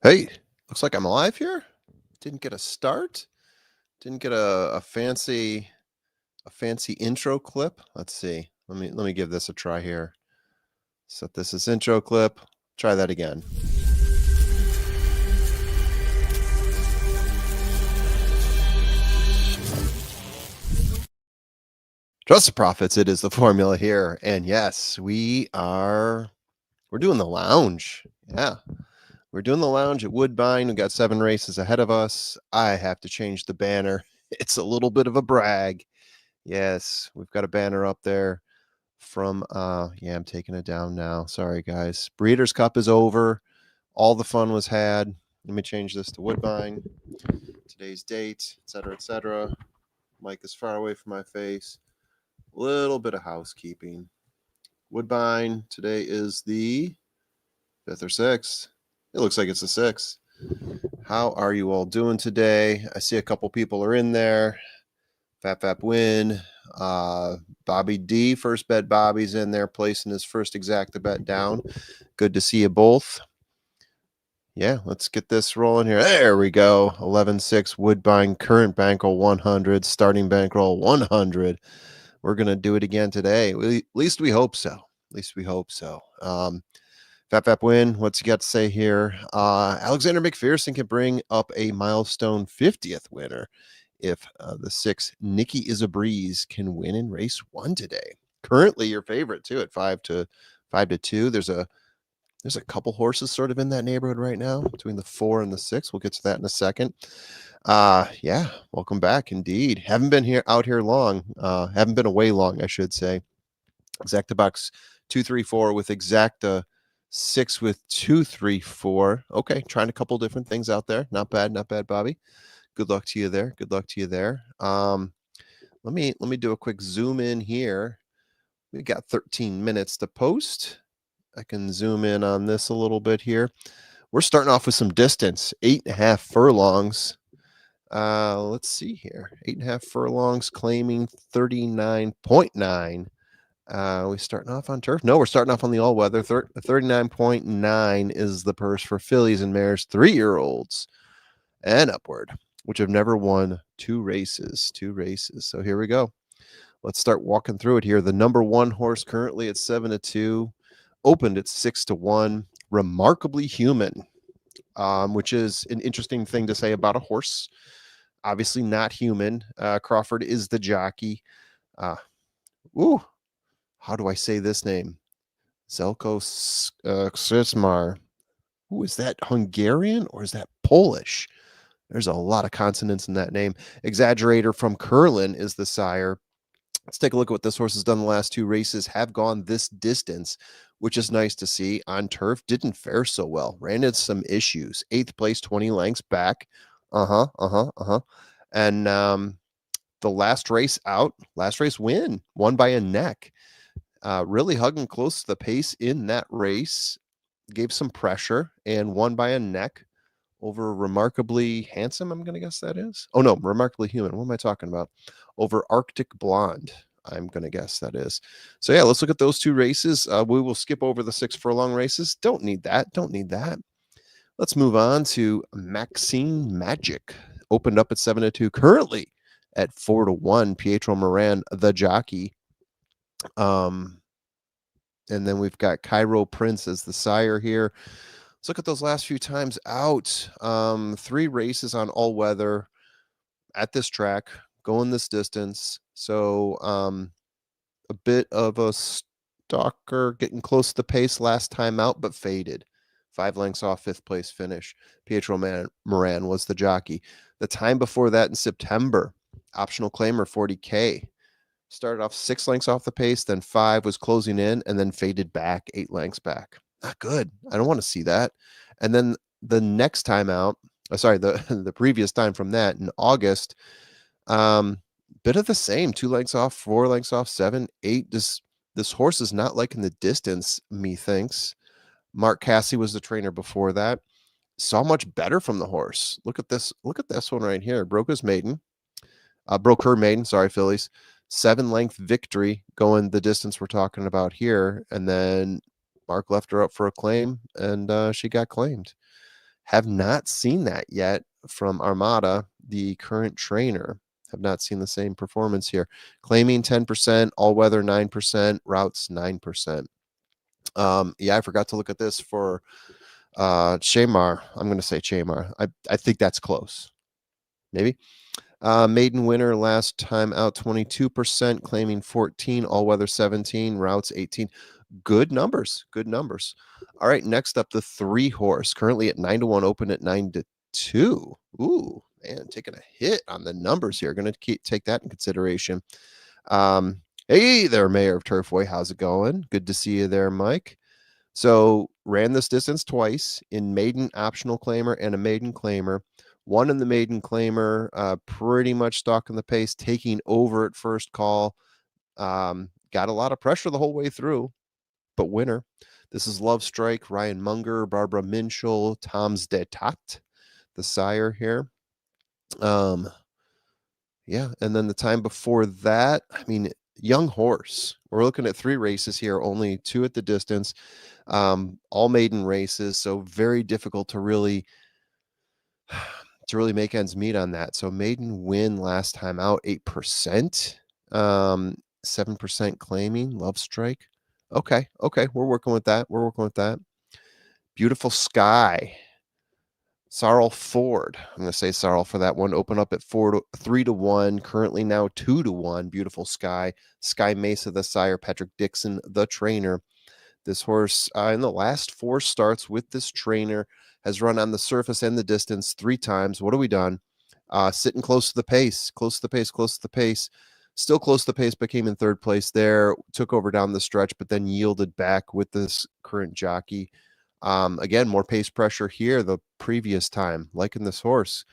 Hey, looks like I'm alive here. Didn't get a start. Didn't get a fancy intro clip. Let's see. Let me give this a try here. Set this as intro clip. Try that again. Trust the profits. It is the formula here. And yes, we're doing the lounge. Yeah. We're doing the lounge at Woodbine. We got 7 races ahead of us. I have to change the banner. It's a little bit of a brag. Yes, we've got a banner up there from yeah, I'm taking it down now. Sorry guys. Breeders' Cup is over. All the fun was had. Let me change this to Woodbine. Today's date, etc., etc. Mic is far away from my face. Little bit of housekeeping. Woodbine, today is the 5th or 6th. It looks like it's the 6th. How are you all doing today? I see a couple people are in there. Fap win. Bobby D, first bet Bobby's in there, placing his first exacta bet down. Good to see you both. Yeah, let's get this rolling here. There we go. 11-6 Woodbine, current bankroll 100, starting bankroll 100. We're going to do it again today. At least we hope so. At least we hope so. Fap win. What's he got to say here? Alexander McPherson can bring up a milestone 50th winner if the 6 Nikki Is a Breeze can win in race 1 today. Currently your favorite too at 5-2. There's a couple horses sort of in that neighborhood right now between the 4 and the 6. We'll get to that in a second. Yeah, welcome back indeed. Haven't been out here long. Haven't been away long, I should say. Exacta box 234 with exacta 6 with 234. Okay, trying a couple different things out there. Not bad, Bobby. Good luck to you there. Good luck to you there. Let me do a quick zoom in here. We got 13 minutes to post. I can zoom in on this a little bit here. We're starting off with some distance, 8.5 furlongs. Let's see here. 8.5 furlongs claiming 39.9. We starting off on turf? No, we're starting off on the all-weather. 39.9 is the purse for fillies and mares, 3-year-olds and upward, which have never won 2 races. So here we go. Let's start walking through it here. The number 1 horse currently at 7-2, opened at 6-1. Remarkably Human, which is an interesting thing to say about a horse. Obviously not human. Crawford is the jockey. How do I say this name? Zelko Sismar. Who is that? Hungarian or is that Polish? There's a lot of consonants in that name. Exaggerator from Curlin is the sire. Let's take a look at what this horse has done the last 2 races. Have gone this distance, which is nice to see. On turf, didn't fare so well. Ran into some issues. 8th place, 20 lengths back. And the last race out, last race win, won by a neck. Really hugging close to the pace in that race. Gave some pressure and won by a neck over Remarkably Handsome, I'm going to guess that is. Oh, no, Remarkably Human. What am I talking about? Over Arctic Blonde, I'm going to guess that is. So, yeah, let's look at those 2 races. We will skip over the 6 furlong races. Don't need that. Let's move on to Maxine Magic. Opened up at 7-2, currently at 4-1. Pietro Moran, the jockey. And then we've got Cairo Prince as the sire here. Let's look at those last few times out. 3 races on all weather at this track, going this distance. So a bit of a stalker, getting close to the pace last time out, but faded. 5 lengths off 5th place finish. Pietro Moran was the jockey. The time before that in September, optional claimer 40K. Started off 6 lengths off the pace, then 5 was closing in, and then faded back 8 lengths back. Not good. I don't want to see that. And then the next time out, the previous time from that in August, bit of the same. 2 lengths off, 4 lengths off, 7, 8. This horse is not liking the distance, methinks. Mark Cassie was the trainer before that. Saw much better from the horse. Look at this. Look at this one right here. Broke her maiden. Sorry, fillies. 7-length victory going the distance we're talking about here. And then Mark left her up for a claim, and she got claimed. Have not seen that yet from Armada, the current trainer. Have not seen the same performance here. Claiming 10%, all weather 9%, routes 9%. Yeah, I forgot to look at this for Shamar. I'm going to say Shamar. I think that's close. Maybe. Maiden winner last time out 22%, claiming 14, all weather 17, routes 18. Good numbers. Good numbers. All right, next up, the 3-horse, currently at 9-1, open at 9-2. Ooh, man, taking a hit on the numbers here. Going to take that in consideration. Hey there, Mayor of Turfway. How's it going? Good to see you there, Mike. So ran this distance twice in maiden optional claimer and a maiden claimer. One in the maiden claimer, pretty much stalking the pace, taking over at first call. Got a lot of pressure the whole way through, but winner. This is Love Strike, Ryan Munger, Barbara Minchel, Tom's Detat, the sire here. Yeah, and then the time before that, I mean, young horse. We're looking at 3 races here, only 2 at the distance, all maiden races, so very difficult to really make ends meet on that. So maiden win last time out, 8%, 7% claiming, Love Strike. Okay, we're working with that. Beautiful Sky. Sarl Ford. I'm going to say Sarl for that one. Open up at 3-1. Currently now 2-1. Beautiful Sky. Sky Mesa, the sire. Patrick Dixon, the trainer. This horse, in the last 4 starts with this trainer, has run on the surface and the distance 3 times. What have we done? Sitting close to the pace. Still close to the pace, but came in 3rd place there. Took over down the stretch, but then yielded back with this current jockey. Again, more pace pressure here the previous time, liking this horse.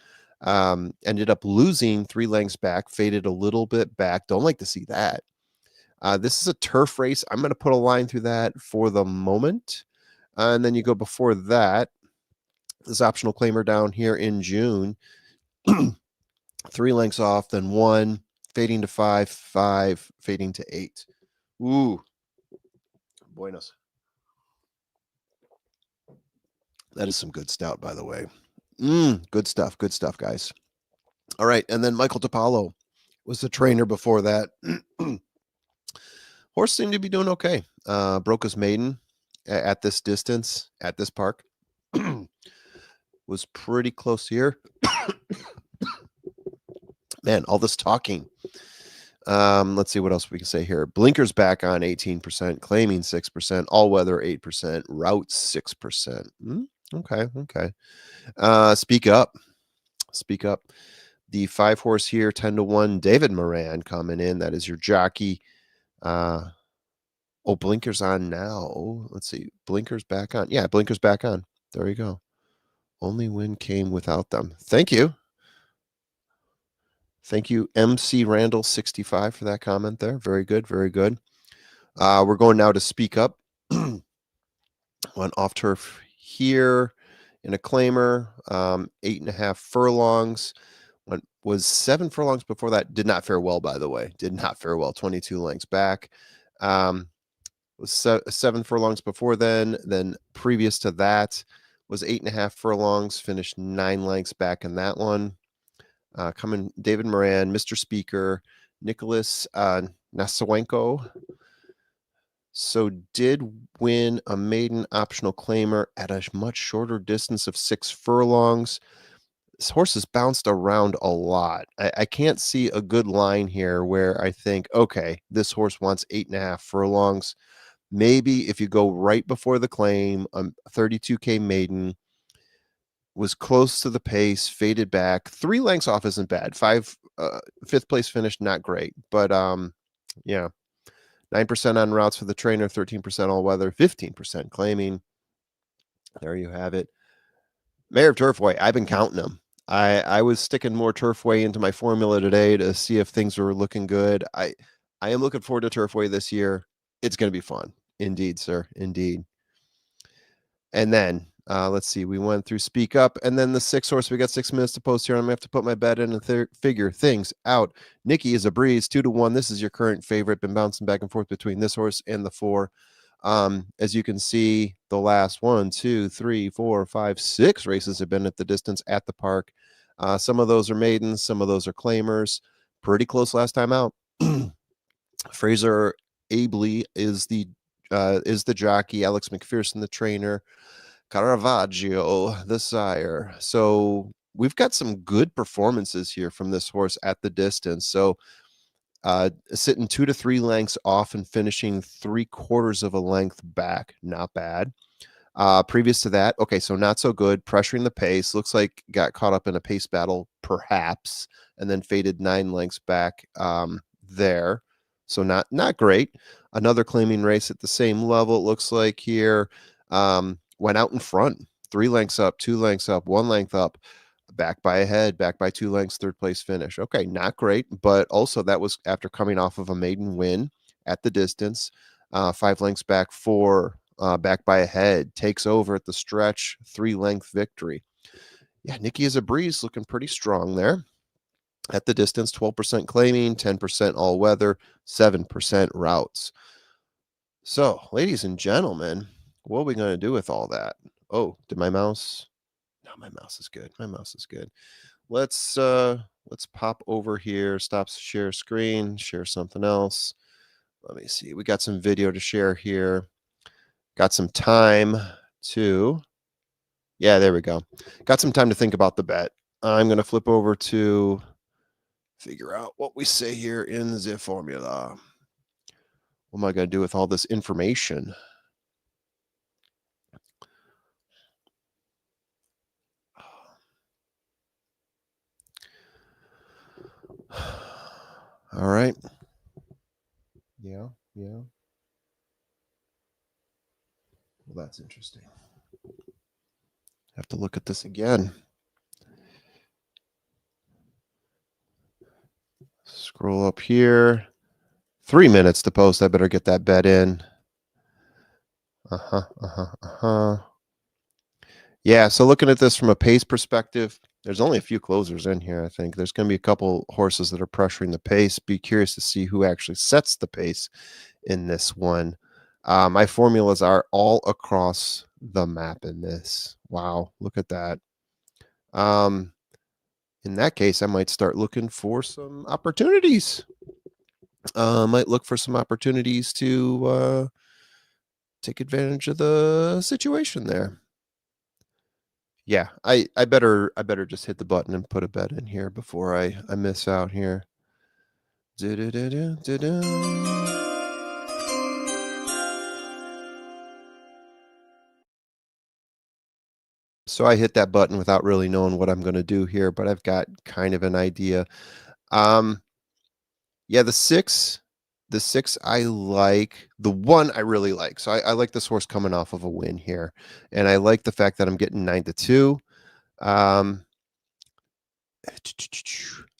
Ended up losing 3 lengths back, faded a little bit back. Don't like to see that. This is a turf race. I'm going to put a line through that for the moment. And then you go before that, this optional claimer down here in June, 3 lengths off, then 1, fading to 5, 5, fading to 8. Ooh, buenos. That is some good stout, by the way. Good stuff, guys. All right, and then Michael DiPaolo was the trainer before that. Horse seemed to be doing okay. Broke his maiden at this distance, at this park. Was pretty close here. Man, all this talking. Let's see what else we can say here. Blinkers back on 18%, claiming 6%, all weather 8%, route 6%. Okay. Speak up. The 5-horse here, 10-1, David Moran coming in. That is your jockey. Blinkers on now. Let's see. Blinkers back on. Yeah, blinkers back on. There you go. Only win came without them. Thank you. MC Randall 65 for that comment there. Very good. We're going now to Speak Up. Went off turf here in a claimer, 8.5 furlongs. Was 7 furlongs before that. Did not fare well, by the way. 22 lengths back. Was 7 furlongs before then. Then previous to that was 8.5 furlongs. Finished 9 lengths back in that one. Coming David Moran, Mr. Speaker, Nicholas Nasawenko. So did win a maiden optional claimer at a much shorter distance of 6 furlongs. This horse has bounced around a lot. I can't see a good line here where I think, okay, this horse wants 8.5 furlongs. Maybe if you go right before the claim, 32K maiden, was close to the pace, faded back. 3 lengths off isn't bad. 5th place finish, not great. But yeah, 9% on routes for the trainer, 13% all weather, 15% claiming. There you have it. Mayor of Turfway, I've been counting them. I was sticking more Turfway into my formula today to see if things were looking good. I am looking forward to Turfway this year. It's going to be fun. Indeed, sir. Indeed. And then let's see. We went through Speak Up, and then the 6-horse. We got 6 minutes to post here. I'm gonna have to put my bet in and figure things out. Nikki is a breeze, 2-1. This is your current favorite. Been bouncing back and forth between this horse and the 4. As you can see, the last one, two, three, four, five, 6 races have been at the distance at the park. Some of those are maidens, some of those are claimers. Pretty close last time out. Fraser Abley is the jockey, Alex McPherson the trainer, Caravaggio the sire. So we've got some good performances here from this horse at the distance. So sitting 2 to 3 lengths off and finishing 3/4 of a length back, not bad. Previous to that, okay, so not so good. Pressuring the pace, looks like got caught up in a pace battle, perhaps, and then faded 9 lengths back there. So not great. Another claiming race at the same level. It looks like here went out in front, 3 lengths up, 2 lengths up, 1 length up, back by a head, back by 2 lengths, third place finish. Okay, not great, but also that was after coming off of a maiden win at the distance. 5 lengths back, 4 back by a head, takes over at the stretch, 3-length victory. Yeah, Nikki is a breeze, looking pretty strong there. At the distance, 12% claiming, 10% all weather, 7% routes. So, ladies and gentlemen, what are we going to do with all that? Oh, did my mouse? No, my mouse is good. My mouse is good. Let's pop over here, stop share screen, share something else. Let me see. We got some video to share here. Got some time to, yeah, there we go. Got some time to think about the bet. I'm going to flip over to figure out what we say here in the formula. What am I going to do with all this information? All right. Yeah. Well, that's interesting. Have to look at this again. Scroll up here. 3 minutes to post. I better get that bet in. Yeah, so looking at this from a pace perspective, there's only a few closers in here, I think. There's going to be a couple horses that are pressuring the pace. Be curious to see who actually sets the pace in this one. My formulas are all across the map in this. Wow, look at that. In that case, I might start looking for some opportunities. Might look for some opportunities to take advantage of the situation there. Yeah, I better just hit the button and put a bet in here before I miss out here. Du-du-du-du-du-du. So I hit that button without really knowing what I'm going to do here, but I've got kind of an idea. Yeah, the six I like. The one I really like. So I like this horse coming off of a win here, and I like the fact that I'm getting 9-2.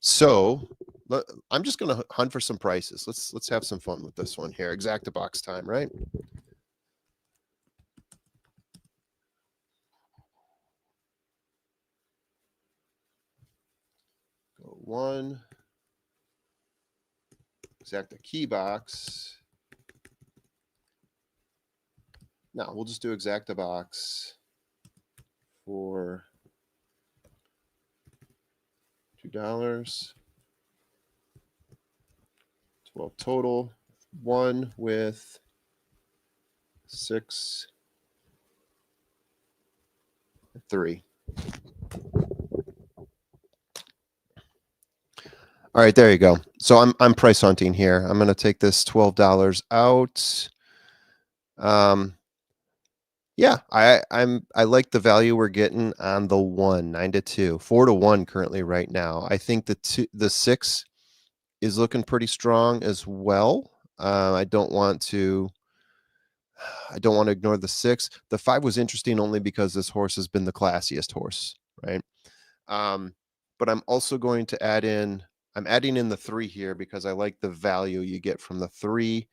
So I'm just going to hunt for some prices. Let's have some fun with this one here. Exacta box time, right? Go 1. Exacta key box. No, we'll just do exacta box for $2. 12 total. 1 with 6, 3. All right, there you go. So I'm price hunting here. I'm going to take this $12 out. Yeah, I like the value we're getting on the 1, 9-2, 4-1 currently right now. I think the 6 is looking pretty strong as well. I don't want to ignore the 6. The 5 was interesting only because this horse has been the classiest horse, right? But I'm also going to I'm adding in the 3 here because I like the value you get from the 3.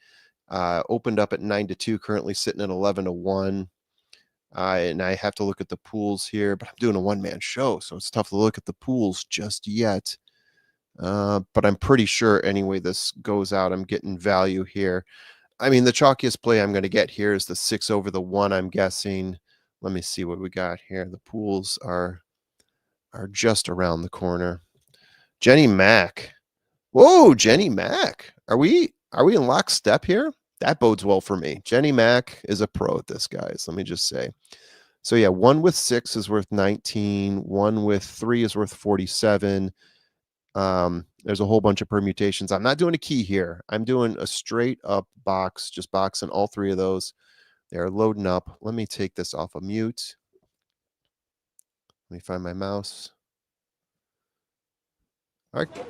Opened up at 9-2, currently sitting at 11-1. And I have to look at the pools here, but I'm doing a one-man show, so it's tough to look at the pools just yet. But I'm pretty sure anyway this goes out, I'm getting value here. I mean, the chalkiest play I'm going to get here is the 6 over the 1, I'm guessing. Let me see what we got here. The pools are just around the corner. Jenny Mack. Whoa, Jenny Mack. Are we in lockstep here? That bodes well for me. Jenny Mack is a pro at this, guys. Let me just say. So yeah, 1 with 6 is worth 19. 1 with 3 is worth 47. There's a whole bunch of permutations. I'm not doing a key here. I'm doing a straight up box, just boxing all 3 of those. They're loading up. Let me take this off of mute. Let me find my mouse. All right.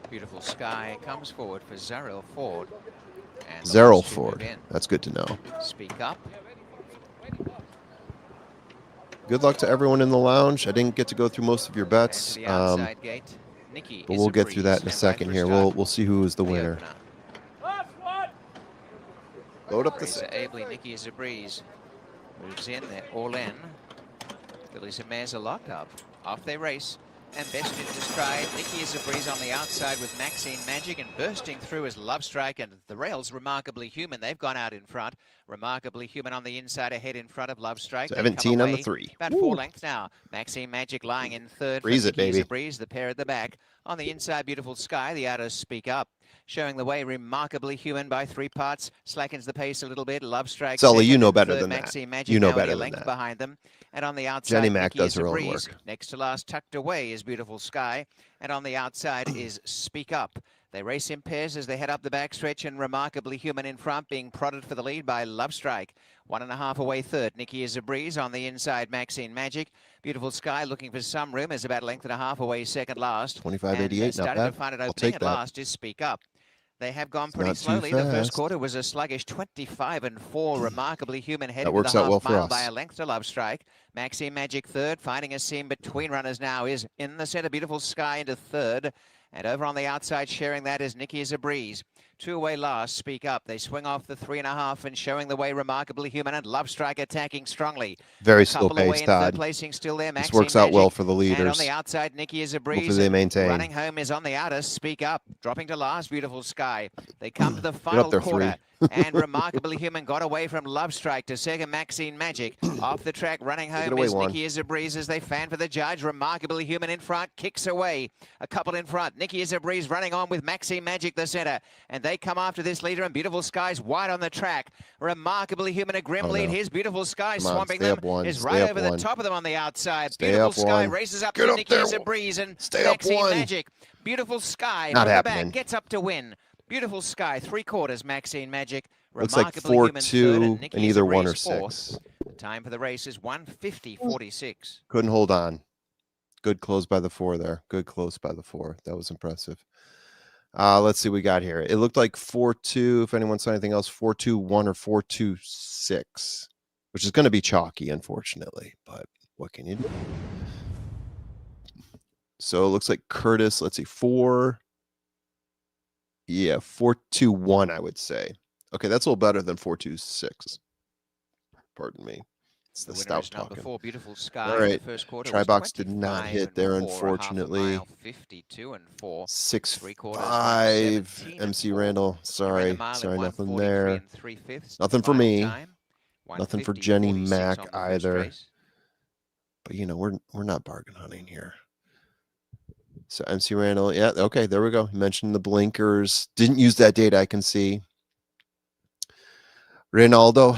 Beautiful Sky comes forward for Zarrell Ford. And Zarrell Ford. That's good to know. Speak Up. Good luck to everyone in the lounge. I didn't get to go through most of your bets, but we'll get through that in a second here. We'll see who is the winner. Load up the set. Ably, Nikki is a breeze. Moves in, they're all in. Fillies and mares are locked up. Off they race. And best into stride. Nikki is a breeze on the outside with Maxine Magic, and bursting through is Love Strike, and the rails Remarkably Human. They've gone out in front. Remarkably Human on the inside, ahead in front of Love Strike. 17 on the 3. About 4 lengths now. Maxine Magic lying in third. Breeze it, baby. Nikki is a breeze, the pair at the back. On the inside, Beautiful Sky. The outer Speak Up. Showing the way, Remarkably Human by 3 parts. Slackens the pace a little bit. Love Strike. Sully, you know better than that. Maxine Magic you know now better than length that. behind them. And on the outside, Jenny Mack Nikki does is a her own breeze. work. Next to last, tucked away, is Beautiful Sky. And on the outside is Speak Up. They race in pairs as they head up the backstretch, and Remarkably Human in front, being prodded for the lead by Love Strike. 1.5 away third. Nikki is a breeze. On the inside, Maxine Magic. Beautiful Sky looking for some room, is about 1.5 away second last. 25.88, not started bad. to find it I'll opening take at that. last is Speak Up. They have gone pretty not too slowly. The first fast. quarter was a sluggish 25-4. Remarkably Human headed That to works the out well half for mile us. by a length to Love Strike. Maxine Magic third, finding a seam between runners now is in the centre. Beautiful Sky into third. And over on the outside, sharing that is Nikki is a breeze. 2 away last, Speak Up. They swing off the 3.5 and showing the way, Remarkably Human, and Love Strike attacking strongly. Very a slow couple away pace, in third Todd. placing still there. This Maxine works out Magic. well for the And on leaders. the outside, Nikki is a breeze. Hopefully they maintain. Running home is on the outer, Speak Up. Dropping to last, Beautiful Sky. They come to the Get final up there, quarter. 3. And Remarkably Human got away from Love Strike to second, Maxine Magic. Off the track, running home away, is 1. Nikki is a breeze as they fan for the judge. Remarkably Human in front, kicks away. A couple in front. Nikki is a breeze running on with Maxine Magic the centre. And they come after this leader, and Beautiful Sky's wide on the track. Remarkably Human, a grim lead. Here's Beautiful Sky swamping them. Is right over the top of them on the outside. Beautiful Sky races up to Nikki is a breeze, and Maxine Magic. Beautiful Sky from the back gets up to win. Beautiful Sky, 3/4, Maxine Magic. Looks like Remarkably 4-2 Human in either 1 or fourth. 6. The time for the race is 1:50:46. Couldn't hold on. Good close by the 4 there. Good close by the 4. That was impressive. Let's see what we got here. It looked like 4-2. If anyone saw anything else, 4-2-1 or 4-2-6, which is going to be chalky, unfortunately. But what can you do? So it looks like Curtis. Let's see, 4. Yeah, 4-2-1, I would say. Okay, that's a little better than 4-2-6. Pardon me. It's the stout talking. 4, Beautiful Sky. All right. The first quarter Tri-box did not hit there, unfortunately. 52-4. 6-5. MC Randall. Sorry, nothing there. Nothing for me. Nothing for Jenny Mack either. But you know, we're not bargain hunting here. So MC Randall, yeah, okay, there we go. You mentioned the blinkers. Didn't use that data, I can see. Ronaldo,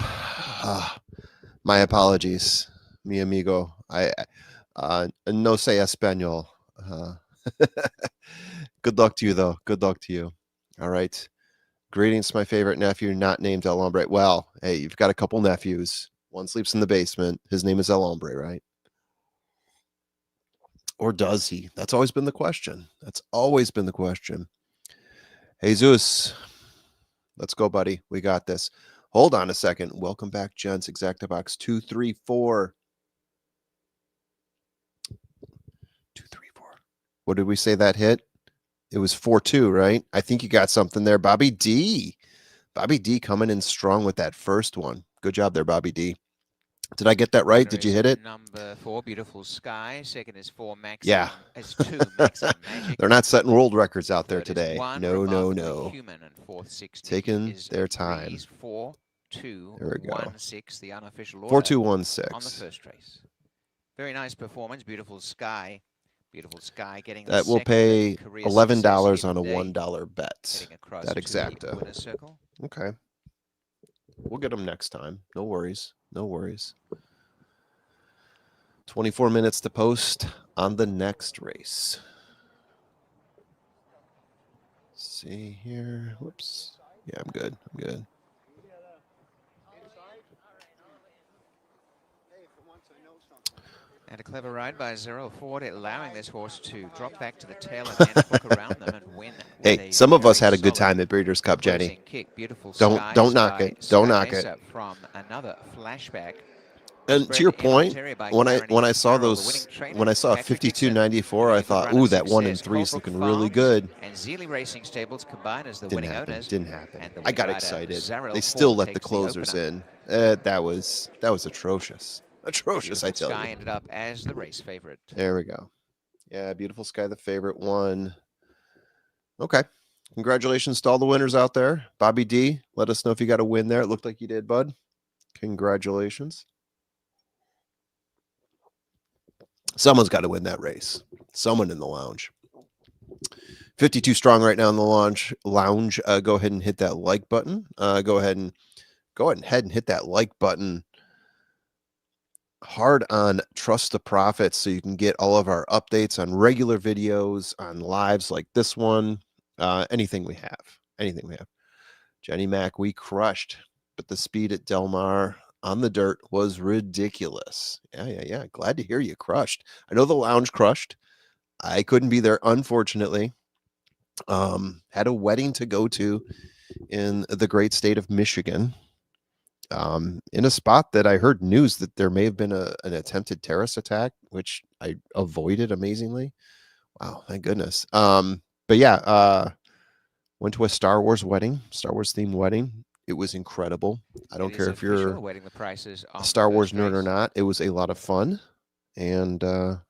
my apologies, mi amigo. I no sé español. Good luck to you, though. Good luck to you. All right. Greetings to my favorite nephew, not named El Hombre. Well, hey, you've got a couple nephews. One sleeps in the basement. His name is El Hombre, right? Or does he? That's always been the question. That's always been the question. Jesus, let's go, buddy. We got this. Hold on a second. Welcome back, gents. Exacta box 234. 234. What did we say that hit? It was 4-2, right? I think you got something there. Bobby D. Bobby D coming in strong with that first one. Good job there, Bobby D. Did I get that right? Did you hit it? Number 4, Beautiful Sky. Second is 4, Yeah. Maxine. As 2, Maxine Magic. They're not setting world records out there Third is today. 1, No, no, Remarkably no. Human. And fourth, 6, Nikki Taking is their a time. breeze. 4, 2, There we go. 1, 6, the unofficial order 4216. on the first race. Very nice performance. Beautiful Sky. Beautiful Sky getting That will second pay career $11 success on a here today. $1 bet. Heading across That to exacta. the winner's circle. Okay. We'll get them next time. No worries. No worries. 24 minutes to post on the next race. Let's see here. Whoops. Yeah, I'm good. I'm good. And a clever ride by Zero Ford, allowing this horse to drop back to the tail and then hook around them and win. Hey, some of us had a good time at Breeders' Cup, Jenny. Kick. Beautiful Don't knock it. Don't knock Mesa it. from another flashback. And to your point, when I saw those, when I saw 52.94, I thought, ooh, that 1 and 3 is looking really good. And Zealy Racing Stables combined as the winning owners. Didn't happen. And the I got rider, excited. Zarrell They still Ford let the takes closers opener. in. That was atrocious. Atrocious, Beautiful I tell Sky you. ended up as the race favorite. There we go. Yeah, Beautiful Sky, the favorite one. Okay. Congratulations to all the winners out there. Bobby D, let us know if you got a win there. It looked like you did, bud. Congratulations. Someone's got to win that race. Someone in the lounge. 52 strong right now in the lounge. Go ahead and hit that like button. Go ahead and hit that like button hard on Trust the Profits so you can get all of our updates on regular videos, on lives like this one, anything we have. Jenny Mac, we crushed, but the speed at Del Mar on the dirt was ridiculous. Yeah. Glad to hear you crushed. I know the lounge crushed. I couldn't be there, unfortunately. Had a wedding to go to in the great state of Michigan. In a spot that I heard news that there may have been an attempted terrorist attack, which I avoided amazingly. Wow, thank goodness. But yeah, went to a Star Wars themed wedding. It was incredible. I don't care if you're a Star Wars nerd or not. It was a lot of fun. And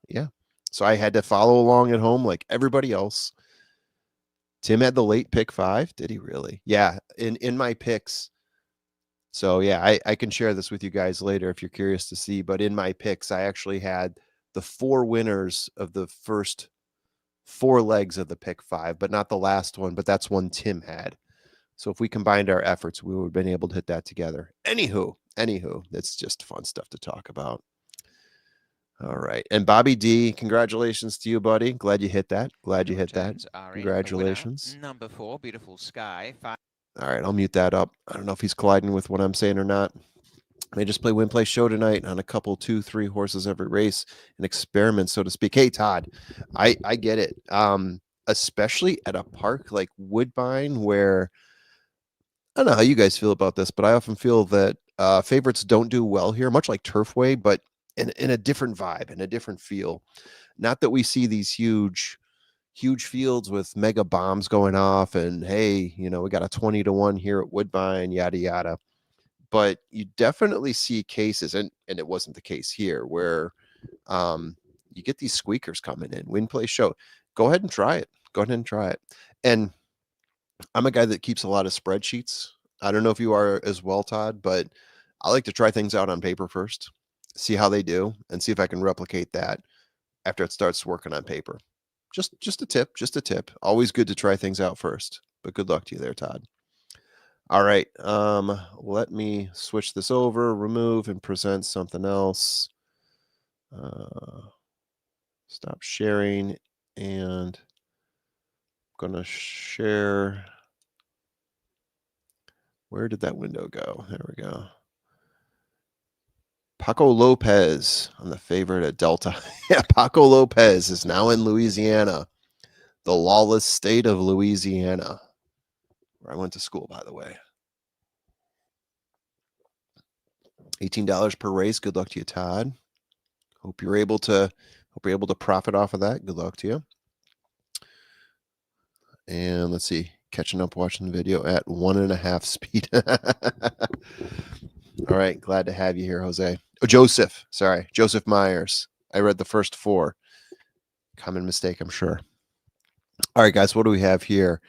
yeah, so I had to follow along at home like everybody else. Tim had the late pick 5. Did he really? Yeah, in my picks. So yeah, I can share this with you guys later if you're curious to see. But in my picks, I actually had the 4 winners of the first 4 legs of the pick 5, but not the last one. But that's one Tim had. So if we combined our efforts, we would have been able to hit that together. Anywho, it's just fun stuff to talk about. All right. And Bobby D, congratulations to you, buddy. Glad you hit that. Congratulations. Number 4, Beautiful Sky. All right, I'll mute that up. I don't know if he's colliding with what I'm saying or not. I may just play win, play, show tonight on a couple, 2, 3 horses every race, an experiment, so to speak. Hey, Todd, I get it. Especially at a park like Woodbine, where I don't know how you guys feel about this, but I often feel that favorites don't do well here, much like Turfway, but in a different vibe, in a different feel. Not that we see these huge fields with mega bombs going off and hey, we got a 20-1 here at Woodbine, yada yada. But you definitely see cases, and it wasn't the case here, where you get these squeakers coming in. Win, play, show. Go ahead and try it. And I'm a guy that keeps a lot of spreadsheets. I don't know if you are as well, Todd, but I like to try things out on paper first, see how they do, and see if I can replicate that after it starts working on paper. Just a tip. Always good to try things out first. But good luck to you there, Todd. All right. Let me switch this over, remove, and present something else. Stop sharing, and I'm gonna share. Where did that window go? There we go. Paco Lopez on the favorite at Delta. Yeah, Paco Lopez is now in Louisiana, the lawless state of Louisiana, where I went to school, by the way. $18 per race. Good luck to you, Todd. Hope you're able to profit off of that. Good luck to you. And let's see, catching up watching the video at 1.5 speed. All right, glad to have you here, Jose. Joseph. Sorry, Joseph Myers. I read the first four. Common mistake, I'm sure. All right, guys, what do we have here?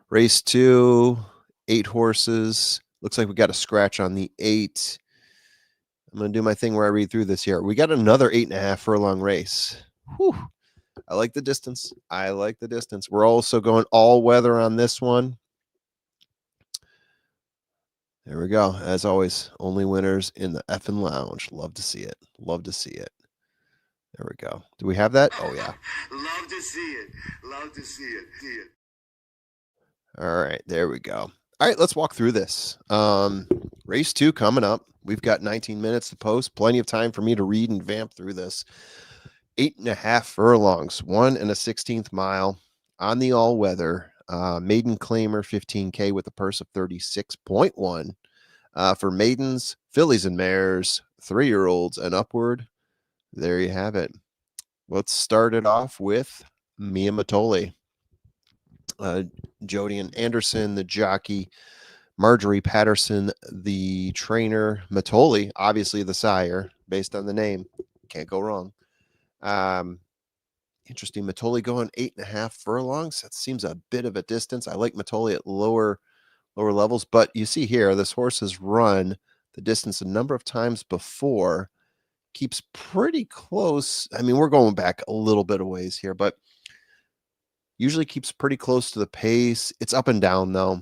Race 2, 8 horses. Looks like we got a scratch on the 8. I'm going to do my thing where I read through this here. We got another 8.5 furlong race. Whew. I like the distance. I like the distance. We're also going all weather on this one. There we go. As always, only winners in the effing lounge. Love to see it. Love to see it. There we go. Do we have that? Oh, yeah. Love to see it. Love to see it. See it. All right. There we go. All right. Let's walk through this. Race 2 coming up. We've got 19 minutes to post. Plenty of time for me to read and vamp through this. 8.5 furlongs, 1 1/16 mile on the all weather. Maiden claimer 15K with a purse of 36.1. For maidens, fillies, and mares, 3-year-olds and upward. There you have it. Let's start it off with Mia Matoli. Jodian Anderson, the jockey. Marjorie Patterson, the trainer. Matoli, obviously the sire, based on the name. Can't go wrong. Interesting. Matoli going 8.5 furlongs. That seems a bit of a distance. I like Matoli at lower levels, but you see here, this horse has run the distance a number of times before, keeps pretty close. I mean, we're going back a little bit of ways here, but usually keeps pretty close to the pace. It's up and down though.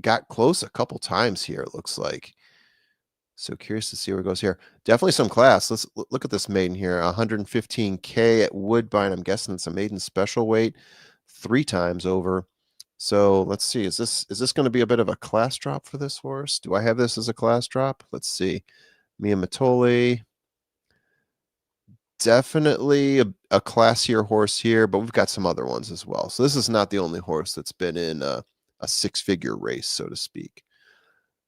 Got close a couple times here, it looks like. So curious to see where it goes here. Definitely some class. Let's look at this maiden here. 115K at Woodbine. I'm guessing it's a maiden special weight, 3 times over. So let's see. Is this going to be a bit of a class drop for this horse? Do I have this as a class drop? Let's see. Mia Matoli. Definitely a classier horse here, but we've got some other ones as well. So this is not the only horse that's been in a 6-figure race, so to speak.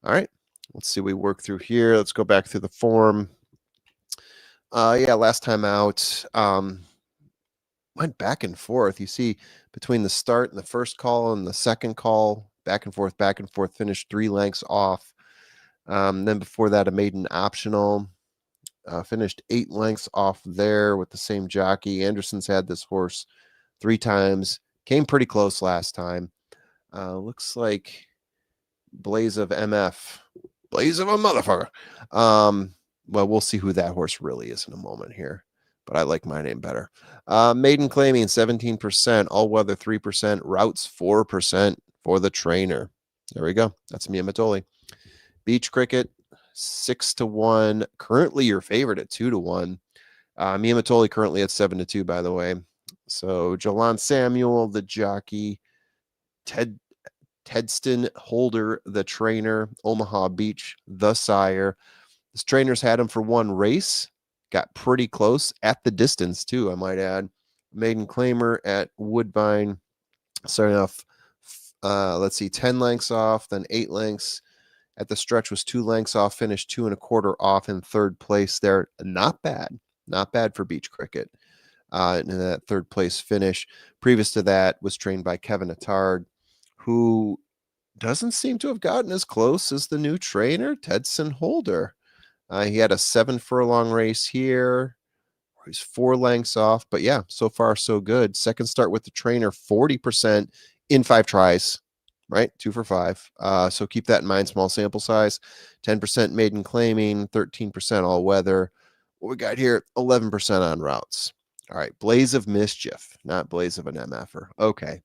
All right. Let's see. We work through here. Let's go back through the form. Yeah, last time out, went back and forth. You see, between the start and the first call and the second call, back and forth, finished 3 lengths off. Then before that, a maiden optional, finished 8 lengths off there with the same jockey. Anderson's had this horse 3 times, came pretty close last time. Looks like Blaze of MF. Blaze of a motherfucker. Well, we'll see who that horse really is in a moment here, but I like my name better. Maiden claiming 17%, all weather 3%, routes 4% for the trainer. There we go. That's Mia Matoli. Beach cricket 6-1. Currently your favorite at 2-1. Mia Matoli currently at 7-2, by the way. So Jalon Samuel, the jockey. Tedston Holder, the trainer. Omaha Beach, the sire. This trainer's had him for 1 race. Got pretty close at the distance, too, I might add. Maiden claimer at Woodbine. Starting off, let's see, 10 lengths off, then 8 lengths. At the stretch was 2 lengths off, finished 2 1/4 off in 3rd place there. Not bad. Not bad for beach cricket. In that 3rd place finish. Previous to that was trained by Kevin Attard, who doesn't seem to have gotten as close as the new trainer, Tedson Holder. He had a 7 furlong race here. He's 4 lengths off, but yeah, so far so good. Second start with the trainer, 40% in 5 tries, right? 2 for 5. So keep that in mind. Small sample size. 10% maiden claiming, 13% all weather. What we got here, 11% on routes. All right, Blaze of Mischief, not Blaze of an MFer. Okay,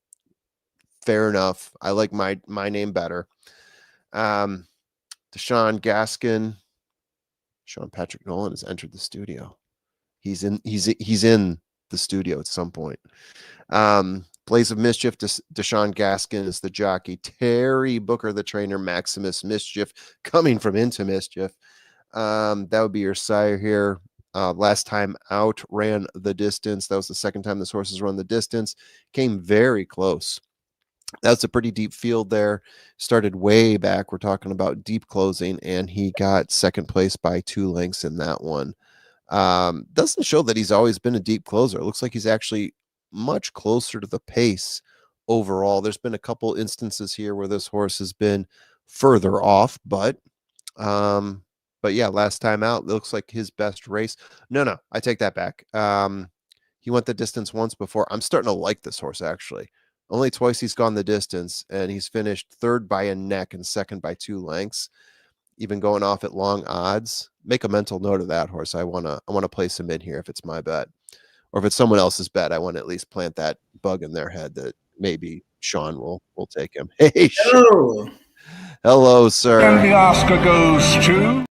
fair enough. I like my name better. Deshaun Gaskin. Sean Patrick Nolan has entered the studio. He's in the studio at some point. Blaze of Mischief, Deshaun Gaskin is the jockey. Terry Booker, the trainer. Maximus Mischief coming from Into Mischief. That would be your sire here. Last time out, ran the distance. That was the second time this horse has run the distance. Came very close. That's a pretty deep field there. Started way back. We're talking about deep closing, and he got second place by 2 lengths in that one. Doesn't show that he's always been a deep closer. It looks like he's actually much closer to the pace overall. There's been a couple instances here where this horse has been further off, but But yeah, last time out, looks like his best race. No, I take that back. He went the distance once before. I'm starting to like this horse, actually. Only twice he's gone the distance, and he's finished third by a neck and second by 2 lengths, even going off at long odds. Make a mental note of that horse. I wanna place him in here if it's my bet. Or if it's someone else's bet, I want to at least plant that bug in their head that maybe Sean will take him. Hey, Sean. Hello. Hello, sir. And the Oscar goes to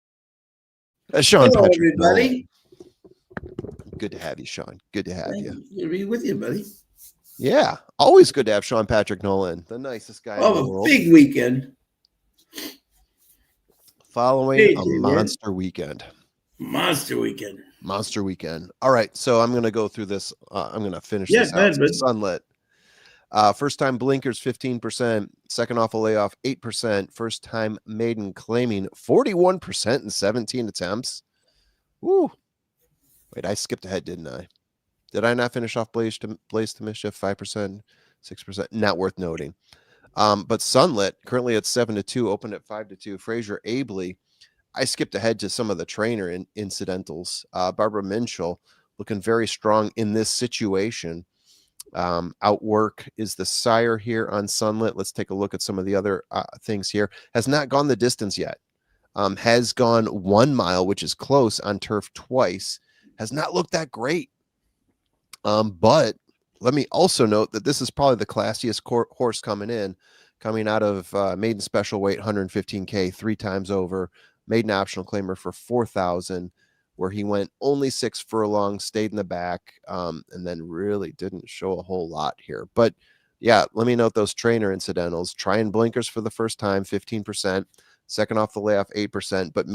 Sean Hello, Patrick Nolan. everybody. Good to have you, Sean. Good to have you. Good to be with you, buddy. Yeah, always good to have Sean Patrick Nolan, the nicest guy in the Oh, a world. big weekend. Following Hey, a man. monster weekend. Monster weekend. Monster weekend. All right, so I'm going to go through this. I'm going to finish Yeah, this go ahead, out. bud. Sunlit. First time blinkers, 15%. Second off a layoff, 8%. First time maiden claiming, 41% in 17 attempts. Woo. Wait, I skipped ahead, didn't I? Did I not finish off Blaze to Mischief? 5%, 6%. Not worth noting. But Sunlit, currently at 7-2, opened at 5-2. Fraser Abley. I skipped ahead to some of the trainer incidentals. Barbara Minchell looking very strong in this situation. Outwork is the sire here on Sunlit. Let's take a look at some of the other things here. Has not gone the distance yet. Has gone 1 mile, which is close on turf twice. Has not looked that great. But let me also note that this is probably the classiest horse coming out of maiden special weight, 115K, 3 times over. Maiden optional claimer for 4,000, where he went only 6 furlongs, stayed in the back, and then really didn't show a whole lot here. But yeah, let me note those trainer incidentals. Trying blinkers for the first time, 15%. Second off the layoff, 8%. But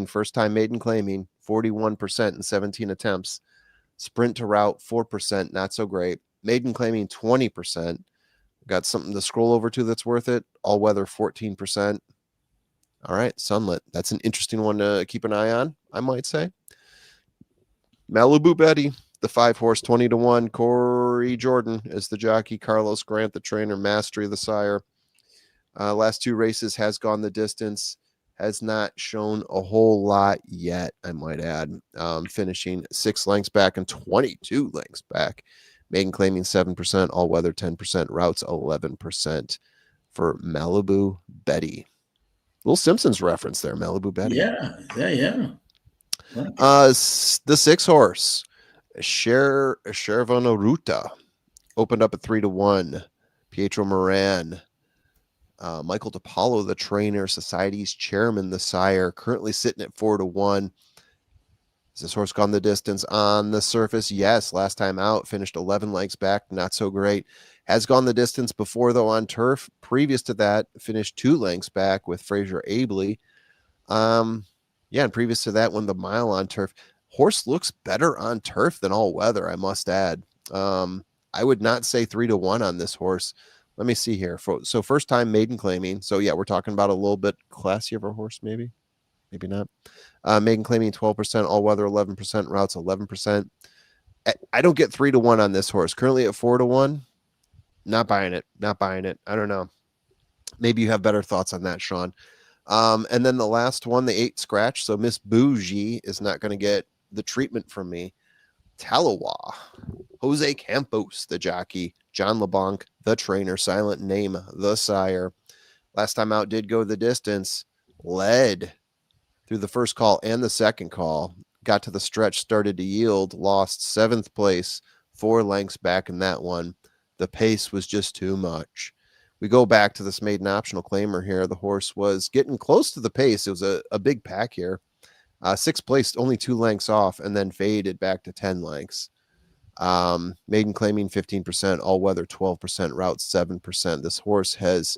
first time maiden claiming, 41% in 17 attempts. Sprint to route, 4%, not so great. Maiden claiming 20%. Got something to scroll over to that's worth it. All weather, 14%. All right, Sunlit. That's an interesting one to keep an eye on, I might say. Malibu Betty, the 5 horse, 20-1. Corey Jordan is the jockey. Carlos Grant, the trainer. Mastery, the sire. Last 2 races has gone the distance. Has not shown a whole lot yet, I might add. Finishing 6 lengths back and 22 lengths back. Maiden claiming 7%. All weather, 10%. Routes, 11% for Malibu Betty. Little Simpsons reference there, Malibu Betty. Yeah. Okay. The 6 horse, Chervonaruta, opened up at 3-1. Pietro Moran, Michael DePaulo, the trainer, Society's chairman, the sire, currently sitting at 4-1. Has this horse gone the distance on the surface? Yes. Last time out, finished 11 lengths back. Not so great. Has gone the distance before, though, on turf. Previous to that, finished 2 lengths back with Fraser Abley. And previous to that, won the mile on turf. Horse looks better on turf than all weather, I must add. I would not say 3-1 on this horse. Let me see here. So first time maiden claiming. So yeah, we're talking about a little bit classier of a horse, maybe not. Maiden claiming 12%, all weather 11%, routes 11%. I don't get 3-1 on this horse. Currently at 4-1. Not buying it. I don't know. Maybe you have better thoughts on that, Sean. And then the last one, the 8 scratch. So Miss Bougie is not going to get the treatment from me. Talawa, Jose Campos, the jockey. John LeBlanc, the trainer. Silent name, the sire. Last time out did go the distance. Led through the first call and the second call. Got to the stretch, started to yield. Lost 7th place, 4 lengths back in that one. The pace was just too much. We go back to this maiden optional claimer here. The horse was getting close to the pace. It was a big pack here. 6th place, only 2 lengths off, and then faded back to 10 lengths. Maiden claiming 15%, all weather 12%, route 7%. This horse has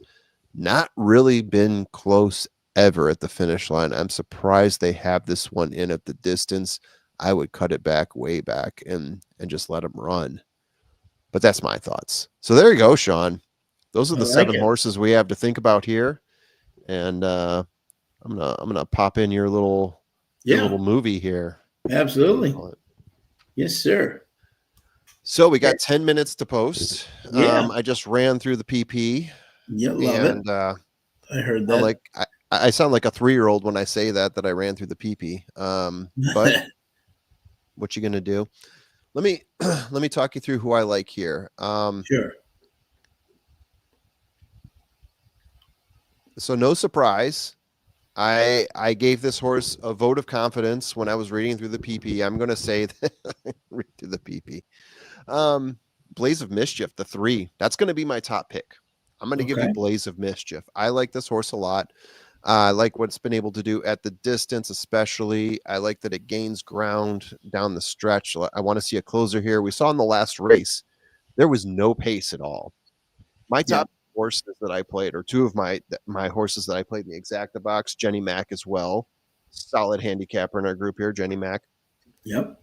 not really been close ever at the finish line. I'm surprised they have this one in at the distance. I would cut it back way back and just let him run. But that's my thoughts. So there you go, Sean. Those are the 7 horses we have to think about here. And I'm gonna pop in your little movie here. Absolutely. Yes, sir. So we got 10 minutes to post. Yeah. I just ran through the PP. Yeah, love it. I heard that. I sound like a 3-year-old when I say that I ran through the pee-pee. But what you gonna do? Let me let me talk you through who I like here. Sure. So no surprise, I gave this horse a vote of confidence when I was reading through the PP. I'm gonna say that read through the PP. Blaze of Mischief, the 3. That's gonna be my top pick. I'm gonna give you Okay. Blaze of Mischief. I like this horse a lot. I like what it's been able to do at the distance, especially. I like that it gains ground down the stretch. I want to see a closer here. We saw in the last race, there was no pace at all. My Yeah. top horses that I played, or 2 of my horses that I played in the exacta box, Jenny Mack as well. Solid handicapper in our group here, Jenny Mack. Yep.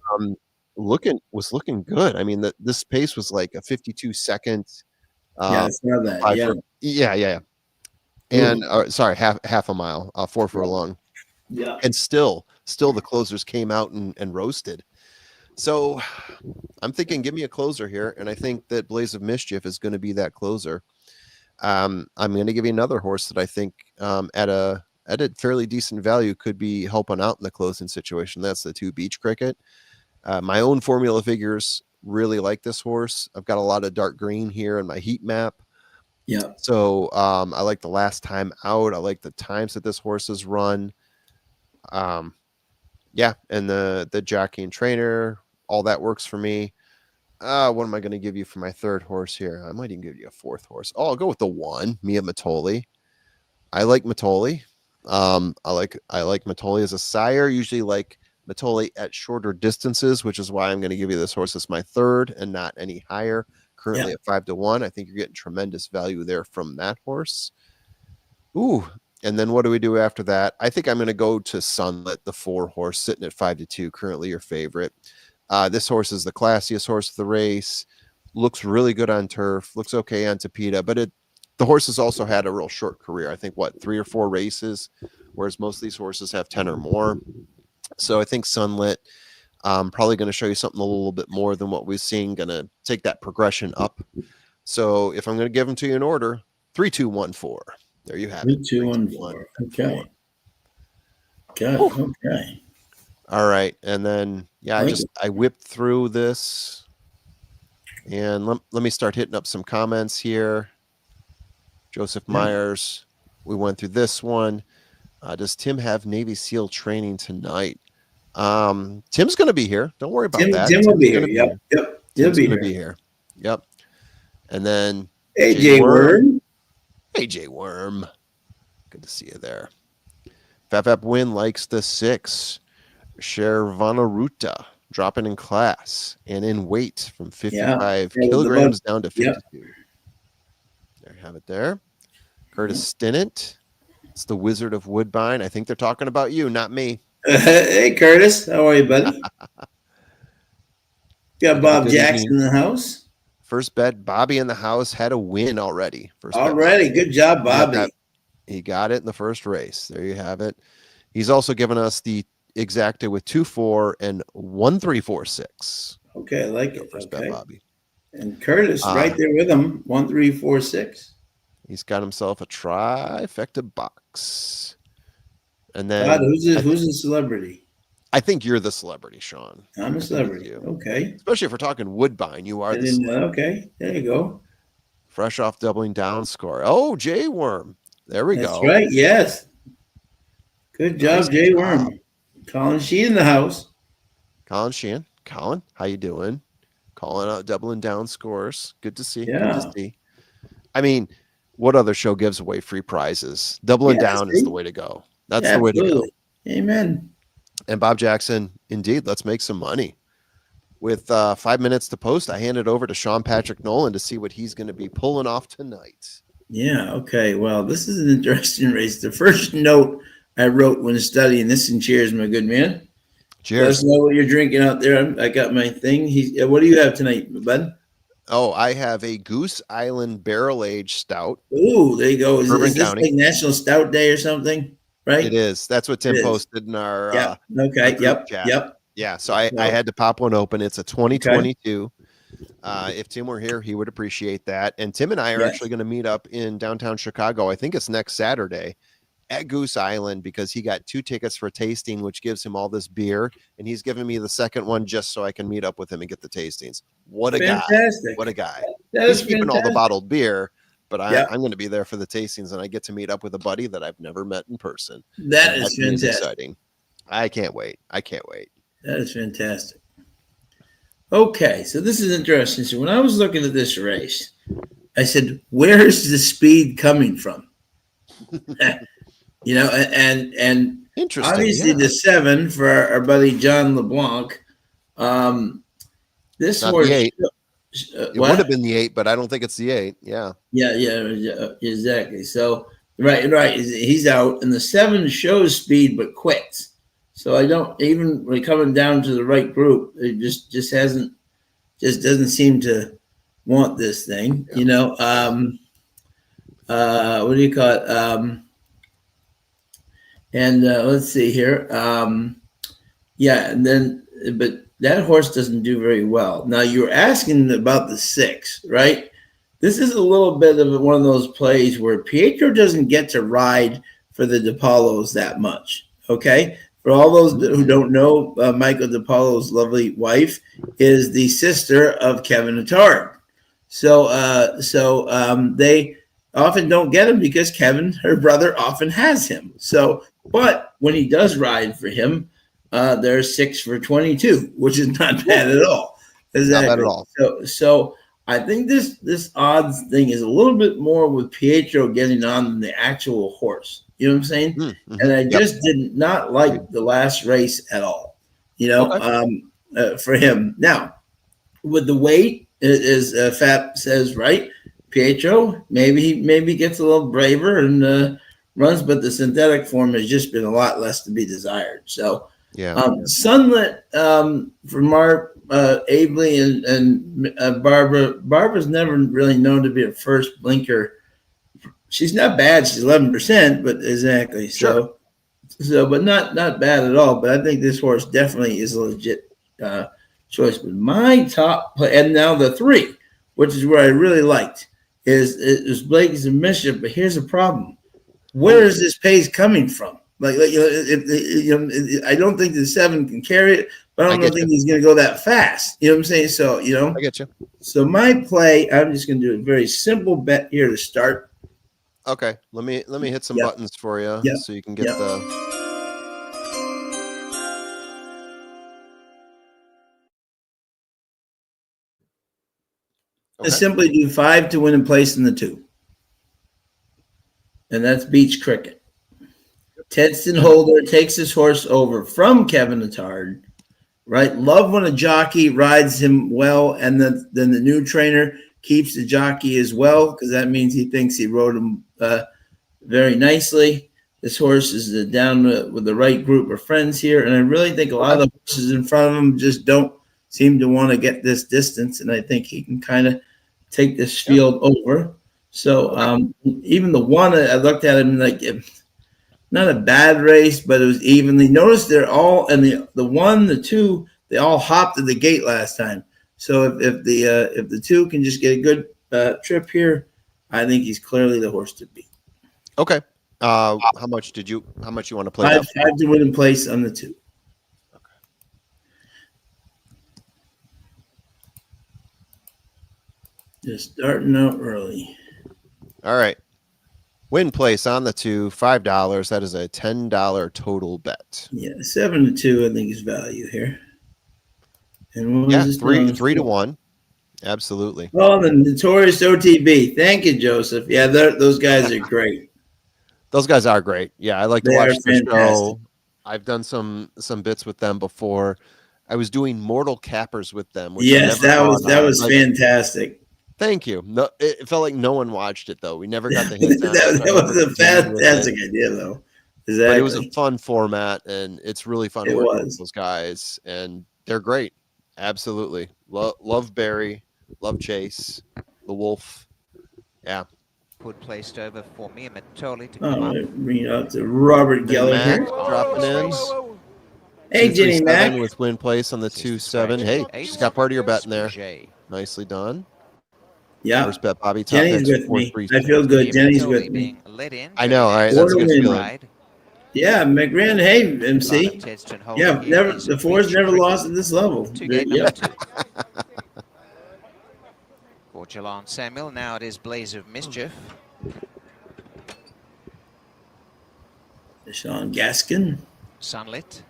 Was looking good. I mean, this pace was like a 52-second Yeah, I saw that. five Yeah. yeah. And sorry, half a mile, 4 furlong. Yeah. And still the closers came out and roasted. So I'm thinking, give me a closer here, and I think that Blaze of Mischief is going to be that closer. I'm going to give you another horse that I think at a fairly decent value could be helping out in the closing situation. That's the 2 Beach Cricket. My own formula figures really like this horse. I've got a lot of dark green here in my heat map. Yeah. So I like the last time out. I like the times that this horse has run. Yeah, and the jockey and trainer, all that works for me. What am I going to give you for my 3rd horse here? I might even give you a 4th horse. Oh, I'll go with the 1, Mia Matoli. I like Matoli. I like Matoli as a sire. Usually like Matoli at shorter distances, which is why I'm going to give you this horse as my 3rd and not any higher. Currently at 5-1. I think you're getting tremendous value there from that horse. Ooh, and then what do we do after that? I think I'm going to go to Sunlit, the 4 horse, sitting at 5-2. Currently your favorite. This horse is the classiest horse of the race. Looks really good on turf. Looks okay on Tapeta, but the horse has also had a real short career. I think 3 or 4 races, whereas most of these horses have 10 or more. So I think Sunlit, probably going to show you something a little bit more than what we've seen. Going to take that progression up. So if I'm going to give them to you in order, 3, 2, 1, 4. There you have 3, it. 2, 1, 4. Okay. Good. Okay. All right, and then I whipped through this, and let me start hitting up some comments here. Joseph Myers, we went through this one. Does Tim have Navy SEAL training tonight? Tim's going to be here. Don't worry about that. Tim will be here. Gonna Yep. Yep. Tim's going to be here. Yep. And then AJ Worm. AJ Worm. Good to see you there. Fap Win likes the 6. Shervanaruta dropping in class and in weight from 55 kilograms down to 52. There you have it there. Curtis Stinnett. It's the Wizard of Woodbine. I think they're talking about you, not me. Hey, Curtis. How are you, buddy? Got Bob Jackson in the house. First bet, Bobby in the house had a win already. Good job, Bobby. He got it in the first race. There you have it. He's also given us the exacta with 2-4 and 1-3-4-6. Okay, I like it. First bet, Bobby. And Curtis right there with him, 1-3-4-6. He's got himself a trifecta box. And then God, who's the celebrity? I think you're the celebrity, Sean. I'm a celebrity. Okay. Especially if we're talking Woodbine, you are the celebrity. Okay, there you go. Fresh off doubling down score. Oh, Jay Worm. There we go. That's right. Yes. Good job, Jay Worm. Colin Sheehan in the house. Colin Sheehan. Colin, how you doing? Calling out doubling down scores. Good to see. Yeah. Good to see. I mean, what other show gives away free prizes? Doubling down is the way to go. That's the way to go. Amen. And Bob Jackson, indeed, let's make some money. With 5 minutes to post, I hand it over to Sean Patrick Nolan to see what he's going to be pulling off tonight. Yeah, okay. Well, this is an interesting race. The first note I wrote when studying this, and cheers, my good man. Cheers. Let us know what you're drinking out there. I got my thing. What do you have tonight, bud? Oh, I have a Goose Island Barrel Aged Stout. Ooh, there you go. Is this like National Stout Day or something? Right? It is. That's what Tim posted in our okay. Yep. Chat. Yep. Yeah. So I had to pop one open. It's a 2022. Okay. If Tim were here, he would appreciate that. And Tim and I are actually going to meet up in downtown Chicago. I think it's next Saturday at Goose Island because he got 2 tickets for tasting, which gives him all this beer, and he's giving me the second one just so I can meet up with him and get the tastings. What a guy! Fantastic. What a guy! That He's is keeping all the fantastic. bottled beer, but Yeah. I'm going to be there for the tastings, and I get to meet up with a buddy that I've never met in person. That And is to me fantastic. exciting. I can't wait. I can't wait. That is fantastic. Okay, so this is interesting. So when I was looking at this race, I said, "Where is the speed coming from?" You know, and Interesting. obviously yeah. the 7 for our buddy John LeBlanc. This Not horse, the 8. It what? would have been the 8, but I don't think it's the 8. Yeah. Yeah, exactly. So right, he's out, and the 7 shows speed but quits. So I don't even when coming down to the right group, it just doesn't seem to want this thing. Yeah. You know, what do you call it? And let's see here. Yeah, and then but that horse doesn't do very well. Now you're asking about the 6, right? This is a little bit of one of those plays where Pietro doesn't get to ride for the DePaulos that much. Okay, for all those who don't know, Michael DePaulo's lovely wife is the sister of Kevin Attard. So they often don't get him because Kevin, her brother, often has him. So, but when he does ride for him, they're 6 for 22, which is not bad at all. Exactly. Not bad at all. So I think this odds thing is a little bit more with Pietro getting on than the actual horse. You know what I'm saying? Mm-hmm. And I just did not like the last race at all. You know, for him. Now, with the weight, as Fap says, right? Pietro maybe gets a little braver and runs, but the synthetic form has just been a lot less to be desired. So, Sunlit from our Abley and Barbara. Barbara's never really known to be a first blinker. She's not bad. She's 11%, but exactly. Sure. So, but not bad at all. But I think this horse definitely is a legit choice. But my top play, and now the 3, which is where I really liked, is Blake's and Mischief. But here's a problem: where is this pace coming from? Like I don't think the 7 can carry it, but I don't think he's going to go that fast. You know what I'm saying? So I get you. So my play, I'm just going to do a very simple bet here to start. Okay, let me hit some buttons for you so you can get the. I simply do 5 to win and place in the 2, and that's Beach Cricket. Tedston Holder takes his horse over from Kevin Attard. Right, love when a jockey rides him well, and then the new trainer keeps the jockey as well because that means he thinks he rode him very nicely. This horse is down with the right group of friends here, and I really think a lot of the horses in front of him just don't seem to want to get this distance, and I think he can kind of take this field over. So even the 1, I looked at him like not a bad race, but it was evenly. Notice they're all, and the 1, the 2, they all hopped at the gate last time. So if the 2 can just get a good trip here, I think he's clearly the horse to beat. Okay. How much you want to play? 5 to win in place on the 2. Okay. Just starting out early. All right. Win place on the 2, $5. That is a $10 total bet. Yeah, 7 to 2, I think is value here. And what was 3 to 1. Absolutely. Oh, the notorious OTB. Thank you, Joseph. Yeah, those guys are great. Those guys are great. Yeah, I like to They watch are the show. fantastic. I've done some bits with them before. I was doing Mortal Cappers with them. Which Yes, that was fantastic. Thank you. No, it felt like no one watched it though. We never got the hint. that was a fantastic idea, though. Exactly. But it was a fun format, and it's really fun working with those guys, and they're great. Absolutely. Love Barry, love Chase, the Wolf. Yeah. Put placed over for me, Matoli to come up. Bring it up to Robert Geller here. Dropping in. Hey, Jenny Mac. With win place on the 2-7. Hey, just got part of your bet in there. Nicely done. Yeah. First bet, Bobby. Top Jenny's bets, with 4, me. 3, I feel good. Ian Jenny's Matoli with me. being led in. I know, right? That's That's a a good good feeling. Yeah, McGran, hey, MC. Yeah, never the fours never lost at this level. Two-gate Yep. number 2. For Geelong Samuel, now it is Blaze of Mischief. Sean Gaskin. Sunlit.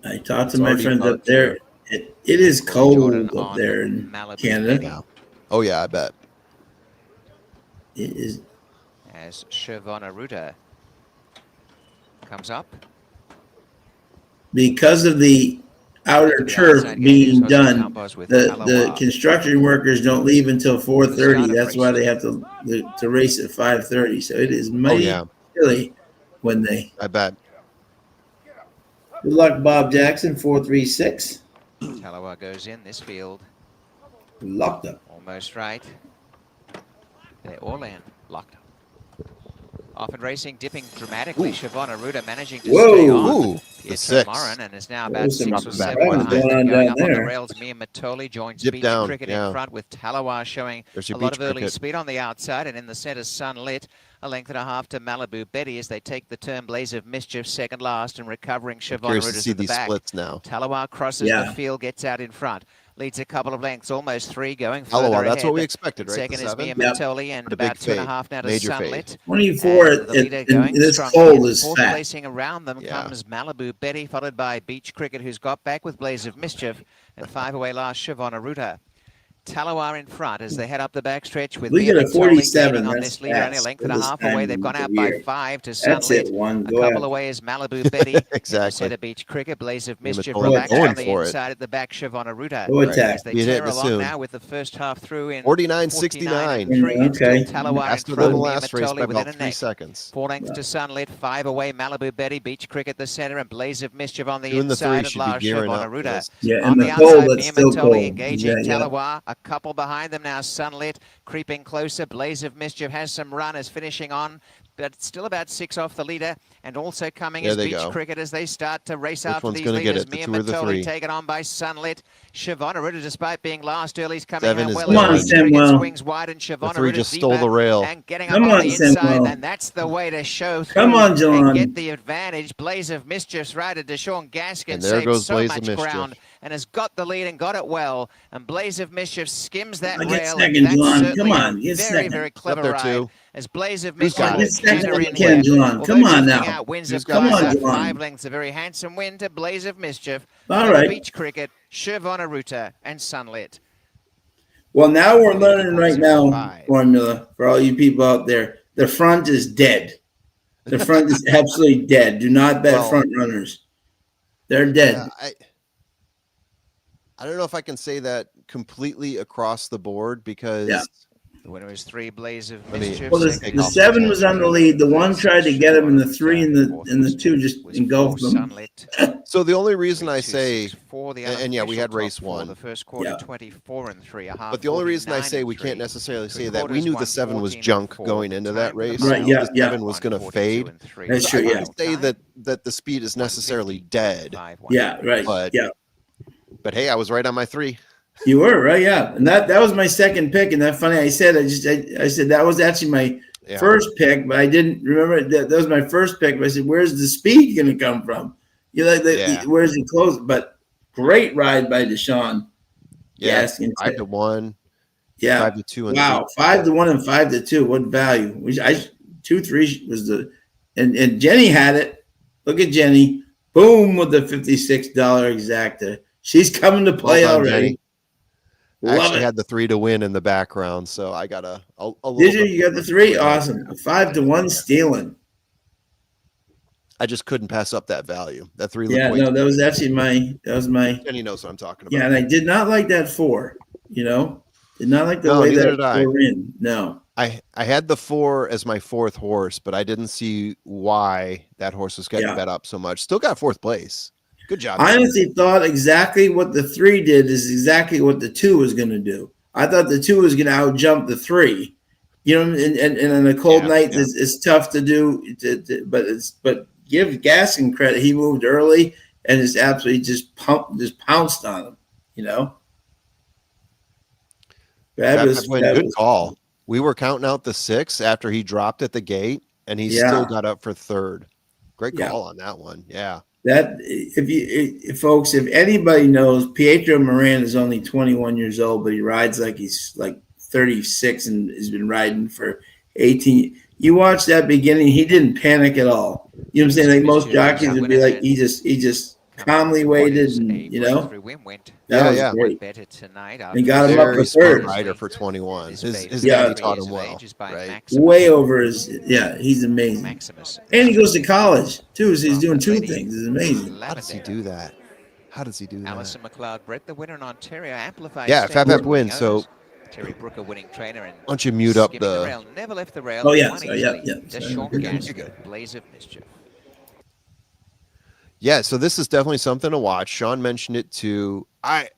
I talked to It's my already friends dark up there. here. It is cold Jordan up on there in Malibu Canada. Betty. Yeah. Oh, yeah, I bet. It is. As Siobhan Aruda comes up. Because of the outer To the turf outside gate, being Jose done, Campos with the Talawa. construction workers don't leave until 4:30. Start of That's why race they have to race at 5:30. So it is Oh, mighty yeah, chilly when they. I bet. Good luck, Bob Jackson, 436. Talawa goes in this field. Locked up. Almost right. They're all in. Locked up. Often racing, dipping dramatically. Siobhan Aruda managing to Whoa. stay on. Ooh, the Pietro 6. Morin, and is now There about was some 6 or back 7 behind. behind. Going on Going down up on the there. rails, Mia Matoli joins Dip Beach down, Cricket yeah. in front, with Talawa showing There's a your lot beach of early cricket. speed on the outside, and in the centre, Sunlit, a length and a half to Malibu Betty as they take the turn. Blaze of Mischief second last, and recovering Siobhan Curious to Aruda's see at the these back. splits now. Talawa crosses Yeah. the field, gets out in front. Leads a couple of lengths, almost 3, going further Hello, that's ahead. what we expected, right? Second The is 7? Mia Yep. Matoli, and What a big about 2.5 fade. now to Major Sunlit. fade. And 24 the leader in going this strongly. cold And is fourth fat. placing around them Yeah. comes Malibu Betty, followed by Beach Cricket, who's got back with Blaze of Mischief, and 5 away last Siobhan Aruda. Talawa in front as they head up the backstretch with We Mia get a Matoli 47. gaining on That's this leader, only a fast length for and a this half time away. They've gone of out the by year. 5 to That's it, Sunlit. one. A Go couple ahead. away is Malibu Betty. Exactly. Centre Beach Cricket, Blaze of Mia Mischief Matoli relaxed going on the for it. inside at the back, Siobhan Aruda. Go attack. As they Be tear hitting it along soon. now with the first half through in 49.69. 49.3, and still Okay. Talawa in Faster front. than the Mia last race by Matoli within about a 3 neck. seconds. 4 lengths to Sunlit, 5 away Malibu Betty, Beach Cricket the centre, and Blaze of Mischief on the 2 and the 3 inside, and should be last gearing Siobhan up for Aruda. this. Yeah, On in the the cold, outside, it's Mia still Matoli cold. engaging Yeah. Talawa. A couple behind them now, Sunlit creeping closer. Blaze of Mischief has some runners finishing on, but still about 6 off the leader, and also coming There is they Beach go. Cricket as they start to race Which after one's these gonna get leaders. it, the Mia 2 or the Matoli 3? taken on by Sunlit. Siobhan Aruda, despite being last early, is coming 7 home is well. Come on, Beach Cricket Samuel. swings wide, and The Siobhan 3 Aruda just stole the deeper rail. and getting up Come on on, the inside, Samuel. and that's the way to show through Come on, John. and get the advantage. Blaze of Mischief's rider, Deshaun Gaskin, And there saved goes so Blaze of much Mischief. ground and has got the lead and got it well. And Blaze of Mischief skims that I get rail. second, And that's John. Come certainly on, a get very, second. very Up clever there, ride. too. As Blaze of Who's Mischief got will it? Get second canter when in you can, here. John. Although Come on drifting now. out, wins Who's it got by it? Come on, about John. 5 lengths. A very handsome win to Blaze of Mischief. All Then right. Beach Cricket, Siobhan Aruda, and Sunlit. Well, now we're Leader learning right now 0.05. formula for all you people out there. The front is dead. The front is absolutely dead. Do not bet Well, front runners. They're dead. Yeah, I don't know if I can say that completely across the board because Yeah. The winner is 3, Blaze of Let me- Mischief. Well, Second the is 7 was on the lead. The 1 tried to get him, and the 3 and Fourth the was 2 just was engulfed 4 them. Sunlit. so the only reason I 3, 2, say 6, 4, the and yeah, we unofficial had top race 4. 1. The first quarter Yeah. 24 and 3, a half. But the only reason I 49 say and we 3. can't necessarily Three say that we quarters, knew the 7 was 114 and junk 4. going into that Time for the race. Right, We knew yeah, the yeah. 7 was going to 142 fade. and 3. That's So true, I yeah. wouldn't say that the speed is necessarily dead. Yeah, right. But Yeah. but hey, I was right on my 3. You were right, yeah, and that was my second pick. And that funny, I said that was actually my Yeah. first pick, but I didn't remember that was my first pick. But I said, "Where's the speed going to come from? You know, Yeah. where's the close?" But great ride by Deshaun. Yeah, Yes, 5-1, yeah, 5-2, and wow, 5-1 and 5-2. What value? 2-3 was the, and Jenny had it. Look at Jenny, boom with the $56 exacta. She's coming to play Well done, already. Jenny. I Love actually it. had the 3 to win in the background, so I got a little. Did you? bit You got the more 3? for that. Awesome. 5-1 stealing. I just couldn't pass up that value. That 3 looked Yeah, way no, too that was good. actually my. Jenny knows what I'm talking about. Yeah, and I did not like that 4. You know, did not like the No, way neither that did I. 4 in. No. I had the 4 as my 4th horse, but I didn't see why that horse was getting Yeah. bet up so much. Still got 4th place. Good job. I Jenny. honestly thought exactly what the 3 did is exactly what the 2 was going to do. I thought the 2 was going to out jump the 3. You know, and on a cold Yeah, night, yeah. it's tough to do. But give Gaskin credit. He moved early and just absolutely just pounced on him. You know. Fabulous. Good Fabulous. call. We were counting out the 6 after he dropped at the gate, and he still got up for third. Great Yeah. call on that one. Yeah. That folks, if anybody knows, Pietro Moran is only 21 years old, but he rides like he's like 36 and has been riding for 18. You watch that beginning, he didn't panic at all. You know what I'm saying? Like most jockeys would be like, he just calmly waited, and that was great. Better tonight. And got him up for Very smart third. rider for 21. His Yeah. daddy taught him well, right? Way over his, he's amazing. Maximus. And he goes to college too, so he's doing two things. It's amazing. How does he do that? How does he do that? Alison McLeod, Brett, the winner in Ontario, amplified. Yeah, Fab wins. So Terry Brooker, winning trainer, and why don't you mute up skipping the rail, never left the rail. Oh, yeah. Won Sorry, easily. yeah. The Sorry. short You're gas, good. blaze of mischief. Yeah, so this is definitely something to watch. Sean mentioned it too. I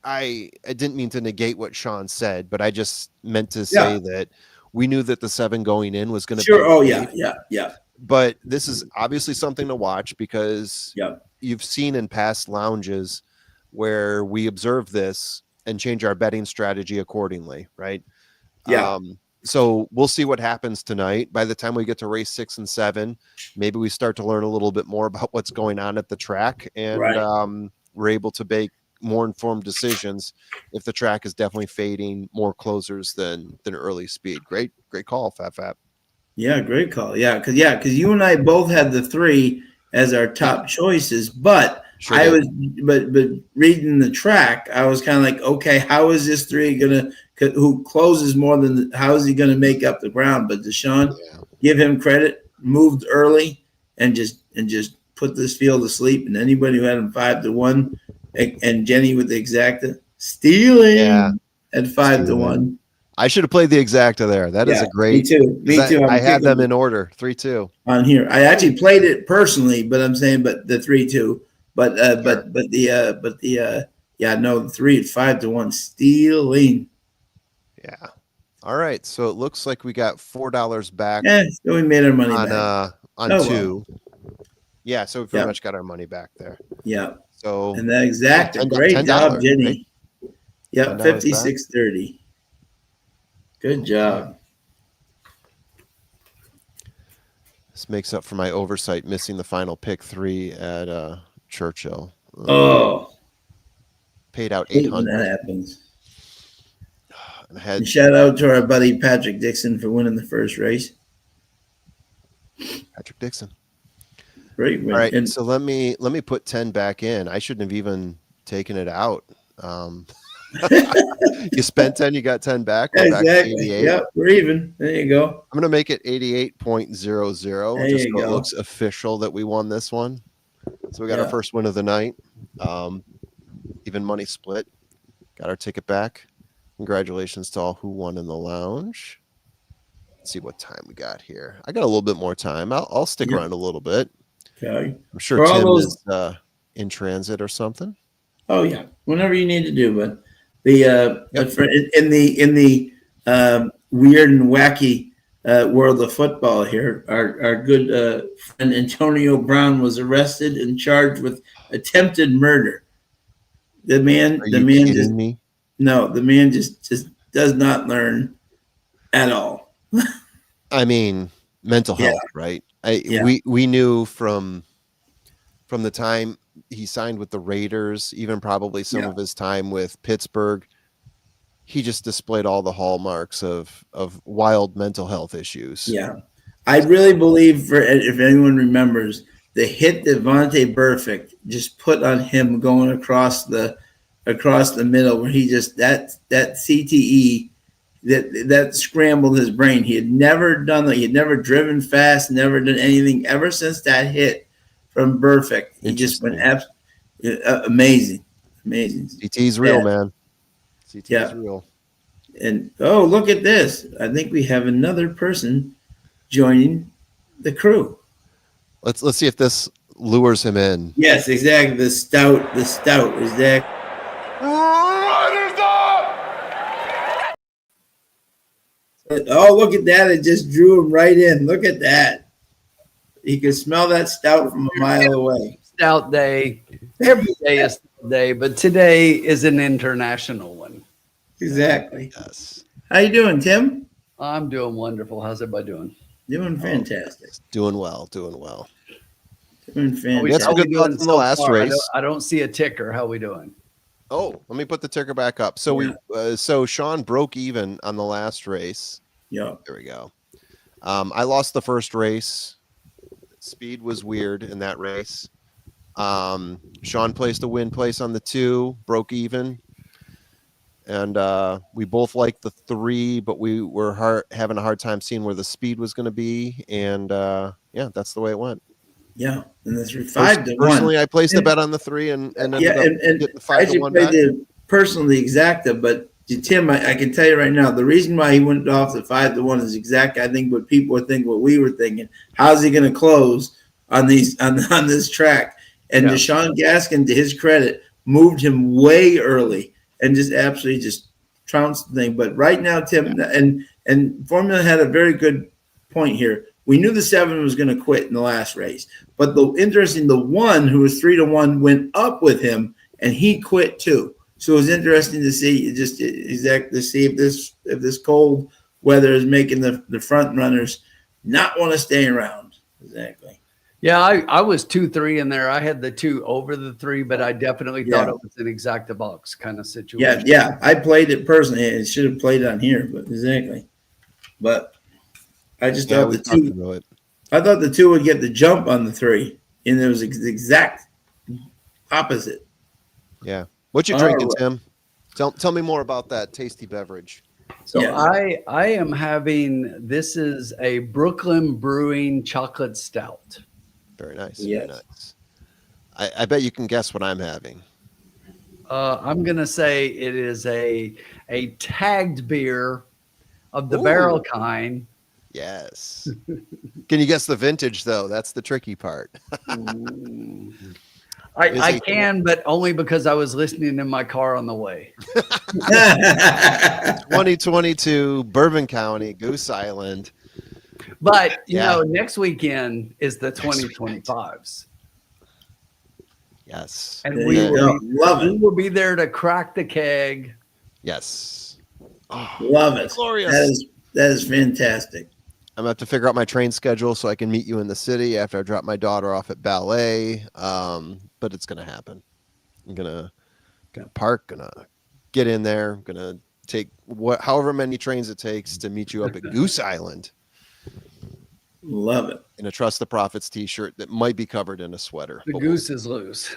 didn't mean to negate what Sean said, but I just meant to say that we knew that the 7 going in was going to Sure. be Oh, safe. yeah. But this is obviously something to watch because you've seen in past lounges where we observe this and change our betting strategy accordingly, right? Yeah. So we'll see what happens tonight. By the time we get to race 6 and 7, maybe we start to learn a little bit more about what's going on at the track, and we're able to make more informed decisions if the track is definitely fading more closers than early speed. Great call, Fat. Yeah, great call. Yeah, because you and I both had the 3 as our top choices, but but reading the track, I was kind of like, okay, how is this 3 gonna? Who closes more than? How is he gonna make up the ground? But Deshaun, give him credit, moved early and just put this field to sleep. And anybody who had him 5-1, and Jenny with the exacta stealing at 5-1. I should have played the exacta there. That is a great. Me too. I had them in order 3-2 on here. I actually played it personally, but I'm saying, but the 3-2, but the 3 at 5-1 stealing. Yeah. All right. So it looks like we got $4 back. Yeah, so we made our money back on 2. Well. Yeah, so we pretty much got our money back there. Yeah. So and that exact great job, Jenny. Right? Yeah, 56.30. Good job. This makes up for my oversight missing the final pick 3 at Churchill. Paid out $800. When that happens. And shout out to our buddy Patrick Dixon for winning the first race. Patrick Dixon. Great. All right. So let me put 10 back in. I shouldn't have even taken it out. You spent 10, you got 10 back. We're back to 88. Yep, we're even. There you go. I'm going to make it 88.00 just so it looks official that we won this one. So we got our first win of the night. Even money split. Got our ticket back. Congratulations to all who won in the lounge. Let's see what time we got here. I got a little bit more time. I'll stick around a little bit. Okay. I'm sure Tim is in transit or something. Oh yeah, whenever you need to do. But in the weird and wacky world of football here, our good friend Antonio Brown was arrested and charged with attempted murder. The man just does not learn at all. I mean, mental health, right? We knew from the time he signed with the Raiders, even probably some of his time with Pittsburgh, he just displayed all the hallmarks of wild mental health issues. Yeah. I really believe, if anyone remembers, the hit that Vontae Burfict just put on him going across the middle, where he just that CTE that scrambled his brain. He had never done that. He had never driven fast, never done anything ever since that hit from Burfict. He just went amazing. CTE's real, man. CTE's real. And look at this! I think we have another person joining the crew. Let's see if this lures him in. Yes, exactly. The stout is that. Oh, look at that. It just drew him right in. Look at that. He could smell that stout from a mile away. Stout day. Every day is stout day, but today is an international one. Exactly. Yes. How you doing, Tim? I'm doing wonderful. How's everybody doing? Doing fantastic. Doing well, doing well. Doing We had fantastic. some good doing thoughts in the last far? race. I don't see a ticker. How we doing? Oh, let me put the ticker back up. So so Sean broke even on the last race. Yeah. There we go. I lost the first race. Speed was weird in that race. Sean placed a win place on the 2, broke even. And we both liked the 3, but we were having a hard time seeing where the speed was going to be. And yeah, that's the way it went. Yeah. And the 5 to 1. Personally, I placed a bet on the 3 and ended up and getting the I 5 to should 1 play back. the personally exacta, but Tim, I can tell you right now, the reason why he went off the 5 to 1 is exact. I think what people would think, what we were thinking. How's he going to close on these on this track? And Deshaun Gaskin, to his credit, moved him way early and just absolutely just trounced the thing. But right now, Tim, and Formula had a very good point here. We knew the 7 was going to quit in the last race, but the 1 who was 3 to 1 went up with him, and he quit too. So it was interesting to see if this cold weather is making the front runners not want to stay around. Exactly. Yeah, I was 2-3 in there. I had the 2 over the 3, but I definitely thought it was an exacta box kind of situation. Yeah. I played it personally. It should have played on here, but exactly. But I just thought the 2. I thought the 2 would get the jump on the 3, and it was the exact opposite. Yeah. What you drinking, Tim? Tell me more about that tasty beverage. So I am having, this is a Brooklyn Brewing chocolate stout. Very nice. Yes. Very nice. I bet you can guess what I'm having. I'm gonna say it is a tagged beer of the barrel kind. Yes. Can you guess the vintage though? That's the tricky part. I can, but only because I was listening in my car on the way. 2022 Bourbon County, Goose Island. But you know, next weekend is the 2025s. Yes. And we will be there to crack the keg. Yes. Oh, love it. Glorious. That is fantastic. I'm gonna have to figure out my train schedule so I can meet you in the city after I drop my daughter off at ballet. But it's gonna happen. I'm gonna park, gonna get in there, gonna take however many trains it takes to meet you up at Goose Island. Love it. In a Trust the Profits t-shirt that might be covered in a sweater. The goose is loose.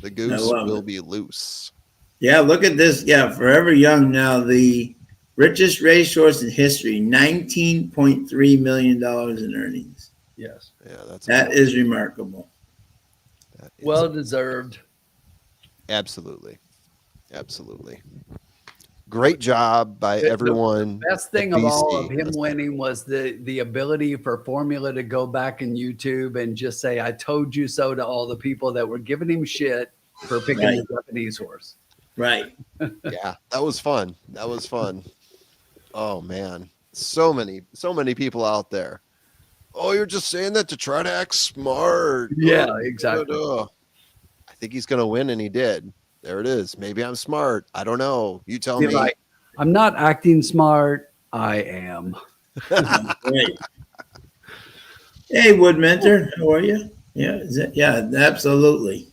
The goose will be loose. Yeah, look at this. Yeah, Forever Young now, the richest racehorse in history, $19.3 million in earnings. Yes. Yeah, that is remarkable. That is well deserved. Absolutely. Absolutely. Great job by everyone. The best thing of all of him winning was the ability for Formula to go back in YouTube and just say, I told you so to all the people that were giving him shit for picking the Japanese horse. Right. Yeah, that was fun. That was fun. Oh man. So many people out there. Oh, you're just saying that to try to act smart. Yeah, exactly. I think he's gonna win, and he did. There it is. Maybe I'm smart. I don't know. You tell me. Like, I'm not acting smart. I am. Great. Hey, Wood Mentor, how are you? Yeah, absolutely.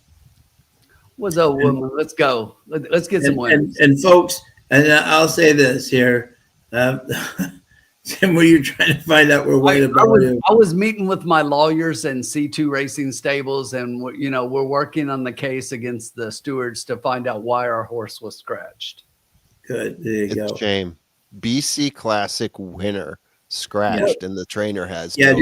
What's up, woman? Let's go. Let's get some wins. And folks, and I'll say this here. Tim, were you trying to find out where Wade I was meeting with my lawyers and C2 Racing Stables, and we're working on the case against the stewards to find out why our horse was scratched. Good, there you go. It's a shame. BC Classic winner scratched, and the trainer has. Yeah,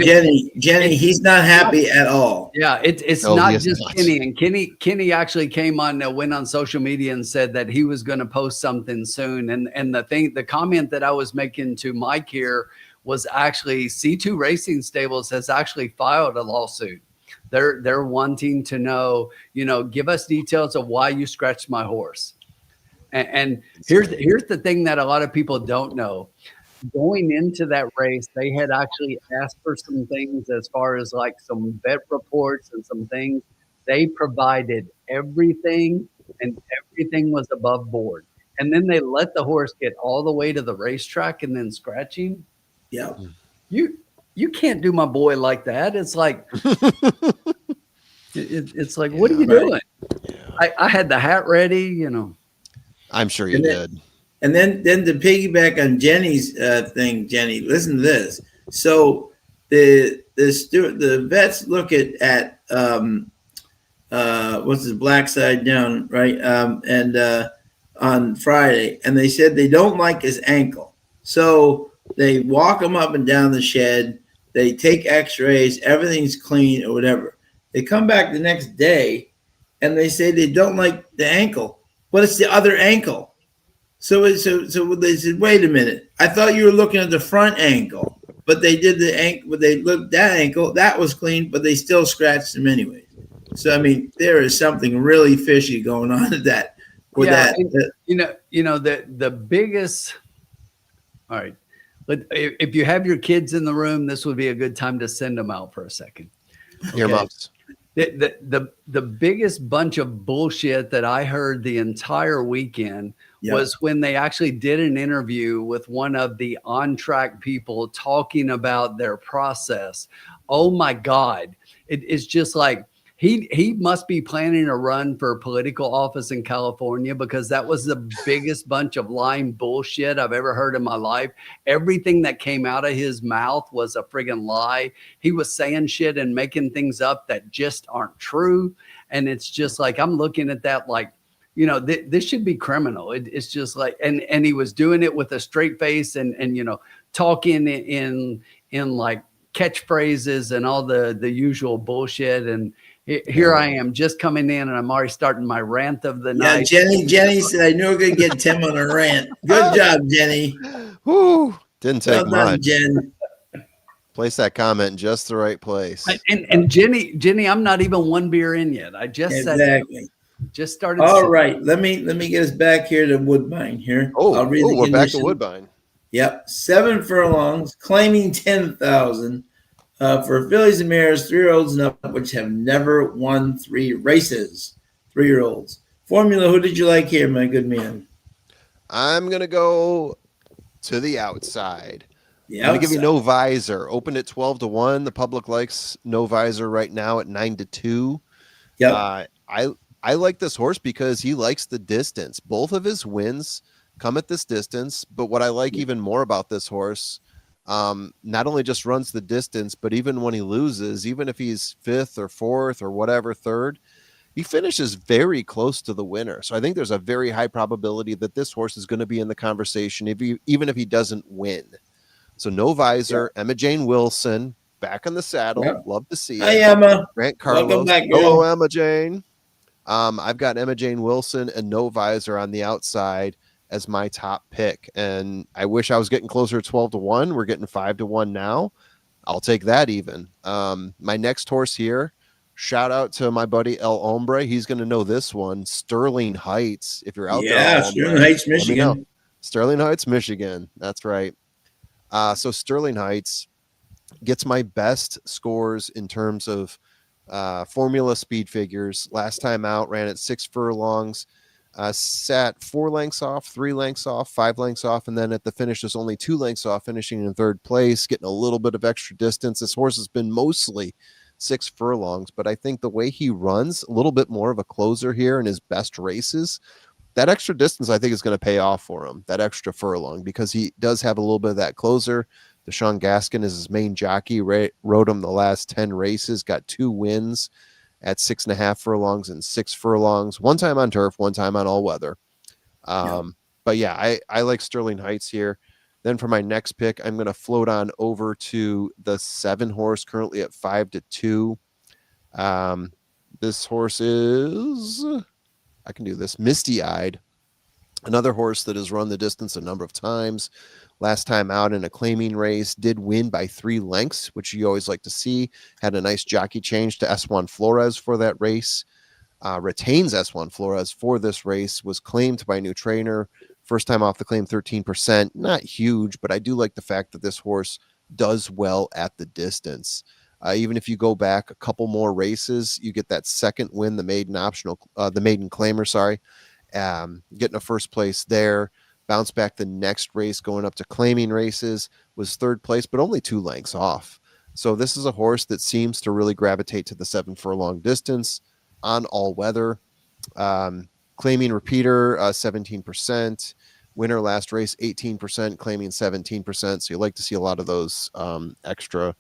Jenny, he's not happy at all. Yeah, it's not just Kenny. And Kenny actually came on, went on social media and said that he was going to post something soon. And the comment that I was making to Mike here was actually C2 Racing Stables has actually filed a lawsuit. They're wanting to know, give us details of why you scratched my horse. And here's the thing that a lot of people don't know. Going into that race, they had actually asked for some things as far as like some vet reports and some things. They provided everything, and everything was above board. and then they let the horse get all the way to the racetrack and then scratch him. Yeah. You can't do my boy like that. It's like it's like, what are you right. doing? I had the hat ready, you know. I'm sure you did. And then to piggyback on Jenny's thing, Jenny, listen to this. So the vets look at what's his black side down, right? And on Friday, and they said they don't like his ankle. So they walk him up and down the shed. They take x-rays, everything's clean or whatever. They come back the next day and they say they don't like the ankle, but it's the other ankle. So they said, wait a minute. I thought you were looking at the front ankle, but they did the ankle, but they looked that ankle, that was clean, but they still scratched him anyways. So, I mean, there is something really fishy going on with that. The biggest, all right. But if you have your kids in the room, this would be a good time to send them out for a second. Okay? Earmuffs. The biggest bunch of bullshit that I heard the entire weekend was when they actually did an interview with one of the on-track people talking about their process. Oh my God. It's just like, he must be planning a run for political office in California, because that was the biggest bunch of lying bullshit I've ever heard in my life. Everything that came out of his mouth was a friggin' lie. He was saying shit and making things up that just aren't true. And it's just like, I'm looking at that like, you know, this should be criminal. It's just like, and he was doing it with a straight face and you know, talking in like catchphrases and all the usual bullshit. And here I am just coming in and I'm already starting my rant of the night. Jenny said, I knew we were going to get Tim on a rant. Good job, Jenny. Whoo, didn't take Well done, much. Jen. Place that comment in just the right place. And Jenny, I'm not even one beer in yet. I just Exactly. just started. All right. Let me get us back here to Woodbine here. Oh, I'll read the we're back to condition. Woodbine. Yep. 7 furlongs, claiming 10,000 for fillies and mares, 3-year-olds and up, which have never won 3 races. 3-year-olds. Formula, who did you like here, my good man? I'm going to go to the outside. The I'm going to give you outside. No Visor. Opened at 12-1. The public likes No Visor right now at 9-2. Yep. I like this horse because he likes the distance. Both of his wins come at this distance. But what I like even more about this horse, not only just runs the distance, but even when he loses, even if he's 5th or 4th or whatever, 3rd, he finishes very close to the winner. So I think there's a very high probability that this horse is going to be in the conversation, even if he doesn't win. So No Visor, Emma Jane Wilson, back on the saddle. Yep. Love to see it. Hi, Emma. Grant Carlos. Welcome back, girl. Hello, Emma Jane. I've got Emma Jane Wilson and No Visor on the outside as my top pick. And I wish I was getting closer to 12-1. We're getting 5-1 now. I'll take that even. My next horse here, shout out to my buddy El Hombre. He's going to know this one. Sterling Heights. If you're out there. Yeah, Sterling Heights, let me know. Michigan. Sterling Heights, Michigan. That's right. So Sterling Heights gets my best scores in terms of formula speed figures. Last time out, ran at 6 furlongs, sat 4 lengths off, 3 lengths off, 5 lengths off, and then at the finish was only 2 lengths off, finishing in 3rd place, getting a little bit of extra distance. This horse has been mostly 6 furlongs, but I think the way he runs, a little bit more of a closer here in his best races, that extra distance I think is going to pay off for him, that extra furlong, because he does have a little bit of that closer. Deshaun Gaskin is his main jockey, rode him the last 10 races, got 2 wins at 6.5 furlongs and 6 furlongs, one time on turf, one time on all weather. But yeah, I like Sterling Heights here. Then for my next pick, I'm going to float on over to the 7 horse, currently at 5-2. This horse is, I can do this, Misty Eyed, another horse that has run the distance a number of times. Last time out in a claiming race, did win by 3 lengths, which you always like to see. Had a nice jockey change to S1 Flores for that race. Retains S1 Flores for this race. Was claimed by a new trainer. First time off the claim, 13%. Not huge, but I do like the fact that this horse does well at the distance. Even if you go back a couple more races, you get that second win, the maiden optional, the maiden claimer, sorry. getting a first place there. Bounced back the next race, going up to claiming races, was third place, but only 2 lengths off. So this is a horse that seems to really gravitate to the 7 furlong distance on all weather. Claiming repeater, 17%. Winner last race, 18%. Claiming 17%. So you like to see a lot of those extra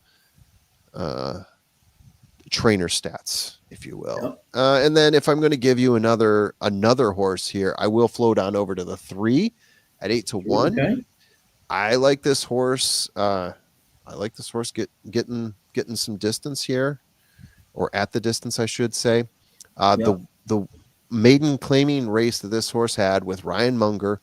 trainer stats, if you will. Yep. And then if I'm going to give you another horse here, I will float on over to the 3 at 8-1. Okay. I like this horse. Getting some distance here, or at the distance, I should say. The maiden claiming race that this horse had with Ryan Munger,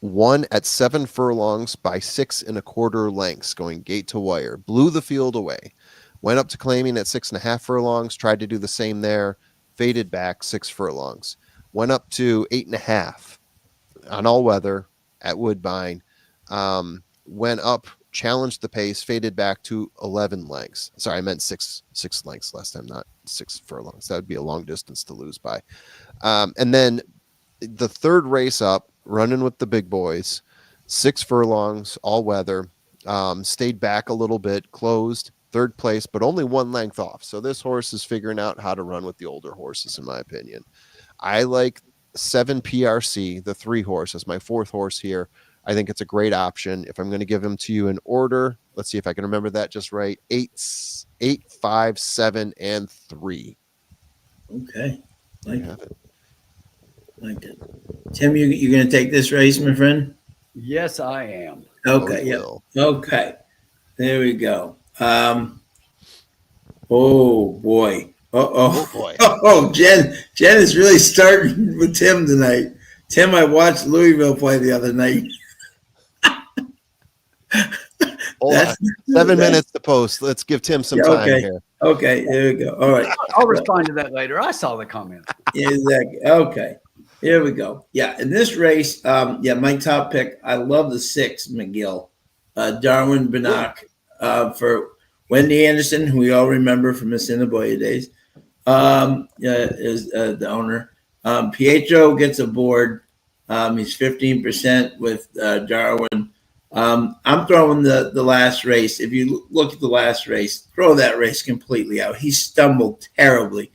won at 7 furlongs by 6 1/4 lengths, going gate to wire. Blew the field away. Went up to claiming at 6 1/2 furlongs. Tried to do the same there. Faded back 6 furlongs. Went up to 8 1/2 on all weather at Woodbine. Went up, challenged the pace, faded back to 11 lengths. Sorry, I meant six lengths last time, not 6 furlongs. That would be a long distance to lose by. And then the third race up, running with the big boys, 6 furlongs, all weather, stayed back a little bit, closed third place, but only 1 length off. So this horse is figuring out how to run with the older horses, in my opinion. I like 7 PRC, the 3 horse, as my 4th horse here. I think it's a great option. If I'm going to give them to you in order, let's see if I can remember that just right. 8, 5, 7, and 3. Okay. Like it. Tim, you're going to take this race, my friend? Yes, I am. Okay. Yeah. Okay. There we go. Oh boy. Oh boy. Oh, Jen is really starting with Tim tonight. Tim, I watched Louisville play the other night. Hold on. 7 minutes to post. Let's give Tim some time here. Okay, there we go. All right. I'll respond to that later. I saw the comments. Exactly. Okay. Here we go. Yeah, in this race, my top pick, I love the 6, McGill. Darwin Bannock for Wendy Anderson, who we all remember from Miss Inaboya days, is the owner. Pietro gets aboard. He's 15% with Darwin. I'm throwing the last race. If you look at the last race, throw that race completely out. He stumbled terribly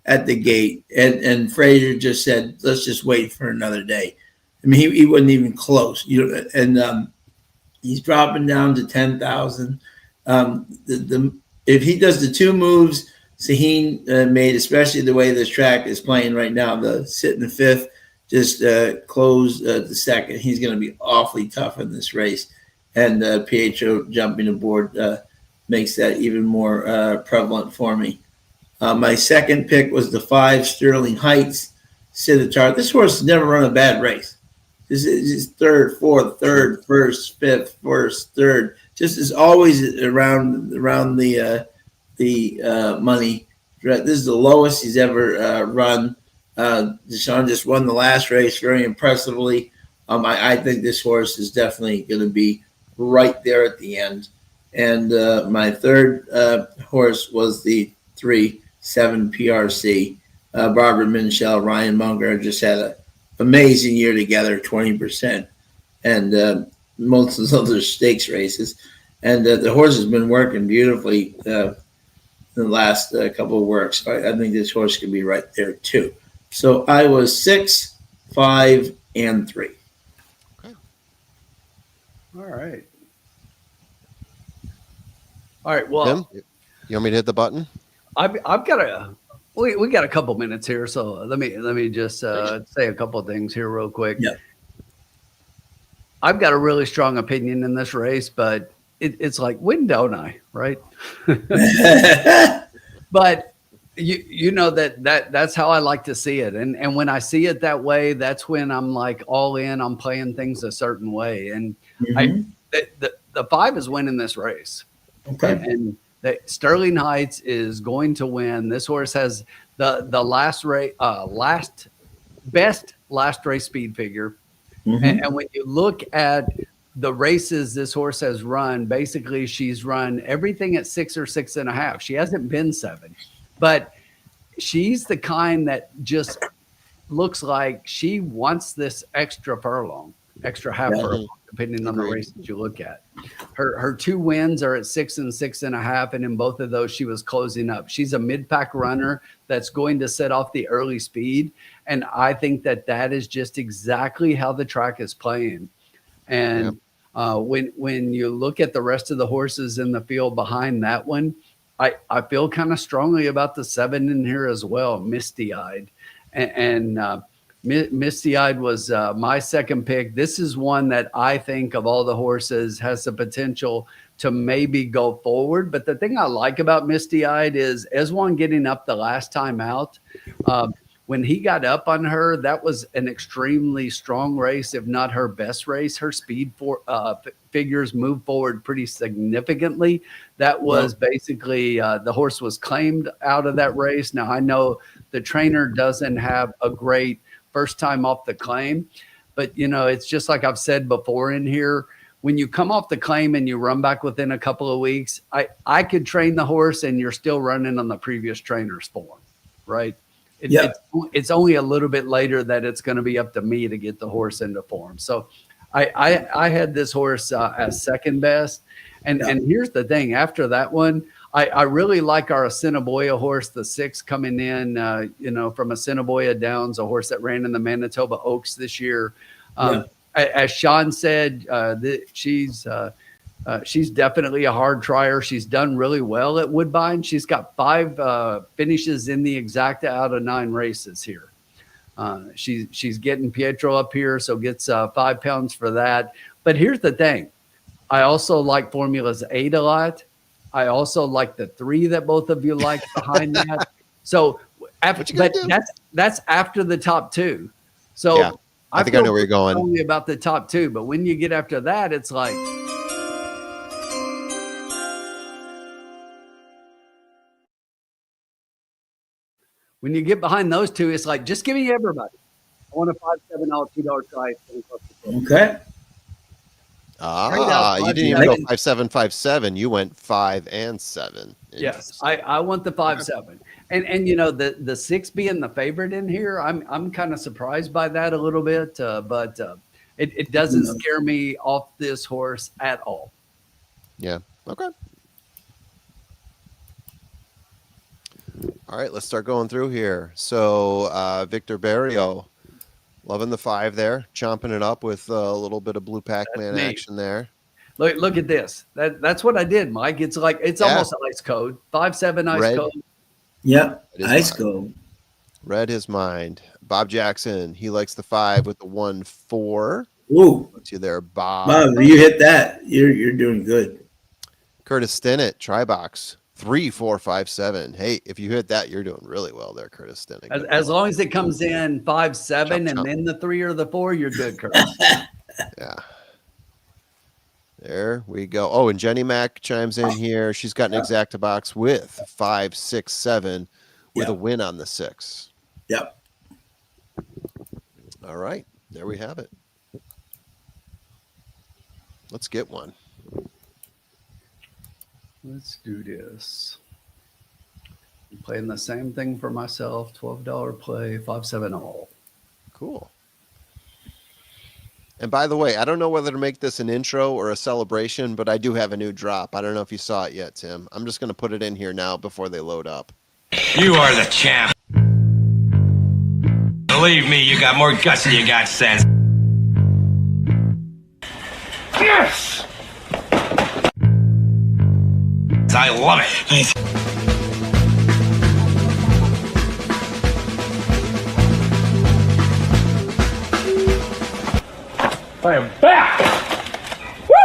at the gate, and Frazier just said, "Let's just wait for another day." I mean, he wasn't even close, and he's dropping down to 10,000. If he does the 2 moves Saheen made, especially the way this track is playing right now, the sit in the 5th, just close the 2nd. He's going to be awfully tough in this race, and Pietro jumping aboard makes that even more prevalent for me. My second pick was the 5 Sterling Heights Civitar. This horse has never run a bad race. This is 3rd, 4th, 3rd, 1st, 5th, 1st, 3rd. Just is always around the money. This is the lowest he's ever run. Deshaun just won the last race very impressively. I think this horse is definitely going to be right there at the end. And my third horse was the 3, 7 PRC. Barbara Minshell, Ryan Munger just had an amazing year together, 20%, and most of the other stakes races. And the horse has been working beautifully in the last couple of works. I think this horse could be right there too. So I was 6, 5, and 3. Okay. All right. All right. Well, Tim, you want me to hit the button? I've got we got a couple minutes here, so let me just say a couple of things here real quick. Yeah. I've got a really strong opinion in this race, but it's like, when don't I, right? But you know that's how I like to see it, and when I see it that way, that's when I'm like all in. I'm playing things a certain way, and the 5 is winning this race. Okay. And that Sterling Heights is going to win. This horse has the last best last race speed figure. And when you look at the races this horse has run, basically she's run everything at 6 or 6.5. She hasn't been 7, but she's the kind that just looks like she wants this extra furlong, extra half Yeah. furlong, depending on the Agreed. race that you look at. Her 2 wins are at 6 and 6.5, and in both of those she was closing up. She's a mid-pack runner that's going to set off the early speed, and I think that is just exactly how the track is playing. And when you look at the rest of the horses in the field behind that one, I feel kind of strongly about the 7 in here as well, Misty Eyed. And Misty Eyed was my second pick. This is one that I think of all the horses has the potential to maybe go forward. But the thing I like about Misty Eyed is Eswan getting up the last time out. When he got up on her, that was an extremely strong race, if not her best race. Her speed figures moved forward pretty significantly. That was basically the horse was claimed out of that race. Now, I know the trainer doesn't have a great first time off the claim, but, it's just like I've said before in here. When you come off the claim and you run back within a couple of weeks, I could train the horse and you're still running on the previous trainer's form, right? It's only a little bit later that it's going to be up to me to get the horse into form. So I had this horse as second best. And here's the thing. After that one, I really like our Assiniboia horse, the 6 coming in, from Assiniboia Downs, a horse that ran in the Manitoba Oaks this year. As Sean said, she's definitely a hard trier. She's done really well at Woodbine. She's got 5 finishes in the exacta out of 9 races here. She's getting Pietro up here, so gets 5 pounds for that. But here's the thing. I also like Formulas 8 a lot. I also like the 3 that both of you like behind that. So that's after the top 2. So yeah, I think I know where you're going. Only about the top 2, but when you get after that, it's like when you get behind those 2, it's like just give me everybody. I want a 5-7 $2 try. Okay. You didn't even go 5-7, 5-7. You went 5 and 7. Yes, I want the 5-7, and the 6 being the favorite in here, I'm kind of surprised by that a little bit, but it doesn't scare me off this horse at all. Yeah. Okay. All right, let's start going through here. So Victor Barrio, loving the 5 there, chomping it up with a little bit of blue Pac-Man action there. Look at this. That's what I did, Mike. It's like almost ice code. 5-7 ice Red. code. Yep. Ice code. Read his mind. Bob Jackson, he likes the 5 with the 1-4. Ooh. What's you there, Bob? Bob, you hit that. You're doing good. Curtis Stinnett, try box. 3-4-5-7. Hey, if you hit that, you're doing really well there, Curtis Stinnett. As long as it comes in 5-7 and then the 3 or the 4, you're good, Curtis. Yeah. There we go. Oh, and Jenny Mack chimes in here. She's got an exacta box with 5, 6, 7 with a win on the 6. Yep. All right. There we have it. Let's get one. Let's do this. I'm playing the same thing for myself. $12 play, 5-7 all. Cool. And by the way, I don't know whether to make this an intro or a celebration, but I do have a new drop. I don't know if you saw it yet, Tim. I'm just going to put it in here now before they load up. You are the champ. Believe me, you got more guts than you got sense. Yes! I love it. I am back. Woo!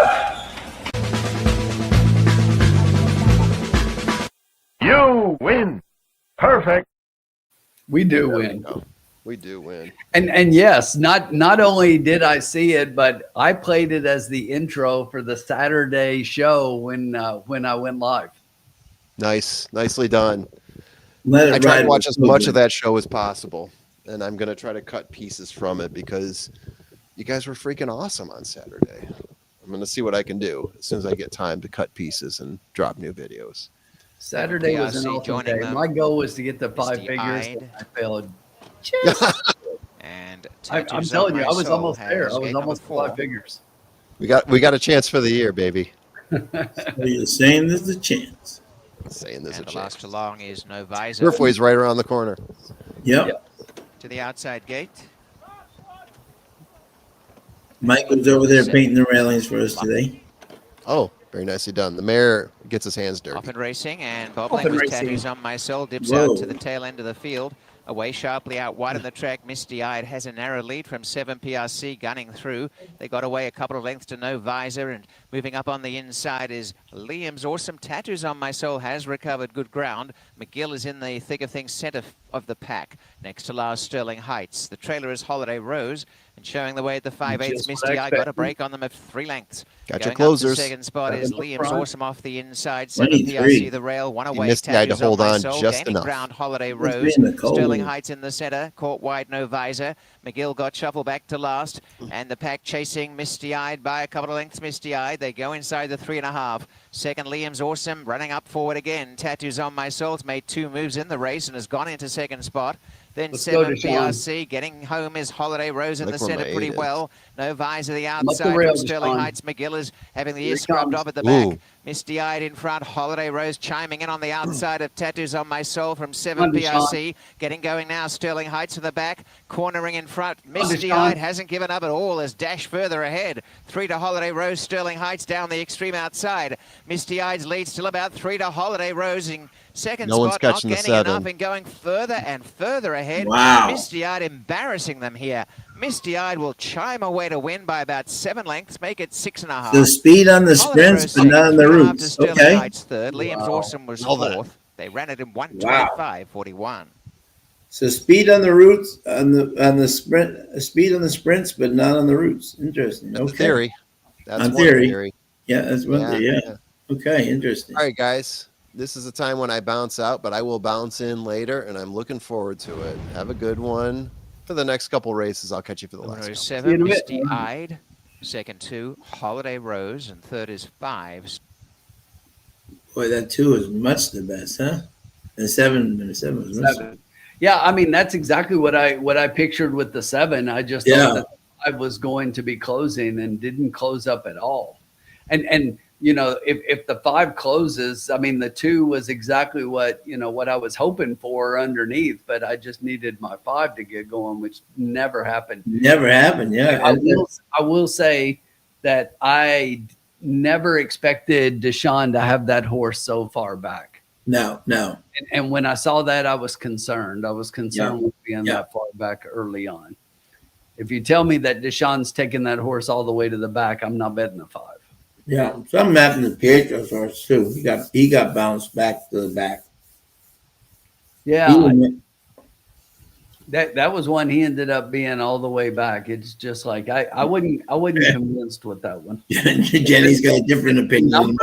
You win. Perfect. We do win. We do win. And yes, not only did I see it, but I played it as the intro for the Saturday show when I went live. Nice. Nicely done. I tried to watch as much of that show as possible, and I'm going to try to cut pieces from it because you guys were freaking awesome on Saturday. I'm going to see what I can do as soon as I get time to cut pieces and drop new videos. Saturday was an PRC awesome joining day. them. My goal was to get the 5 Misty figures. eyed. I failed. Just, And I'm Tattoos telling on you, My I was Soul almost there. has I was gate number almost 4. 5 figures. We got a chance for the year, baby. So you're saying there's a chance. Saying there's And a the last chance. to long is No Visor Turfway's right around the corner. Yep. to the outside gate. Mike was over there painting the railings for us today. Oh, very nicely done. The mayor gets his hands dirty. Off and racing and bobbling Off and with racing. Tattoos on My Soul. Dips Whoa. out to the tail end of the field. Away sharply out wide on the track. Misty Eyed has a narrow lead from 7 PRC gunning through. They got away a couple of lengths to No Visor, and moving up on the inside is Liam's Awesome. Tattoos on My Soul has recovered good ground. McGill is in the thick of things, centre of the pack. Next to last, Sterling Heights. The trailer is Holiday Rose, and showing the way at the 5/8, Just what Misty I Eye got a expected. break on them of 3 lengths. Got your Going up closers. to second spot is 7 up Liam's front. Awesome off the inside. 7 23. PRC the rail, one away. Misty Eye to Tattoos on hold My on Soul, just gaining enough. ground. Holiday Must be Rose. in the cold. Sterling Heights in the centre, caught wide, No Visor. McGill got shuffled back to last, and the pack chasing Misty Eyed by a couple of lengths. Misty Eyed, they go inside the 3.5. Second, Liam's Awesome, running up forward again. Tattoos on My Soul's made 2 moves in the race and has gone into second spot. Then Let's go, 7 Deshaun. PRC, getting home is Holiday Rose in Like the where centre my pretty 8 is. well. No Visor the up the outside rail, from Sterling Deshaun. Heights. McGill is having the Here ear he scrubbed comes. off at the back. Ooh. Misty Eyed in front. Holiday Rose chiming in on the outside of Tattoos on My Soul from 7 Come on, Deshaun. PRC. Getting going now. Sterling Heights in the back. Cornering in front. on, Misty Deshaun. Eyed hasn't given up at all as Dash further ahead. 3 to Holiday Rose. Sterling Heights down the extreme outside. Misty Eyed's lead still about 3 to Holiday Rose in second No one's spot. Not catching the gaining enough 7. and going further and further ahead. Wow. Misty Eyed embarrassing them here. Misty Eyed will chime away to win by about 7 lengths, make it 6.5. The speed on the Holiday sprints, Rose but not on the 3.5 to routes. Sterling Okay. Heights third. Liam's Awesome was All that. 4th. They ran it in 1:25.41. So speed on the routes, on the sprint, speed on the sprints, but not on the routes. Interesting. That's Okay. a theory. That's On one theory. theory. Yeah, that's one thing. Yeah. Okay. Interesting. All right, guys. This is the time when I bounce out, but I will bounce in later, and I'm looking forward to it. Have a good one. For the next couple races, I'll catch you for the last Number couple. See you 7, in a bit. Misty Eyed. Second 2, Holiday Rose. And third is 5. Boy, that 2 is much the best, huh? And 7 was much. 7. Yeah, I mean that's exactly what I pictured with the 7. I just Yeah. thought that the 5 was going to be closing and didn't close up at all. And you know, if the 5 closes, I mean the 2 was exactly what I was hoping for underneath, but I just needed my 5 to get going, which never happened. Never happened. Yeah. I will say that I never expected Deshaun to have that horse so far back. No. And when I saw that, I was concerned. I was concerned with being Yeah. that far back early on. If you tell me that Deshaun's taking that horse all the way to the back, I'm not betting the 5. Yeah. Something happened to Pietro's horse too. He got bounced back to the back. Yeah, He- that was one he ended up being all the way back. It's just like I wasn't convinced with that one. Jenny's got a different opinion.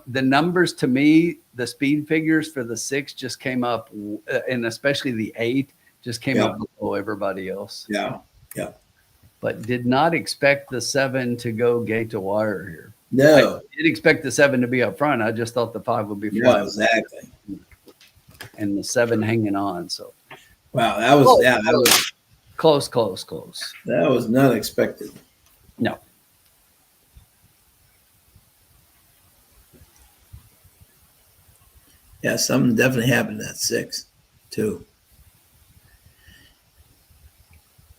The numbers to me, the speed figures for the 6 just came up, and especially the 8 just came up below everybody else. Yeah. But did not expect the 7 to go gate to wire here. No. I did expect the 7 to be up front. I just thought the 5 would be Yeah, flat, exactly. and the 7 hanging on. So Wow, that was close. that was not expected. No. Yeah, something definitely happened at 6 too.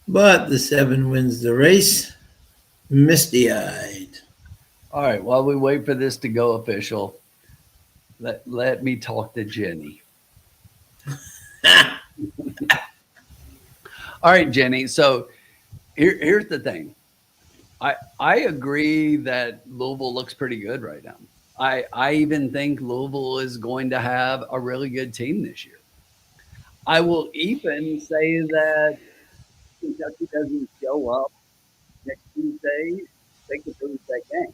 But the 7 wins the race. Misty-eyed. All right. While we wait for this to go official, let me talk to Jenny. All right, Jenny. So here's the thing. I agree that Louisville looks pretty good right now. I even think Louisville is going to have a really good team this year. I will even say that Kentucky doesn't show up next Tuesday, they could lose that game.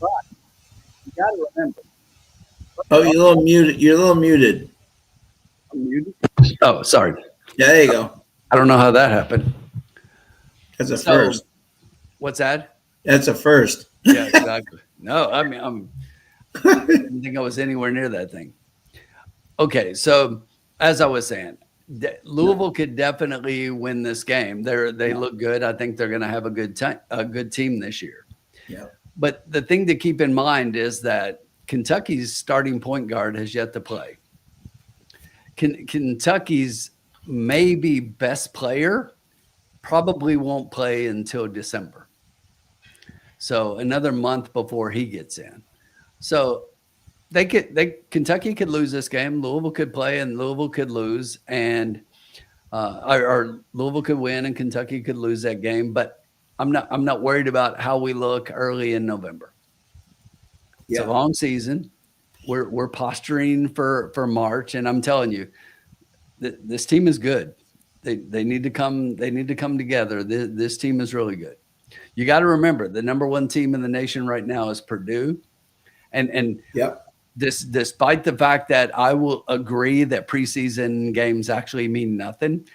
But you got to remember. Oh, you're a little muted. You're a little muted. I'm muted. Oh, sorry. Yeah, there you go. I don't know how that happened. That's a So- first. What's that? That's a first. Yeah, exactly. No, I mean, I didn't think I was anywhere near that thing. Okay, so as I was saying, Louisville could definitely win this game. They look good. I think they're going to have a good team this year. Yeah. But the thing to keep in mind is that Kentucky's starting point guard has yet to play. Kentucky's maybe best player probably won't play until December. So another month before he gets in. So Kentucky could lose this game. Louisville could play and Louisville could lose, and or Louisville could win and Kentucky could lose that game. But I'm not worried about how we look early in November. It's a long season. We're posturing for March, and I'm telling you, this team is good. They need to come together. This team is really good. You got to remember the number one team in the nation right now is Purdue, and despite the fact that I will agree that preseason games actually mean nothing,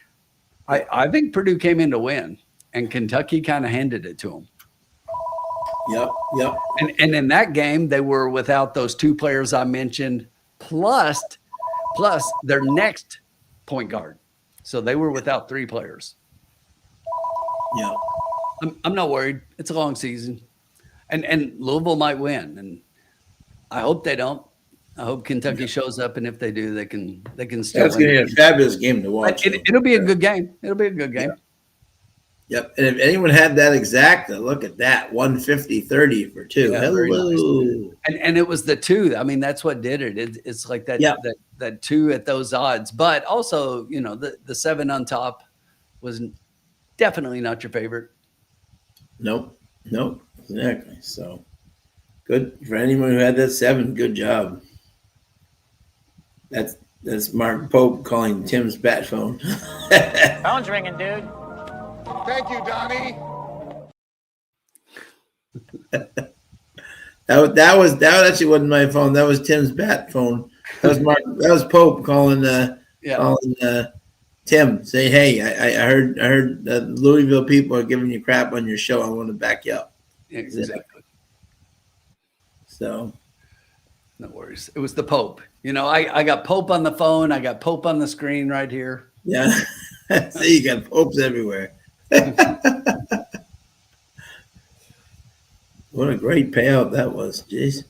I think Purdue came in to win, and Kentucky kind of handed it to them. Yep. And in that game, they were without those two players I mentioned, plus their next point guard. So they were without three players. Yeah. I'm not worried. It's a long season. And Louisville might win. And I hope they don't. I hope Kentucky shows up, and if they do, they can still That's going to be a fabulous game to watch. It'll be a good game. It'll be a good game. Yep. And if anyone had that exact, look at that, 150-30 for two. Yeah, Hello. Nice. And it was the two. I mean, that's what did it. It's like that, that two at those odds. But also, the 7 on top was definitely not your favorite. Nope. Exactly. So good for anyone who had that 7. Good job. That's Mark Pope calling Tim's bat phone. Phone's ringing, dude. Thank you, Donnie. That actually wasn't my phone. That was Tim's bat phone. That was Pope calling Tim, say, hey, I heard Louisville people are giving you crap on your show. I want to back you up. Exactly. So, no worries. It was the Pope. I got Pope on the phone. I got Pope on the screen right here. Yeah. See, you got Popes everywhere. What a great payout that was. Jeez.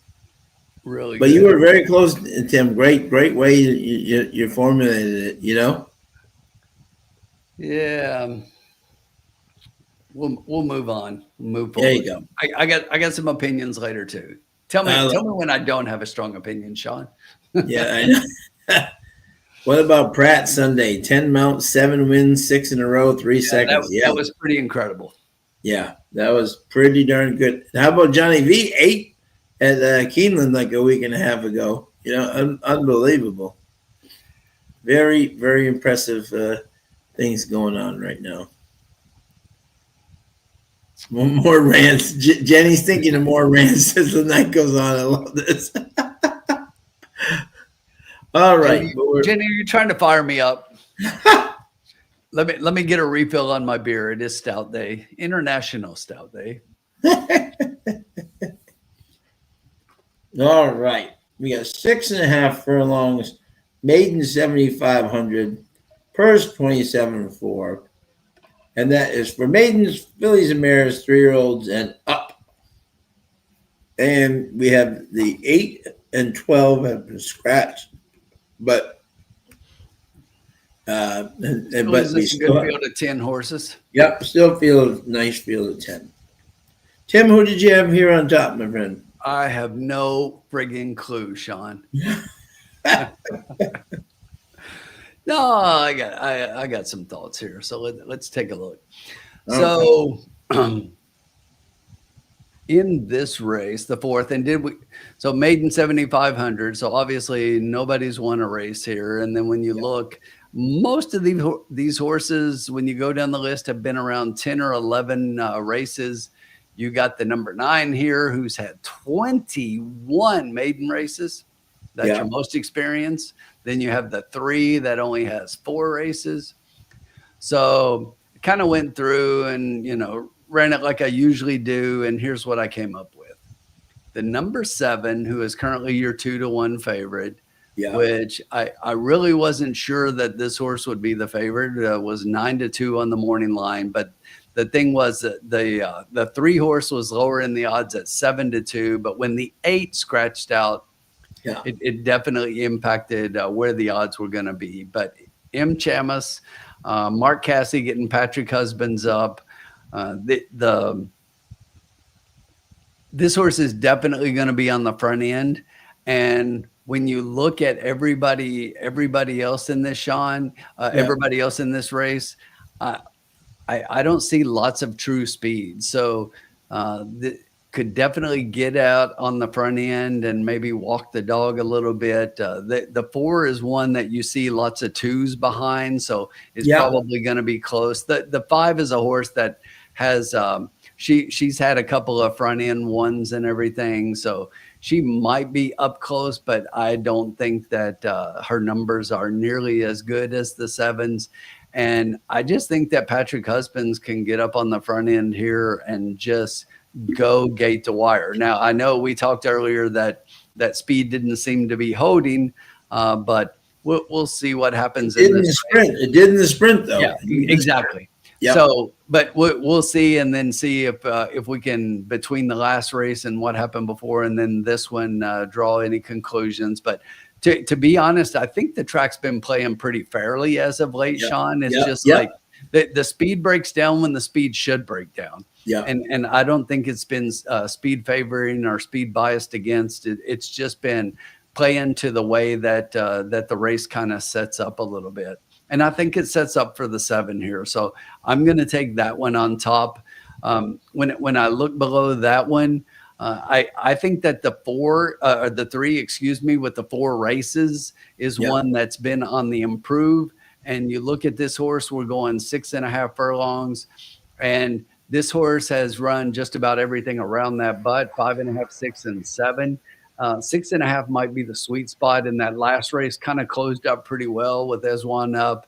Really but good. You were very close, Tim. Great way you formulated it, Yeah. We'll move on. Move forward. There you go. I got some opinions later too. Tell me when I don't have a strong opinion, Sean. Yeah, I know. What about Pratt Sunday? 10 mounts, 7 wins, 6 in a row, 3 seconds. That was pretty incredible. Yeah, that was pretty darn good. How about Johnny V? 8 at Keeneland like a week and a half ago. Unbelievable. Very, very impressive things going on right now. More rants. Jenny's thinking of more rants as the night goes on. I love this. All right, Jenny, you're trying to fire me up. Let me get a refill on my beer. It is Stout Day, International Stout Day. All right, we got 6.5 furlongs, maiden 7,500, purse 27.4, and that is for maidens, fillies, and mares, 3-year-olds and up. And we have the 8 and 12 have been scratched. But but we still good field of 10 horses. Yep, still feel a nice field of 10. Tim, who did you have here on top, my friend? I have no friggin' clue, Sean. No, I got some thoughts here. So let's take a look. Okay. So in this race, the 4th, and maiden 7,500. So obviously nobody's won a race here. And then when you look, most of these horses, when you go down the list, have been around 10 or 11 races. You got the number 9 here, who's had 21 maiden races. That's your most experience. Then you have the 3 that only has 4 races. So kind of went through and, ran it like I usually do. And here's what I came up with. the number 7, who is currently your 2-1 favorite, Yeah. which I really wasn't sure that this horse would be the favorite, was 9-2 on the morning line. But the thing was that the 3 horse was lower in the odds at 7-2. But when the 8 scratched out, Yeah. it definitely impacted where the odds were going to be. But M. Chamas, Mark Cassie getting Patrick Husbands up. This horse is definitely going to be on the front end. And when you look at everybody else in this, Sean, everybody else in this race, I don't see lots of true speed. So could definitely get out on the front end and maybe walk the dog a little bit. The 4 is one that you see lots of 2s behind, so it's probably going to be close. The 5 is a horse that has she's had a couple of front end ones and everything, so she might be up close, but I don't think that her numbers are nearly as good as the 7s. And I just think that Patrick Husbands can get up on the front end here and just go gate to wire. Now, I know we talked earlier that speed didn't seem to be holding, but we'll see what happens. It did in the sprint. It did in the sprint, though. Yeah, exactly. Yep. So, but we'll see, and then see if we can, between the last race and what happened before, and then this one, draw any conclusions. But to be honest, I think the track's been playing pretty fairly as of late, Sean. It's just like the speed breaks down when the speed should break down. Yeah. And I don't think it's been speed favoring or speed biased against it. It's just been playing to the way that the race kind of sets up a little bit. And I think it sets up for the 7 here. So I'm going to take that one on top. When I look below that one, I think that the 3, excuse me, with the 4 races is one that's been on the improve. And you look at this horse, we're going 6.5 furlongs, and this horse has run just about everything around that butt, 5.5, 6, and 7. 6.5 might be the sweet spot. In that last race, kind of closed up pretty well with Eswan up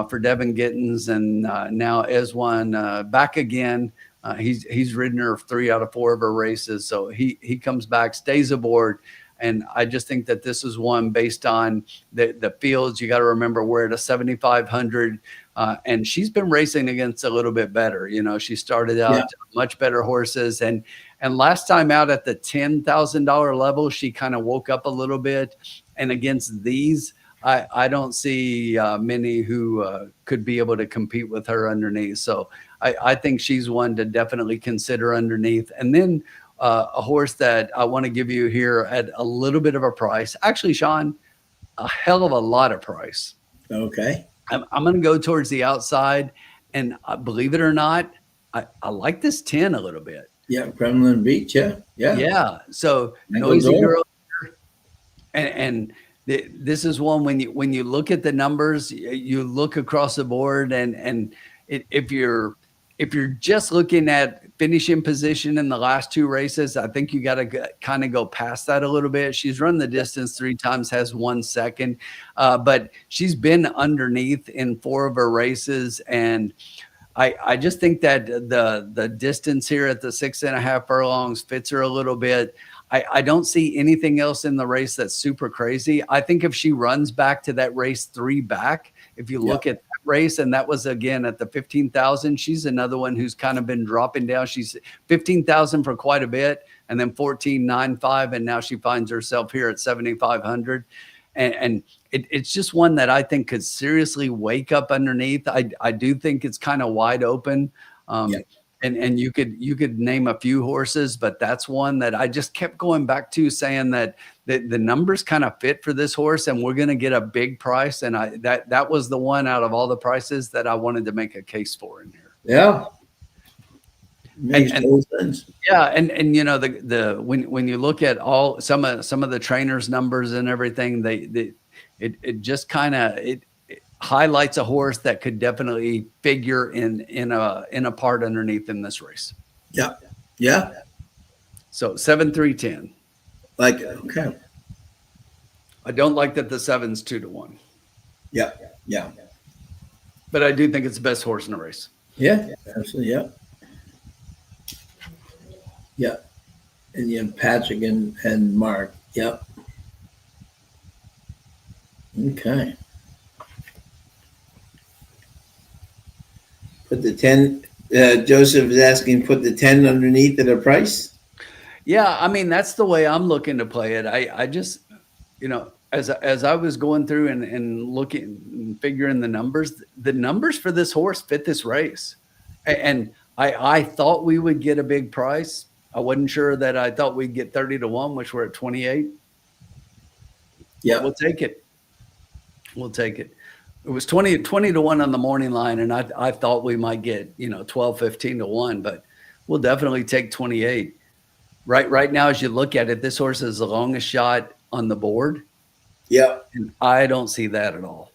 for Devin Gittins, and now Eswan back again. He's ridden her 3 out of 4 of her races, so he comes back, stays aboard. And I just think that this is one based on the fields. You got to remember we're at a 7,500, and she's been racing against a little bit better. You know, she started out much better horses, and last time out at the $10,000 level, she kind of woke up a little bit. And against these, I don't see many who could be able to compete with her underneath. So I think she's one to definitely consider underneath. And then a horse that I want to give you here at a little bit of a price. Actually, Sean, a hell of a lot of price. Okay. I'm going to go towards the outside. And believe it or not, I like this 10 a little bit. Yeah, Kremlin Beach. Yeah. So Noisy Girl, and this is one when you look at the numbers, you look across the board, and if you're just looking at finishing position in the last 2 races, I think you got to kind of go past that a little bit. She's run the distance 3 times, has 1 second, but she's been underneath in 4 of her races, and I just think that the distance here at the 6.5 furlongs fits her a little bit. I don't see anything else in the race that's super crazy. I think if she runs back to that race 3 back, if you look at that race, and that was again at the 15,000, she's another one who's kind of been dropping down. She's 15,000 for quite a bit, and then 14.95, and now she finds herself here at 7,500. And it's just one that I think could seriously wake up underneath. I do think it's kind of wide open. And you could name a few horses, but that's one that I just kept going back to, saying that the numbers kind of fit for this horse, and we're going to get a big price. And that was the one out of all the prices that I wanted to make a case for in here. Yeah. Makes total sense. Yeah, and you know when you look at all some of the trainers' numbers and everything, it just kind of it highlights a horse that could definitely figure in a part underneath in this race. Yeah. So 7, 3, 10. Like okay. I don't like that the 7's 2-1. Yeah. But I do think it's the best horse in the race. Yeah, absolutely. Yeah. And you have Patrick and Mark. Yep. Okay. Put the 10. Joseph is asking, put the 10 underneath at a price. Yeah, I mean, that's the way I'm looking to play it. I just, as I was going through and looking and figuring the numbers for this horse fit this race. And I thought we would get a big price. I wasn't sure that I thought we'd get 30-1, which we're at 28. Yeah. We'll take it. We'll take it. It was 20-1 on the morning line, and I thought we might get 12-15-1, but we'll definitely take 28. Right now, as you look at it, this horse is the longest shot on the board. Yep. And I don't see that at all.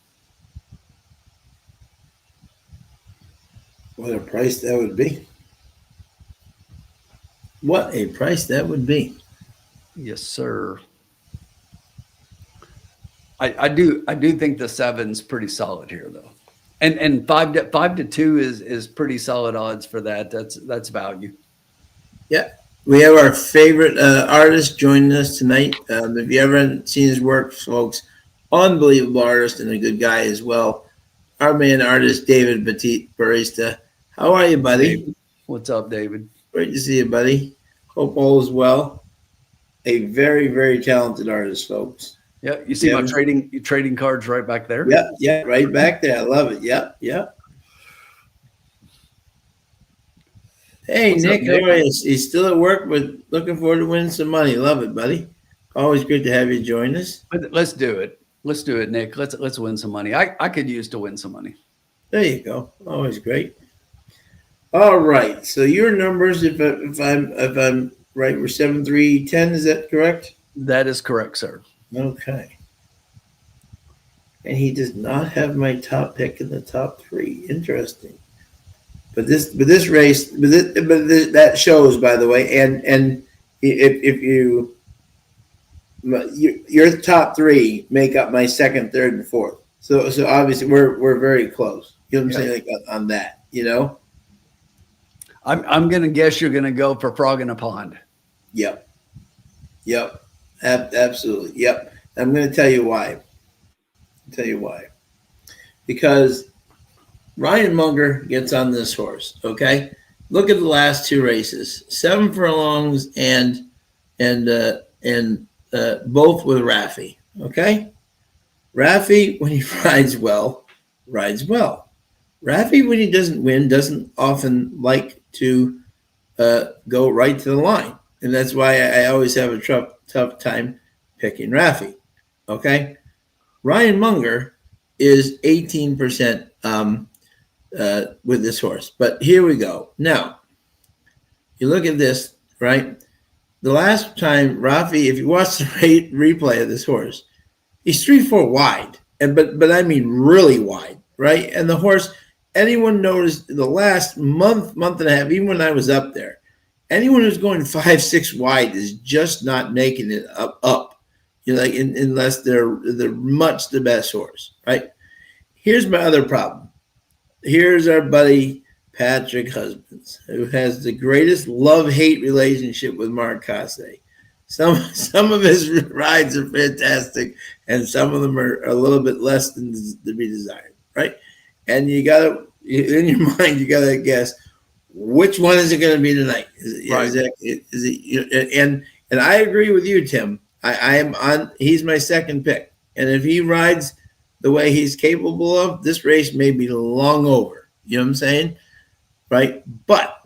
What a price that would be. What a price that would be. Yes, sir. I do think the 7's pretty solid here, though, and 5-2 is pretty solid odds for that. That's value. Yeah, we have our favorite artist joining us tonight. If you haven't seen his work, folks, unbelievable artist and a good guy as well. Our man artist David Barista. How are you, buddy? David. What's up, David? Great to see you, buddy. Hope all is well. A very, very talented artist, folks. Yeah, you see my trading cards right back there. Yeah, right back there. I love it. Yeah. Hey, What's Nick, up, Nick? how are you? He's still at work, but looking forward to winning some money. Love it, buddy. Always good to have you join us. Let's do it. Let's do it, Nick. Let's win some money. I could use to win some money. There you go. Always great. All right. So your numbers, if I'm right, were 7, 3, 10. Is that correct? That is correct, sir. Okay. And he does not have my top pick in the top 3. Interesting. But this race, that shows, by the way, and if your top 3 make up my second, third, and fourth. So obviously we're very close. You know what I'm saying? Like on that, I'm gonna guess you're gonna go for Frog in a Pond. Yep. Absolutely. Yep. I'm going to tell you why. Because Ryan Munger gets on this horse. Okay. Look at the last 2 races, 7 furlongs and both with Raffy. Okay. Raffy, when he rides well. Raffy, when he doesn't win, doesn't often like to go right to the line. And that's why I always have a tough time picking Raffy. Okay. Ryan Munger is 18% with this horse. But here we go. Now, you look at this, right? The last time Raffy, if you watch the replay of this horse, he's 3-4 wide. But I mean really wide, right? And the horse, anyone noticed the last month and a half, even when I was up there, anyone who's going 5-6 wide is just not making it up. Unless they're much the best horse, right? Here's my other problem. Here's our buddy Patrick Husbands, who has the greatest love-hate relationship with Mark Casse. Some of his rides are fantastic, and some of them are a little bit less than to be desired, right? And in your mind, you gotta guess which one is it going to be tonight. And I agree with you, Tim. I am on. He's my second pick, and if he rides the way he's capable of, this race may be long over. You know what I'm saying, right? But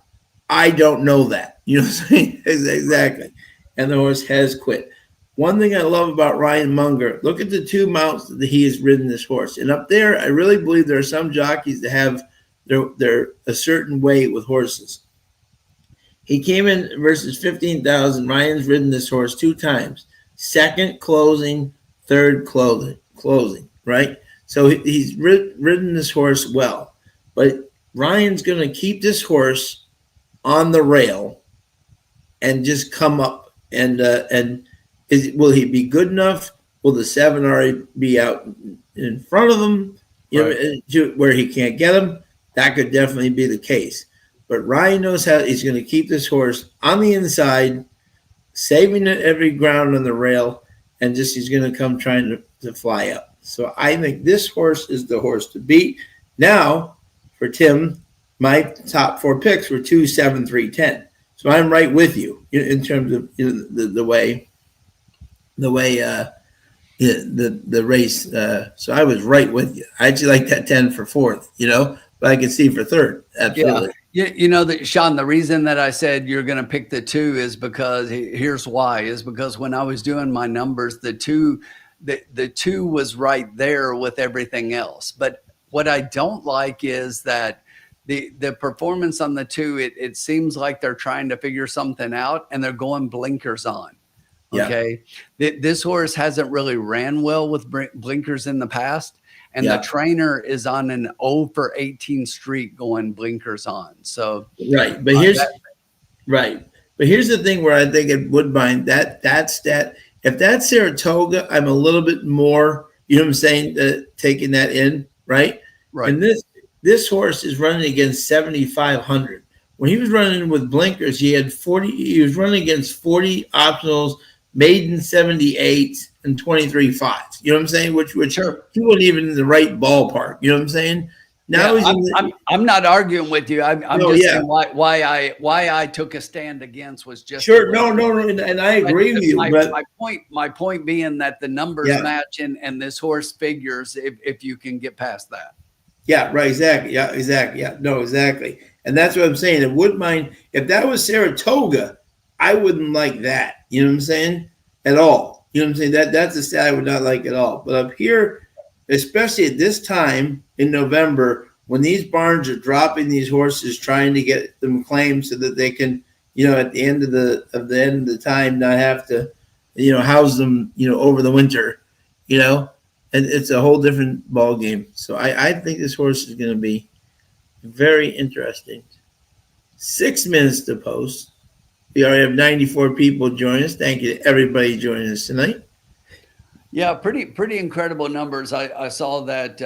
I don't know that. You know what I'm saying? Exactly. And the horse has quit. One thing I love about Ryan Munger, look at the 2 mounts that he has ridden this horse. And up there, I really believe there are some jockeys that have their a certain way with horses. He came in versus 15,000. Ryan's ridden this horse 2 times. Second closing, third closing, right? So he's ridden this horse well. But Ryan's going to keep this horse on the rail and just come up. Will he be good enough? Will the 7 already be out in front of him, where he can't get him? That could definitely be the case. But Ryan knows how he's going to keep this horse on the inside saving at every ground on the rail, and just he's going to come trying to fly up. So I think this horse is the horse to beat. Now, for Tim, my top 4 picks were 2, 7, 3, 10. So I'm right with you in terms of the way the race. So I was right with you. I actually like that 10 for 4th, but I could see for 3rd. Absolutely. Yeah. Sean, the reason that I said you're going to pick the 2 is because here's why, is because when I was doing my numbers, the 2 was right there with everything else. But what I don't like is that the performance on the 2, it seems like they're trying to figure something out and they're going blinkers on. Okay. Yeah. This horse hasn't really ran well with blinkers in the past. And the trainer is on an 0 for 18 streak going blinkers on. So right. But here's the thing where I think at Woodbine, that's if that's Saratoga, I'm a little bit more, taking that in, right? Right. And this horse is running against 7,500. When he was running with blinkers, he was running against 40 optionals, maiden 78s, and 23 5s. You know what I'm saying? Which sure. He wasn't even in the right ballpark. You know what I'm saying? Now I'm not arguing with you. I'm just saying why I took a stand against was just sure. No, and I agree with you. My point being that the numbers match and this horse figures if you can get past that. Yeah, right. Exactly. Yeah, exactly. Yeah, no, exactly. And that's what I'm saying. It wouldn't mind if that was Saratoga, I wouldn't like that. You know what I'm saying? At all. You know what I'm saying? That's a stat I would not like at all. But up here, especially at this time in November, when these barns are dropping these horses, trying to get them claimed so that they can, at the end of the time, not have to, house them, over the winter, and it's a whole different ball game. So I think this horse is going to be very interesting. 6 minutes to post. We already have 94 people join us. Thank you to everybody joining us tonight. Yeah, pretty incredible numbers. I saw that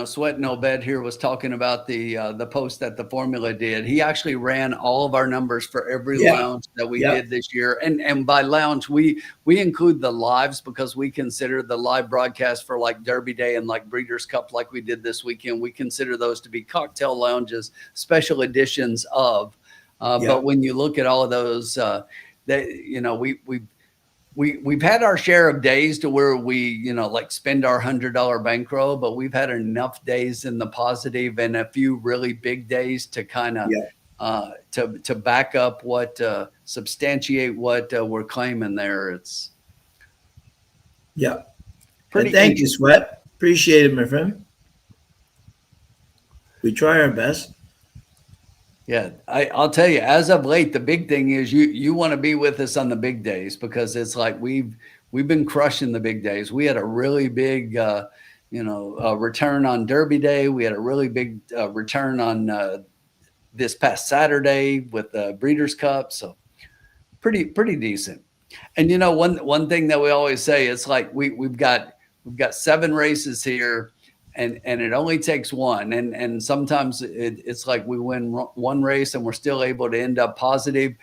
Sweat No Bed here was talking about the post that the formula did. He actually ran all of our numbers for every lounge that we did this year. And by lounge, we include the lives because we consider the live broadcast for like Derby Day and like Breeders' Cup like we did this weekend. We consider those to be cocktail lounges, special editions of. But when you look at all of those, we've had our share of days to where we, spend our $100 bankroll, but we've had enough days in the positive and a few really big days to kind of to back up substantiate what we're claiming there. It's pretty. Thank you, Sweat. Appreciate it, my friend. We try our best. Yeah, I'll tell you, as of late, the big thing is you want to be with us on the big days because it's like we've been crushing the big days. We had a really big, return on Derby Day. We had a really big return on this past Saturday with the Breeders' Cup. So pretty decent. And one thing that we always say, it's like we've got 7 races here. And it only takes one. And sometimes it's like we win one race and we're still able to end up positive.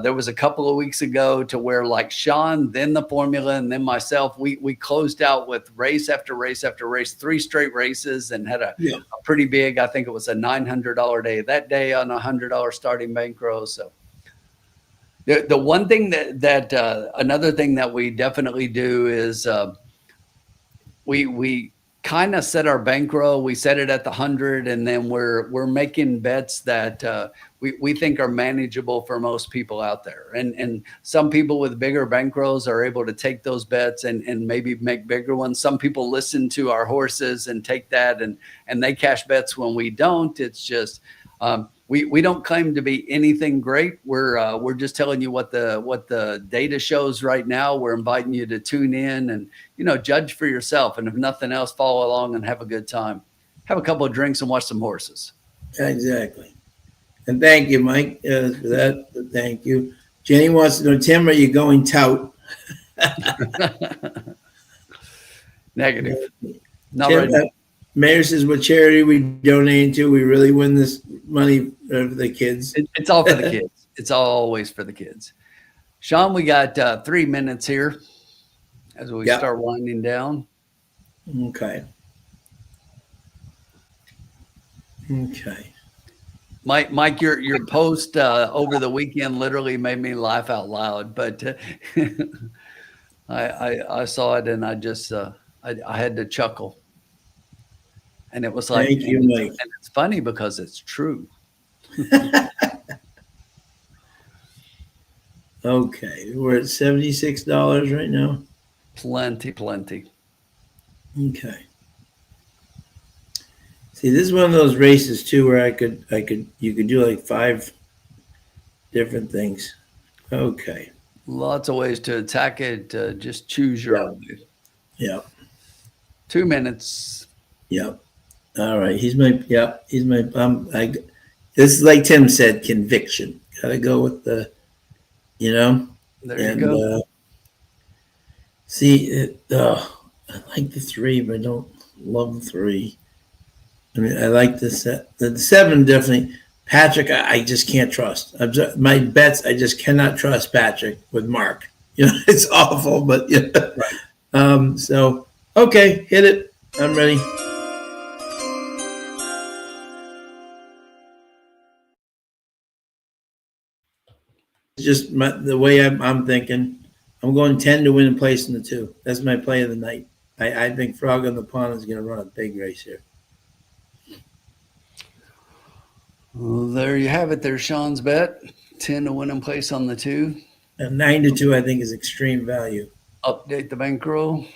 There was a couple of weeks ago to where like Sean, then the formula, and then myself, we closed out with race after race after race, 3 straight races and had a pretty big, I think it was a $900 day that day on a $100 starting bankroll. So the one thing that another thing that we definitely do is we kind of set our bankroll. We set it at the 100, and then we're making bets that we think are manageable for most people out there. And some people with bigger bankrolls are able to take those bets and maybe make bigger ones. Some people listen to our horses and take that and they cash bets when we don't. It's just we don't claim to be anything great. We're just telling you what the data shows right now. We're inviting you to tune in and judge for yourself. And if nothing else, follow along and have a good time. Have a couple of drinks and watch some horses. Exactly. And thank you, Mike, for that. Thank you. Jenny wants to know, Tim, are you going tout? Negative. Not Tim, right now. Mayor says, what charity we donating to? We really win this money for the kids. It's all for the kids. It's always for the kids. Sean, we got 3 minutes here as we Yep. start winding down. Okay. Okay. Mike, your post over the weekend literally made me laugh out loud. But I saw it and I just I had to chuckle, and it was like, Thank you, Mike. and it's funny because it's true. Okay, we're at $76 right now. Plenty. Okay. See, this is one of those races too where you could do like 5 different things. Okay. Lots of ways to attack it. Just choose your own way. Yep. 2 minutes. Yep. All right. He's my. This is like Tim said, conviction. Gotta go with the, There you go. See, I like the 3, but I don't love the 3. I mean, I like the 7 definitely. Patrick, I just can't trust. My bets, I just cannot trust Patrick with Mark. It's awful, but Right. So okay, hit it. I'm ready. It's just the way I'm thinking. I'm going 10 to win a place in the 2. That's my play of the night. I think Frog on the Pond is going to run a big race here. Well, there you have it. There's Sean's bet. 10 to win in place on the 2. And 9 to 2, I think, is extreme value. Update the bankroll.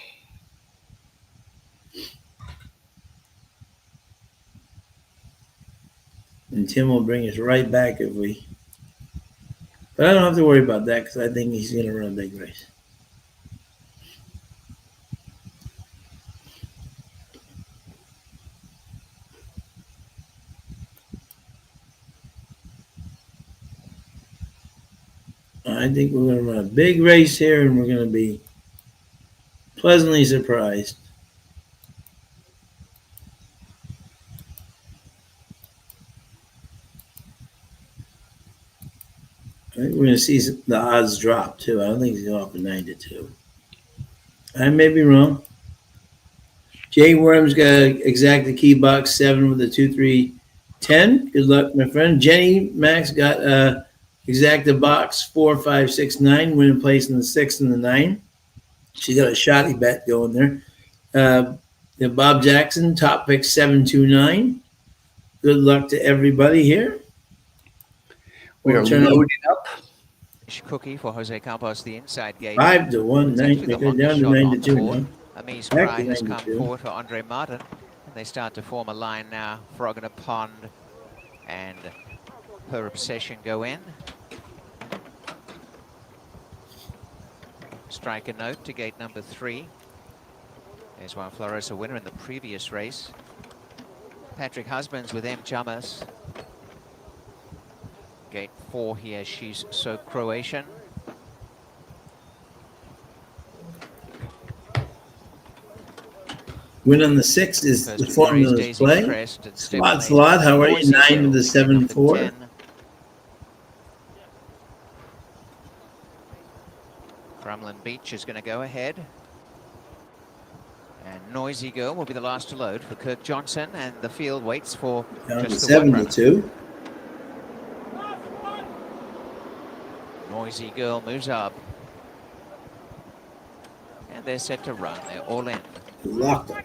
And Tim will bring us right back if we. But I don't have to worry about that because I think he's going to run a big race. I think we're going to run a big race here, and we're going to be pleasantly surprised. I think we're going to see the odds drop, too. I don't think he's going off at 9 to 2. I may be wrong. Jay Worm's got exact the key box 7 with a 2-3-10. Good luck, my friend. Jenny Max got exact the box 4, 5, 6, 9. Winning place in the 6 and the 9. She got a shoddy bet going there. Bob Jackson top pick 7-2-9. Good luck to everybody here. We are loading up. Cookie for Jose Campos, the inside gate. 5 to 1, 9. They go down to 9 to 2 now. Amis Back Cry to has 9 to come 2. forward for Andre Martin. And they start to form a line now. Frog in a Pond and Her Obsession go in. Strike a note to gate number 3. There's Juan Flores, a winner in the previous race. Patrick Husbands with M. Chamas. Gate 4 here, She's So Croatian. Win on the 6 is First the to formula's Daisy play. Crest and Slot, how are you? 9 with the 7-4. Crumlin Beach is going to go ahead. And Noisy Girl will be the last to load for Kirk Johnson, and the field waits for Down to just the 7 one to runner. 2. Noisy Girl moves up. And they're set to run. They're all in. Locked up.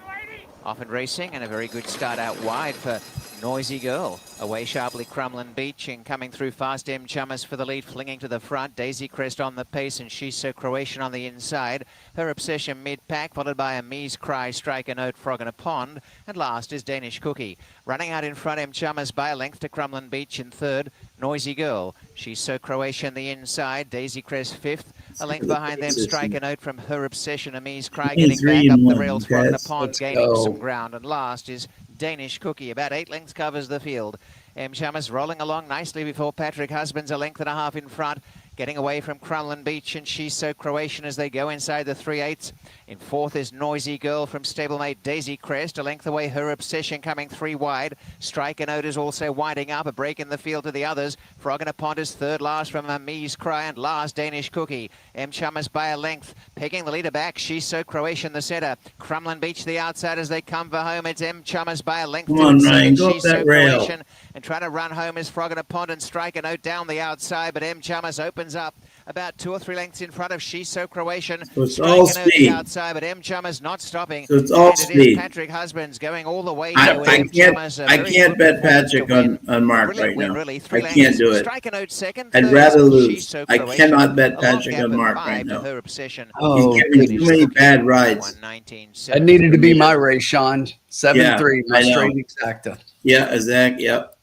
Off and racing, and a very good start out wide for Noisy Girl. Away sharply Crumlin Beach, and coming through fast M. Chamas for the lead, flinging to the front. Daisy Crest on the pace, and She's So Croatian on the inside. Her Obsession mid-pack, followed by Amis Cry, Strike a Note, Frog in a Pond. And last is Danish Cookie. Running out in front, M. Chamas by a length to Crumlin Beach in third. Noisy Girl. She's So Croatian the inside. Daisy Crest fifth. A length behind them, Strike a Note from Her Obsession. Amis Cry getting back up the rails, Frog in a Pond, gaining some ground. And last is Danish Cookie. About 8 lengths covers the field. M. Chamas rolling along nicely before Patrick Husbands, a length and a half in front. Getting away from Crumlin Beach, and She's So Croatian as they go inside the 3/8. In fourth is Noisy Girl from stablemate Daisy Crest. A length away, Her Obsession coming 3 wide. Strike and Note is also winding up. A break in the field to the others. Frog and a Pond is third last from Ami's Cry, and last Danish Cookie. M. Chummers by a length. Pegging the leader back, She's So Croatian the centre. Crumlin Beach the outside as they come for home. It's M. Chummers by a length. Come on, Ryan, go up She's that So rail. Croatian. And trying to run home is Frog and a Pond, and Strike a Note down the outside, but M. Chummers opens up about 2 or 3 lengths in front of She's So Croatian. So it's Strike all a Note the speed. outside, but M. Chummers not stopping. So it's all And it is speed. Patrick Husbands going all the way. I to M. Chummers, a can't very bet good Patrick performance to on Mark Brilliant right win, now. really. 3 I lengths. can't do it. Strike a Note second. I'd third rather is lose. She's So I Croatian. cannot bet A long Patrick gap on of Mark 5 right to now. Her Obsession. Oh, He's giving me too many bad rides. 119.7. That needed to be my race, Sean. 7-3, my I know. straight exacta. Yeah, exactly. Yep.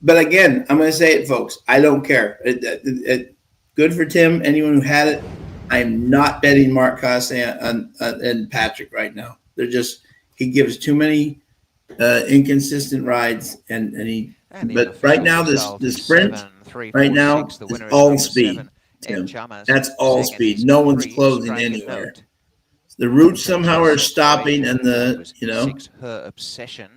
But again, I'm going to say it, folks. I don't care. Good for Tim. Anyone who had it, I am not betting Mark Cosse and Patrick right now. They're just, he gives too many inconsistent rides, and he. But right now, the sprint right now is all speed. Tim. That's all speed. No one's closing anywhere. The routes somehow are stopping, and Her Obsession.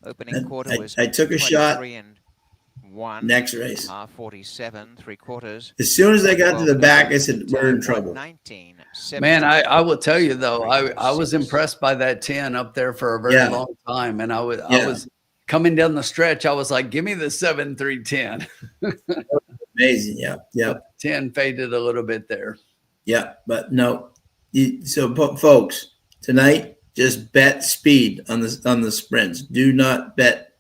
Opening quarter was I took a shot. 23-1. Next race. 47, 3/4. As soon as I got to the back, I said, we're in trouble. 19, Man, I will tell you though, I was impressed by that 10 up there for a very long time, and I was coming down the stretch. I was like, give me the 7-3-10. Amazing, yeah. 10 faded a little bit there. Yeah, but no. So, folks, tonight just bet speed on the sprints. Do not bet.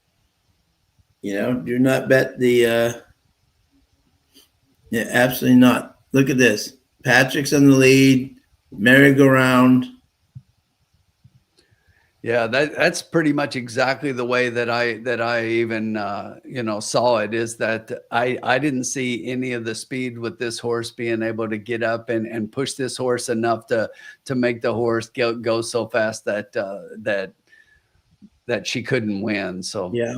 Do not bet the. Yeah, absolutely not. Look at this. Patrick's on the lead. Merry-go-round. Yeah, that's pretty much exactly the way that I even saw it, is that I didn't see any of the speed with this horse being able to get up and push this horse enough to make the horse go so fast that she couldn't win. So yeah,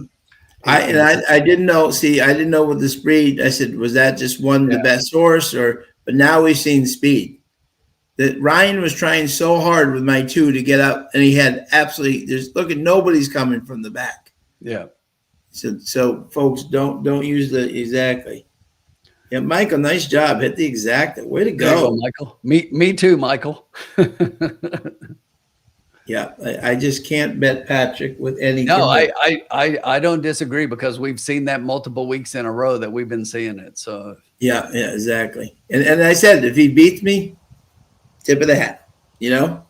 I didn't know. See, I didn't know with the speed. I said, was that just the best horse, but now we've seen speed. That Ryan was trying so hard with my 2 to get up, and he had absolutely. Nobody's coming from the back. Yeah. So folks, don't use the exactly. Yeah, Michael, nice job. Hit the exacta. Way to go, Michael. Me too, Michael. Yeah, I just can't bet Patrick with anything. No, I don't disagree, because we've seen that multiple weeks in a row that we've been seeing it. So yeah, exactly. And I said, if he beats me, tip of the hat. Sean,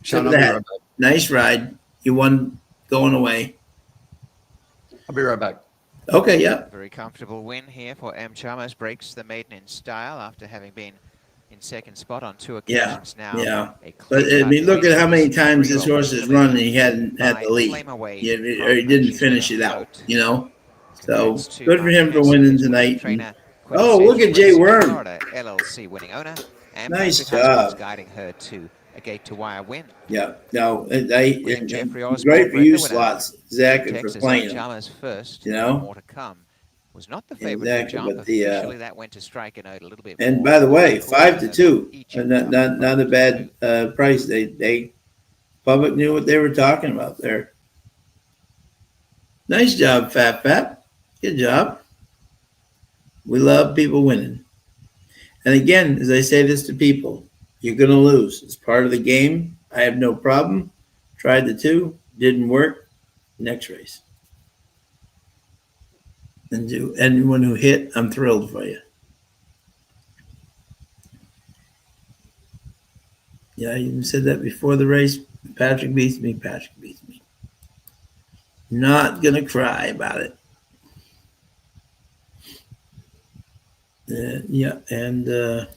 Tip of the hat. Nice ride. You won going away. I'll be right back. Okay, yeah. Very comfortable win here for M. Chalmers. Breaks the maiden in style after having been in second spot on 2 occasions now. Yeah. But I mean, look at how many times this horse has run and he hadn't had the lead. Or he didn't finish it out, So good for him for winning tonight. Oh, look at Jay Worm. LLC winning owner. And Nice Patrick Husbands job. guiding her to a gate to wire win. Yeah. No, Jeffrey it's Osborne, great for you, winner. Slots, Zach, for Texas playing him. Chalmers first. know? More to come. Was not the favorite Exactly, jump. but the, Officially, that went to Strike a Note a little bit more. And by the way, Of course, 5-2, each and not a bad price. They public knew what they were talking about there. Nice job, Fat. Good job. We love people winning. And again, as I say this to people, you're going to lose. It's part of the game. I have no problem. Tried the 2, didn't work. Next race. And to anyone who hit, I'm thrilled for you. Yeah, I even said that before the race. Patrick beats me. Not going to cry about it. And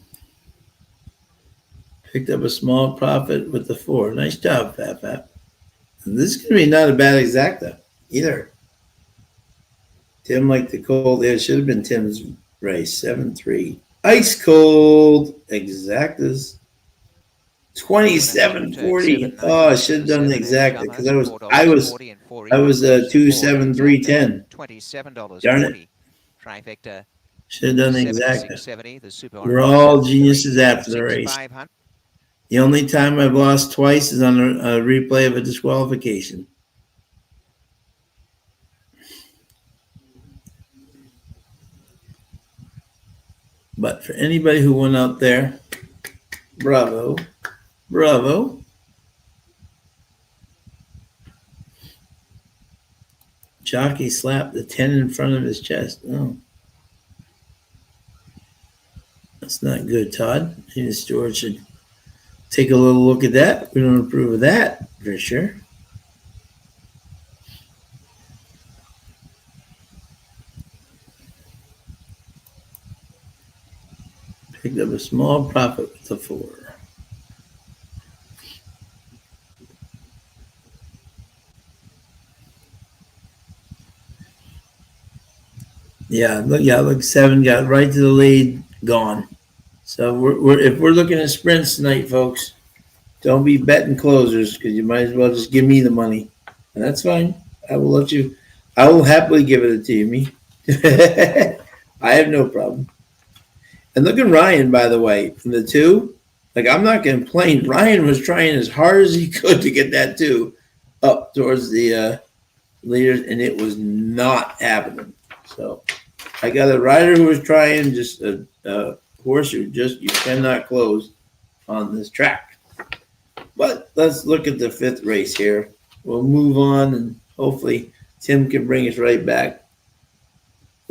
picked up a small profit with the 4. Nice job, Fat. And this is going to be not a bad exacta either. Tim liked the cold. It should have been Tim's race. 7-3. Ice cold exactas. 27.40. Oh, I should have done the exacta because I was 2.73.10. $27.40. Darn it. Trifecta. Should have done exactly. 76.70. The Super We're all geniuses after the race. 6,500. The only time I've lost twice is on a replay of a disqualification. But for anybody who went out there, bravo, bravo. Jockey slapped the 10 in front of his chest. Oh. That's not good, Todd. Maybe Stewart should take a little look at that. We don't approve of that for sure. Picked up a small profit with the 4. Look, 7 got right to the lead, gone. So if we're looking at sprints tonight, folks, don't be betting closers because you might as well just give me the money, and that's fine. I will happily give it to you, me. I have no problem. And look at Ryan, by the way, from the 2. Like, I'm not going to complain. Ryan was trying as hard as he could to get that 2 up towards the leaders, and it was not happening. So I got a rider who was trying, just a horse who you cannot close on this track. But let's look at the 5th race here. We'll move on, and hopefully Tim can bring us right back.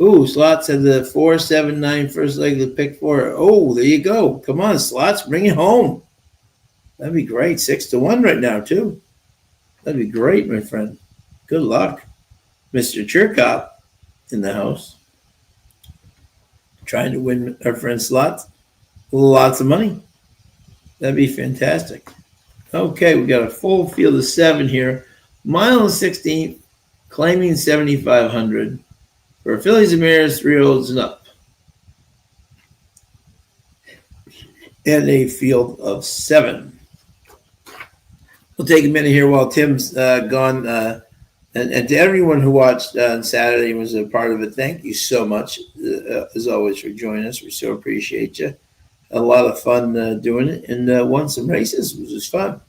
Ooh, Slots had the 4-7-9 first leg of the pick 4. Oh, there you go. Come on, Slots, bring it home. That'd be great. 6-1 right now, too. That'd be great, my friend. Good luck. Mr. Chirkop in the house. Trying to win our friend Slots lots of money. That'd be fantastic. Okay, we got a full field of 7 here. Mile and 16th, claiming 7,500 for fillies and mares, 3-year-olds and up. And a field of 7. We'll take a minute here while Tim's gone. And to everyone who watched on Saturday and was a part of it, thank you so much, as always, for joining us. We so appreciate you. A lot of fun doing it, and won some races, which was fun.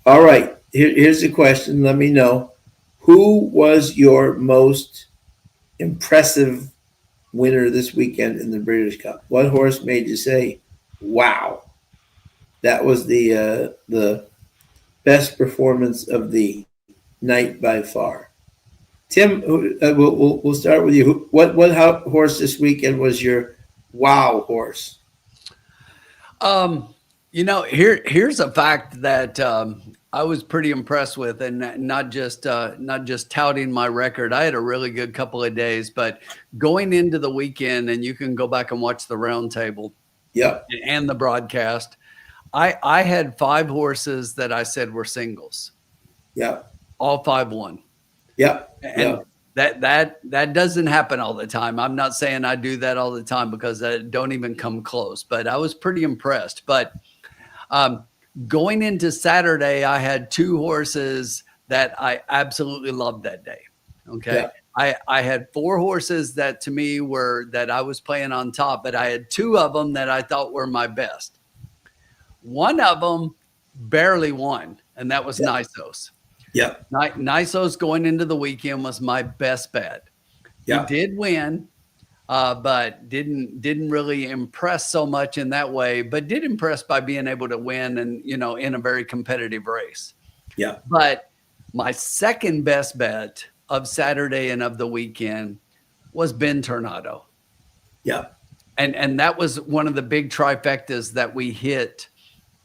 All right, here's the question. Let me know. Who was your most impressive winner this weekend in the Breeders' Cup? What horse made you say, wow, that was the best performance of the night by far? Tim, we'll start with you. What horse this weekend was your wow horse? Here's a fact that I was pretty impressed with, and not just touting my record. I had a really good couple of days, but going into the weekend, and you can go back and watch the roundtable, and the broadcast. I had 5 horses that I said were singles. Yeah. All 5 won. Yeah. And that doesn't happen all the time. I'm not saying I do that all the time because I don't even come close, but I was pretty impressed. But going into Saturday, I had 2 horses that I absolutely loved that day. Okay. Yeah. I had 4 horses that to me were that I was playing on top, but I had 2 of them that I thought were my best. One of them barely won, and that was Nysos. Yeah. Nysos going into the weekend was my best bet. Yeah. He did win, but didn't really impress so much in that way, but did impress by being able to win and, in a very competitive race. Yeah. But my second best bet of Saturday and of the weekend was Ben Tornado. Yeah. And that was one of the big trifectas that we hit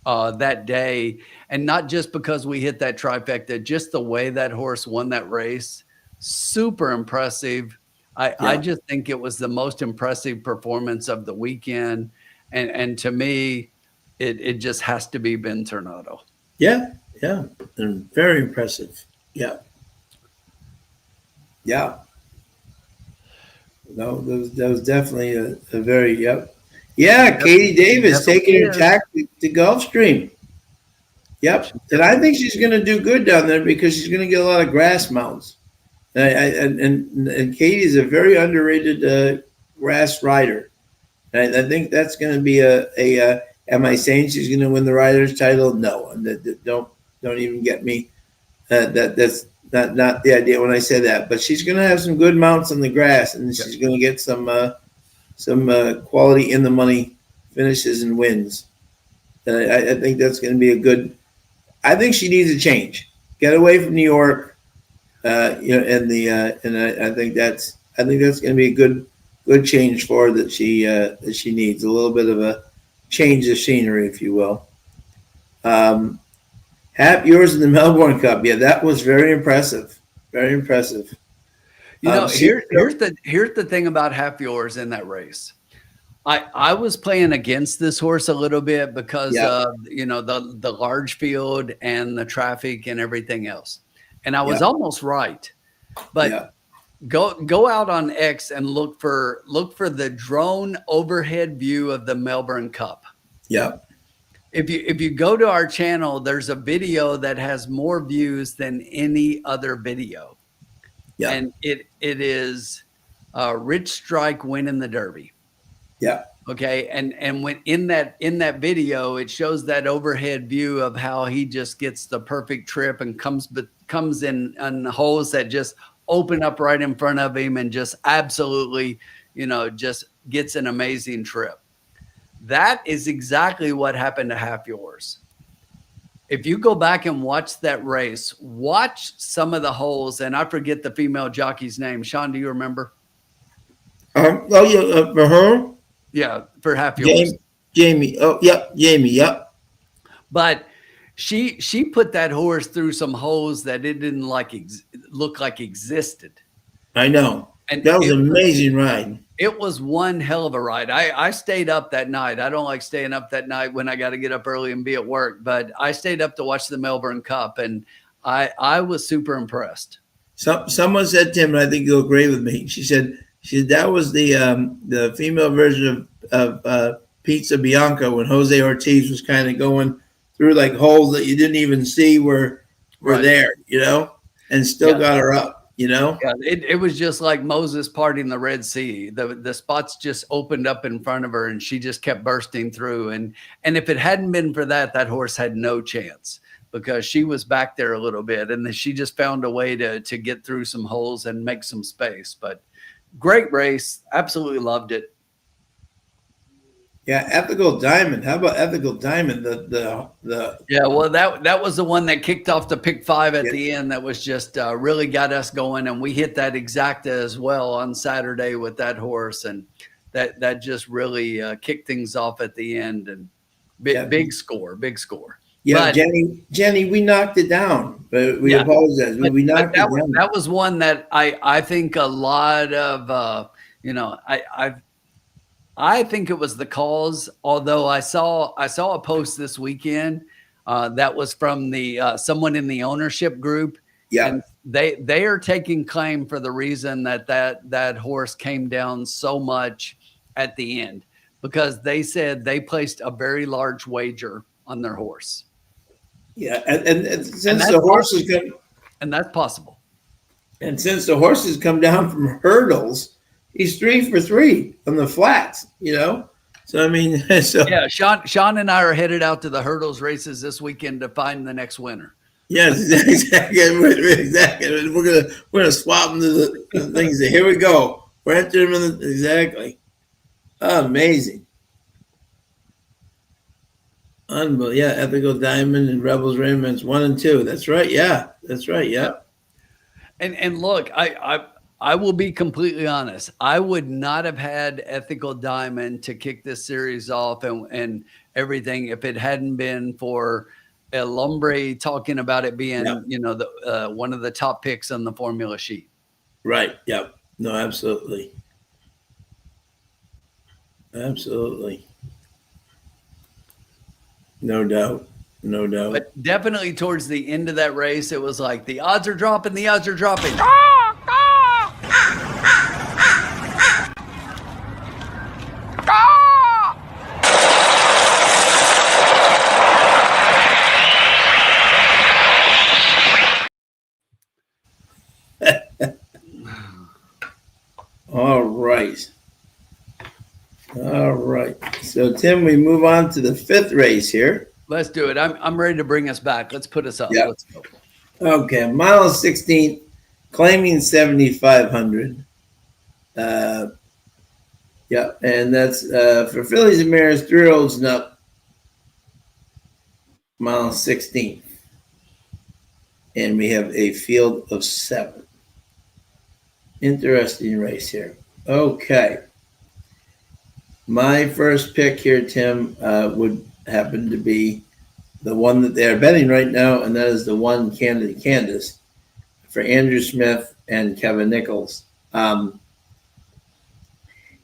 that day. And not just because we hit that trifecta, just the way that horse won that race, super impressive. I just think it was the most impressive performance of the weekend. And to me, it just has to be Ben Tornado. Yeah. Yeah. And very impressive. Yeah. Yeah. No, that was definitely a very, Yeah, Katie Davis taking her tack to Gulfstream. Yep. And I think she's going to do good down there because she's going to get a lot of grass mounts. And Katie's a very underrated grass rider. And I think that's going to be a am I saying she's going to win the rider's title? No, don't even get me. That's not the idea when I say that. But she's going to have some good mounts on the grass, and she's going to get some quality in the money finishes and wins. And I think that's going to be a good. I think she needs a change. Get away from New York, and I think that's going to be a good change for her that she needs a little bit of a change of scenery, if you will. Hap, yours in the Melbourne Cup, yeah, that was very impressive, very impressive. Here's the thing about Half Yours in that race. I was playing against this horse a little bit because of the large field and the traffic and everything else, and I was almost right, but go out on X and look for the drone overhead view of the Melbourne Cup. Yeah. If you go to our channel, there's a video that has more views than any other video. Yeah. And it is Rich Strike winning the Derby. Yeah. Okay. And when in that video, it shows that overhead view of how he just gets the perfect trip and comes in on holes that just open up right in front of him and just absolutely, just gets an amazing trip. That is exactly what happened to Half Yours. If you go back and watch that race, watch some of the holes, and I forget the female jockey's name. Sean, do you remember? For her? Yeah, for Half Yours. Jamie. Oh, yep. Jamie. Yep. But she put that horse through some holes that it didn't look like existed. I know. And that was an amazing ride. It was one hell of a ride. I stayed up that night. I don't like staying up that night when I got to get up early and be at work, but I stayed up to watch the Melbourne Cup, and I was super impressed. Someone said to him, and I think you'll agree with me. She said that was the female version of Pizza Bianca when Jose Ortiz was kind of going through like holes that you didn't even see were there, and still got her up. Yeah, it was just like Moses parting the Red Sea. The spots just opened up in front of her, and she just kept bursting through. And if it hadn't been for that horse had no chance because she was back there a little bit, and then she just found a way to get through some holes and make some space. But great race, absolutely loved it. Yeah, Ethical Diamond. How about Ethical Diamond? Yeah, well, that was the one that kicked off the pick 5 at the end. That was just really got us going, and we hit that exacta as well on Saturday with that horse, and that just really kicked things off at the end. And big score. Yeah, but, Jenny, we knocked it down, but we apologize. We knocked it down. That was one that I think a lot of I think it was the cause, although I saw a post this weekend that was from the someone in the ownership group. Yeah. And they are taking claim for the reason that horse came down so much at the end, because they said they placed a very large wager on their horse. Yeah, and since the horses come, and that's possible. And since the horses come down from hurdles, he's 3 for 3 on the flats, So I mean, yeah, Sean and I are headed out to the hurdles races this weekend to find the next winner. Yes, exactly. We're gonna swap them to the things. Here we go. We're entering them exactly. Amazing. Unbelievable. Yeah, Ethical Diamond and Rebels Raymond's 1 and 2. That's right. Yeah, that's right. Yeah. And look, I will be completely honest. I would not have had Ethical Diamond to kick this series off and everything if it hadn't been for El Hombre talking about it being, the one of the top picks on the formula sheet. Right. Yep. No, absolutely. Absolutely. No doubt. But definitely towards the end of that race, it was like the odds are dropping. All right. So Tim, we move on to the 5th race here. Let's do it. I'm ready to bring us back. Let's put us up. Yeah. Let's go. Okay, mile 16, claiming 7,500. Yeah, and that's for fillies and mares, 3-year-olds and up. Mile 16. And we have a field of 7. Interesting race here. Okay. My first pick here, Tim, would happen to be the one that they're betting right now, and that is the one Candace for Andrew Smith and Kevin Nichols. Andrew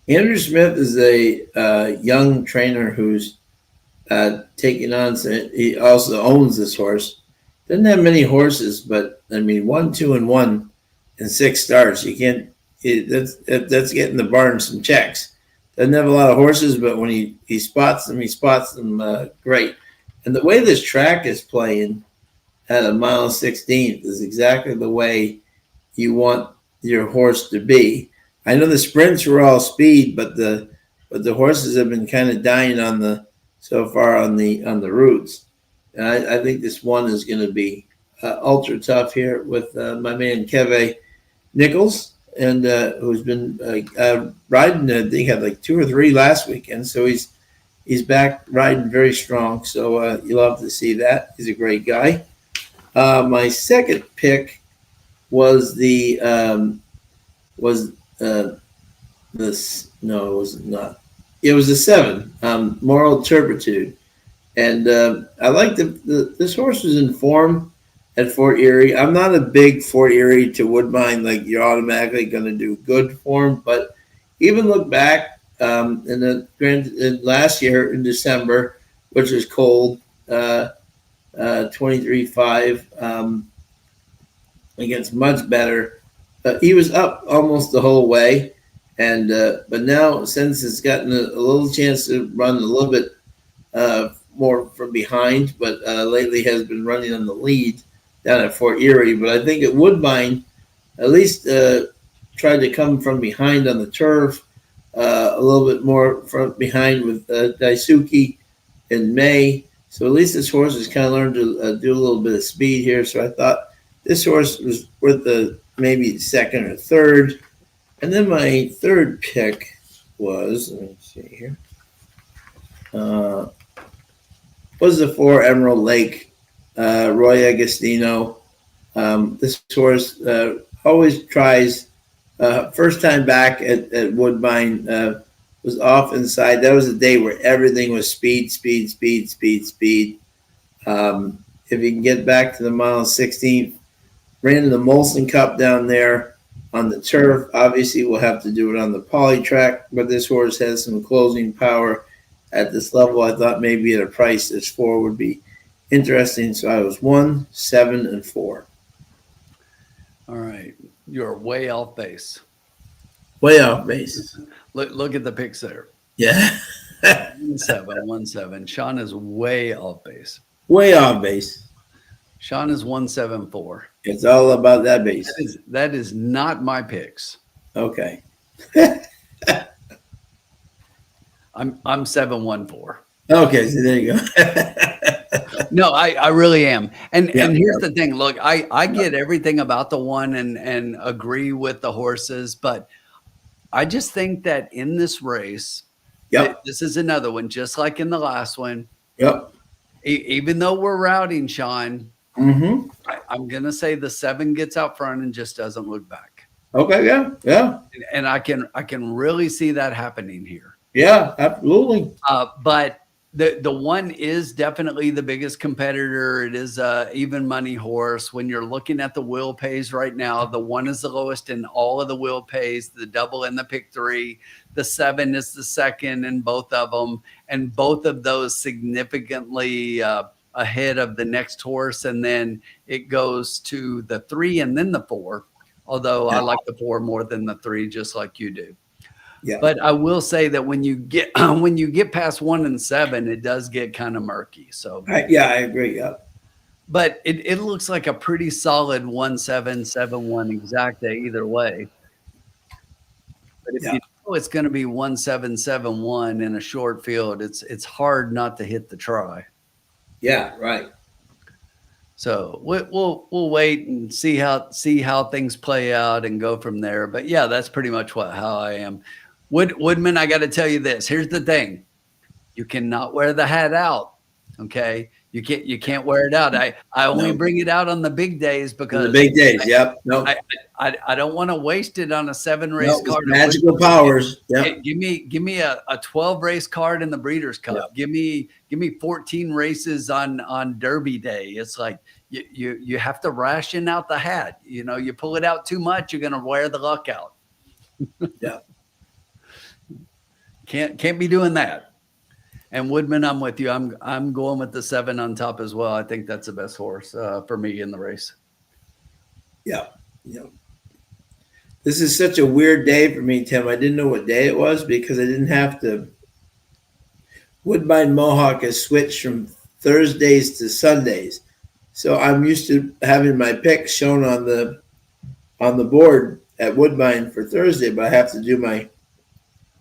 Smith is a young trainer who's taking on. He also owns this horse. Doesn't have many horses, but I mean, 1, 2, and 1 in 6 starts. You can't. That's getting the barn some checks. Doesn't have a lot of horses, but when he spots them great. And the way this track is playing at a mile 16 is exactly the way you want your horse to be. I know the sprints were all speed, but the horses have been kind of dying so far on the routes. And I think this one is going to be ultra tough here with my man Kevin Nichols, and who's been riding. I think had like 2 or 3 last weekend, so he's back riding very strong. So you love to see that. He's a great guy. My second pick was it was not. It was the 7, Moral Turpitude. And I like this horse was in form at Fort Erie. I'm not a big Fort Erie to Woodbine, like you're automatically going to do good form. But even look back in last year in December, which was cold, 23.5 against much better. He was up almost the whole way. And but now, since it's gotten a little chance to run a little bit more from behind, but lately has been running on the lead down at Fort Erie. But I think at Woodbine, at least tried to come from behind on the turf, a little bit more from behind with Daisuke in May. So at least this horse has kind of learned to do a little bit of speed here. So I thought this horse was worth maybe 2nd or 3rd. And then my 3rd pick was, let me see here, was the 4 Emerald Lake, Roy Agostino. This horse always tries, first time back at Woodbine, was off inside. That was a day where everything was speed. If he can get back to the mile 16th, ran in the Molson Cup down there on the turf. Obviously, we'll have to do it on the poly track, but this horse has some closing power at this level. I thought maybe at a price this 4 would be interesting. So I was 1, 7, and 4. All right. You're way off base. Way off base. Look at the picks there. Yeah. 1-7. Sean is way off base. Way off base. Sean is 174. It's all about that base. That is not my picks. Okay. I'm 714. Okay, so there you go. No, I really am. And Yeah. and here's the thing. Look, I get everything about the one and agree with the horses, but I just think that in this race, Yep. this is another one, just like in the last one. Yep. Even though we're routing, Sean, Mm-hmm. I'm gonna say the 7 gets out front and just doesn't look back. Okay, yeah. And I can really see that happening here. Yeah, absolutely. But the one is definitely the biggest competitor. It is a even money horse. When you're looking at the will pays right now, the 1 is the lowest in all of the will pays, the double and the pick 3. The 7 is the second in both of them. And both of those significantly ahead of the next horse. And then it goes to the 3 and then the 4. Although I like the 4 more than the 3, just like you do. Yeah. But I will say that when you get past 1 and 7, it does get kind of murky. So Yeah, I agree. Yeah. but it looks like a pretty solid 1-7, 7-1 exacta either way. But if Yeah. you it's going to be 1771 in a short field. It's hard not to hit the try. Yeah, right. So we'll wait and see how things play out and go from there. But yeah, that's pretty much how I am. Woodman, I got to tell you this. Here's the thing: you cannot wear the hat out. Okay, you can't wear it out. I only bring it out on the big days because the big days. Yep. No. I don't want to waste it on a 7-race card. Magical powers. Yep. Give me a 12-race card in the Breeders' Cup. Yep. Give me 14 races on Derby Day. It's like you have to ration out the hat. You know, you pull it out too much, you're gonna wear the luck out. Yeah. Can't be doing that. And Woodman, I'm with you. I'm going with the 7 on top as well. I think that's the best horse for me in the race. Yeah. Yeah. This is such a weird day for me, Tim. I didn't know what day it was because I didn't have to. Woodbine Mohawk has switched from Thursdays to Sundays. So I'm used to having my picks shown on the board at Woodbine for Thursday, but I have to do my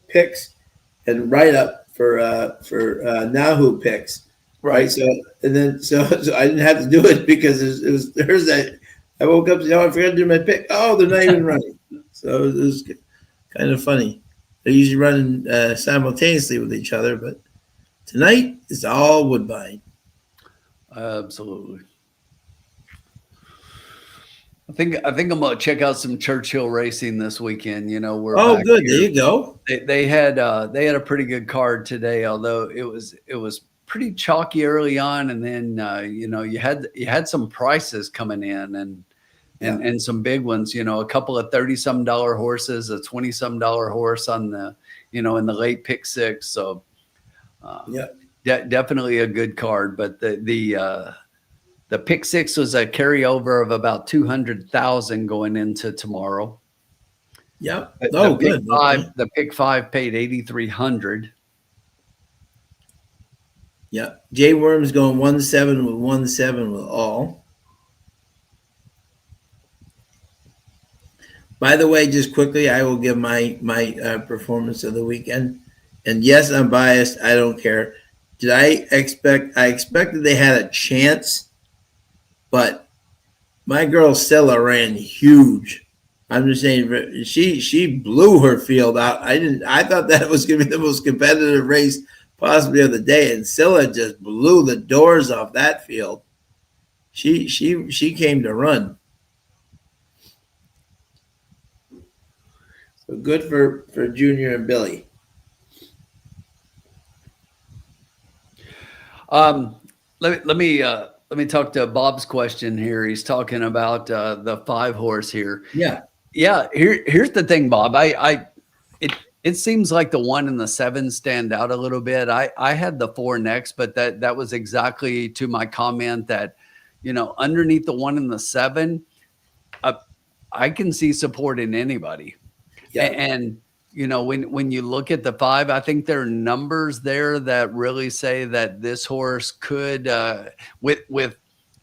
picks and write up for Nahu picks. Right. So I didn't have to do it because it was Thursday. I woke up and said, I forgot to do my pick. Oh, they're not even running. So it was kind of funny. They're usually running simultaneously with each other, but tonight it's all Woodbine. Absolutely. I think I'm gonna check out some Churchill racing this weekend. You know, we're good. Here. There you go. They had a pretty good card today, although it was pretty chalky early on, and then you had some prices coming in and some big ones. You know, a couple of $30-some horses, a $20-some horse on the in the late pick 6. So definitely a good card. But the pick 6 was a carryover of about 200,000 going into tomorrow. Yeah. The pick 5 paid 8,300. Yeah. Jay Worm's going 1-7 with 1-7 with all. By the way, just quickly, I will give my performance of the weekend. And yes, I'm biased. I don't care. I expected they had a chance, but my girl Stella ran huge. I'm just saying she blew her field out. I thought that was going to be the most competitive race possibly of the day, and Stella just blew the doors off that field. She came to run. So good for Junior and Billy. Let me talk to Bob's question here. He's talking about the 5 horse here. Yeah. Here's the thing, Bob. It seems like the 1 and the 7 stand out a little bit. I had the 4 next, but that was exactly to my comment that, underneath the 1 and the 7, I can see support in anybody. Yeah. And when you look at the 5, I think there are numbers there that really say that this horse could, with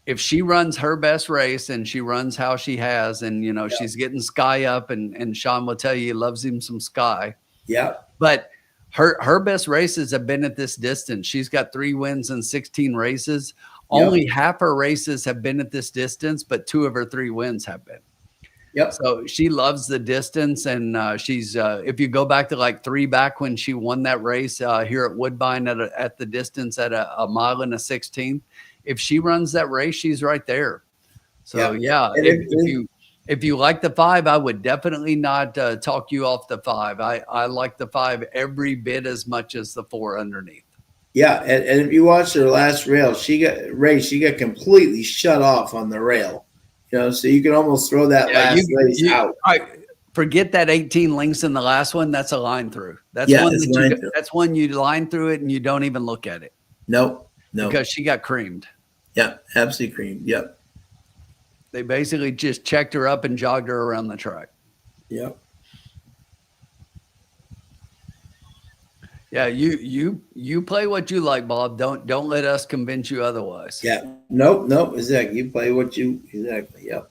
if she runs her best race and she runs how she has, and she's getting Sky up, and Sean will tell you he loves him some Sky. Yeah. But her best races have been at this distance. She's got 3 wins in 16 races. Only half her races have been at this distance, but 2 of her 3 wins have been. Yep. So she loves the distance, and she's if you go back to like 3 back when she won that race here at Woodbine at the distance at a mile and a 16th, if she runs that race, she's right there. So if you like the 5, I would definitely not talk you off the 5. I like the 5 every bit as much as the 4 underneath. Yeah, and if you watch her last race, she got completely shut off on the rail. So you can almost throw that last race out. Forget that 18 links in the last one. That's a line through. That's one you line through it and you don't even look at it. No. Because she got creamed. Yeah, absolutely creamed. Yep. They basically just checked her up and jogged her around the track. Yep. Yeah, you play what you like, Bob. Don't let us convince you otherwise. Yeah. Nope. Exactly. You play what you exactly. Yep.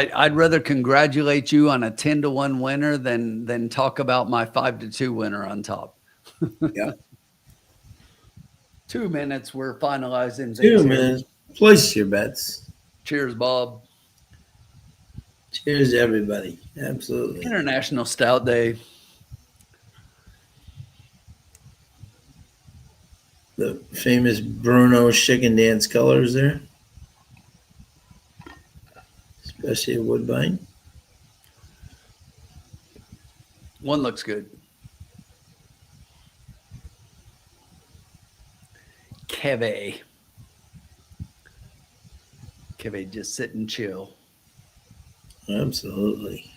I'd rather congratulate you on a 10-1 winner than talk about my 5-2 winner on top. Yeah. 2 minutes. We're finalizing things 2 here. minutes. Place your bets. Cheers, Bob. Cheers, everybody. Absolutely. International Stout Day. The famous Bruno chicken dance colors there, especially at Woodbine. One looks good. Keve just sit and chill. Absolutely.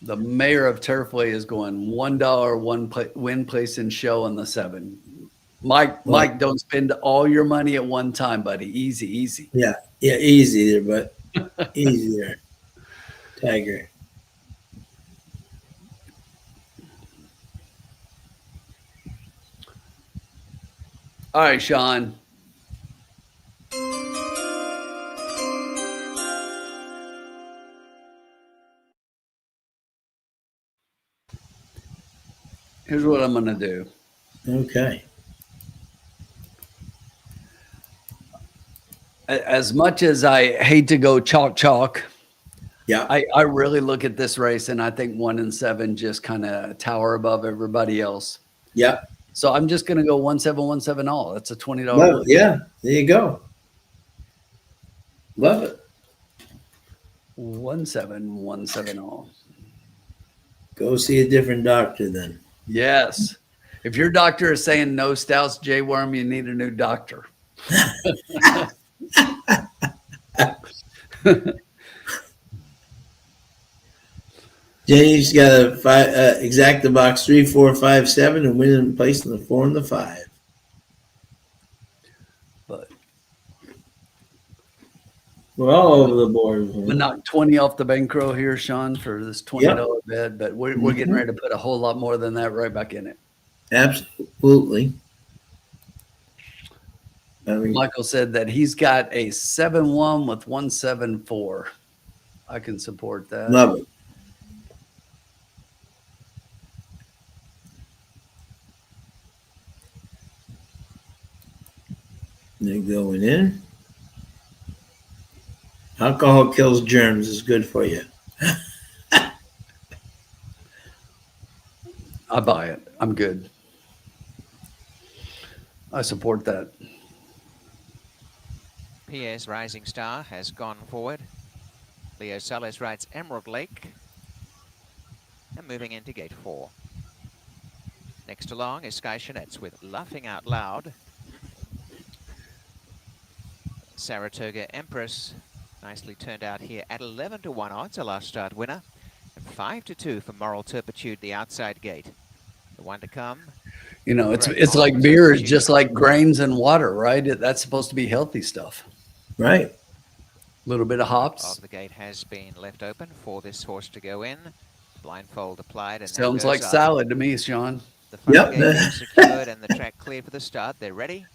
The mayor of Turfway is going $1 win, place, and show on the 7. Mike, don't spend all your money at one time, buddy. Easy. Yeah, easy there, but easy there. Tiger. All right, Sean. Here's what I'm going to do. Okay. As much as I hate to go chalk, Yeah. I really look at this race and I think 1 and 7 just kind of tower above everybody else. Yeah. So I'm just going to go 1-7-1-7 all. That's a $20. Love it. Yeah. There you go. Love it. 1-7-1-7 all. Go see a different doctor then. Yes. If your doctor is saying no stouts, J Worm, you need a new doctor. Jenny's got a exacta box 3, 4, 5, 7, and winning in place in the 4 and the 5. But We're all over the board. I'm gonna knock 20 off the bankroll here, Sean, for this $20 bid. But we're getting ready to put a whole lot more than that right back in it. Absolutely. I mean, Michael said that he's got a 7-1 with 174. I can support that. love it. They're going in. Alcohol kills germs is good for you. I buy it. I'm good. I support that. PS Rising Star has gone forward. Leo Salas rides Emerald Lake. And moving into gate 4. Next along is Sky Chanet's with Laughing Out Loud. Saratoga Empress nicely turned out here at 11-1 odds, a last start winner. And 5-2 for Moral Turpitude, the outside gate. The one to come. You know, it's like beer is just like grains and water, right? That's supposed to be healthy stuff. Right. A little bit of hops. The gate has been left open for this horse to go in. Blindfold applied. And Sounds like salad to me, Sean. The front gate is secured and the track clear for the start. They're ready.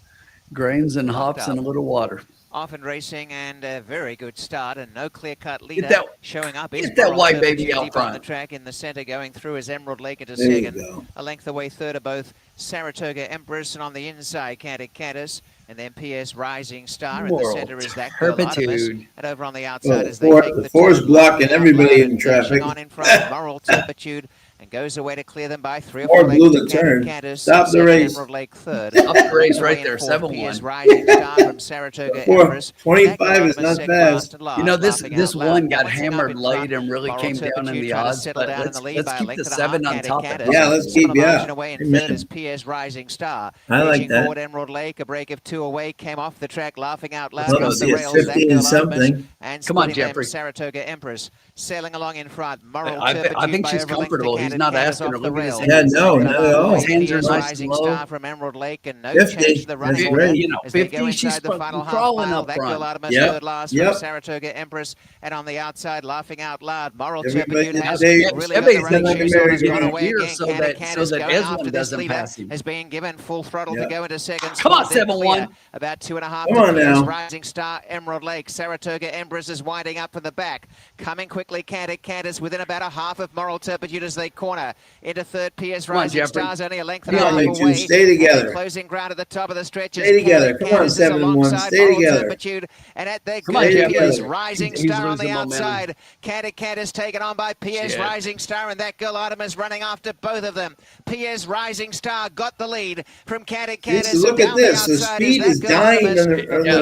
Grains and hops and a little water. Off and racing, and a very good start, and no clear-cut leader showing up. Get that white baby out front. On the track in the center, going through is Emerald Lake into There you second. go. A length away third are both Saratoga Empress, and on the inside, Cantic Caddis, and then PS Rising Star. In the center is that girl Artemis, and over on the outside is the four's blocking everybody in traffic. On in front, Moral Turpitude. And goes away to clear them by 3 or 4 Or blew lengths. the turn. Caddis, Stop the race. Emerald Lake third. Up the race right there, PS 7-1. Rising Star from Saratoga Empress. 25 is not fast. You know, this one got hammered late and really came down in the odds, but let's keep the 7 on top of it. Yeah, let's keep, yeah. Away in third is PS Rising Star. I like Edging that. forward Emerald Lake, a break of 2 away, came off the track, laughing out loud. Well, Off the see, rails, it's that 15 girl and something. Artemis, and Come on, splitting them, Jeffrey. Saratoga Empress. Sailing along in front, Moral I Turpitude think by she's over a length to comfortable. He's Canada. not Candace asking off her. the Look at his rail. hands. Yeah, no, Second not above at all. the way, His hands are Pierce nice Rising and low. Star from Emerald Lake, and no 50. change to the running That's order. right. You know, As they 50, go she's inside the final half crawling mile, up that front. girl Artemis Yep, third last yep. from Saratoga Empress, and on the outside, laughing out loud, Moral Everybody Turpitude has say- really got the Chevy running like shoes on, has American gone away here again. so Canada that Candace going Eswin after this doesn't leader, pass him. has been given full throttle Yeah. to go into second Come on, spot. They're 7-1. clear. About 2.5 Come to on Pierce now. Rising Star, Emerald Lake. Saratoga Empress is winding up from the back. Coming quickly, Candace within about a half of Moral Turpitude as they corner into third. Pierce Come on, Rising Jeffrey. Stars only a length and Come a on, half you two, away. stay And together. then closing ground at the top of the stretch Stay together. Come on, Candace is 7-1. alongside Stay Moral together. Turpitude, and at their Come on, good Jeffrey. Pierce Rising He's Star on the losing momentum. outside. Candace taken on by Pierce Shit. Rising Star, and that girl Artemis running after both of them. Pierce Rising Star got the lead from Candace. Listen, look at this. The speed is dying on the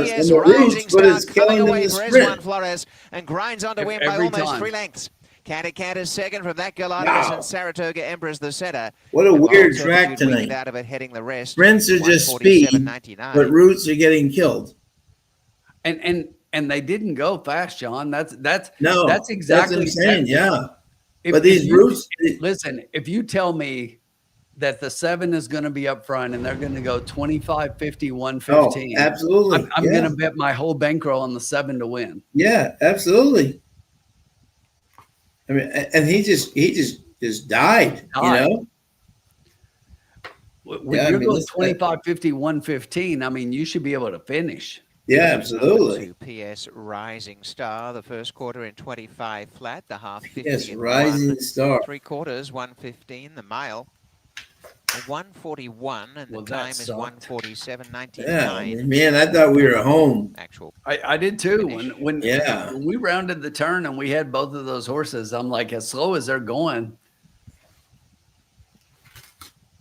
Pierce roots, Rising but Star it's coming killing them away the for sprint. Eswan Flores and grinds on to win by Every almost time. 3 lengths. Candace second from that girl Artemis, Wow. and Saratoga Empress the setter. What a And Moral weird track Turpitude weakened tonight. out of it, heading the rest. Sprints are just speed, 147.99. but roots are getting killed. And they didn't go fast, John. That's No, that's exactly what I'm saying. Yeah, If- but these if you- roots. Listen, if you tell me that the 7 is going to be up front and they're going to go 25, 50, Oh, 115, absolutely. I'm yeah. going to bet my whole bankroll on the 7 to win. Yeah, absolutely. I mean, and he just died. You know. When Yeah, I you're mean, going this- 25, 50, 115, I mean, you should be able to finish. Yeah, absolutely. To PS Rising Star, the first quarter in 25 flat, the half 50 Yes, in Rising 1. Star. 3 quarters, 115, the mile. 141, and the Well, that time is sucked. 147.99. Yeah, man, I thought we were home. Actual. I did too. Finish. When Yeah. we rounded the turn and we had both of those horses, I'm like, as slow as they're going.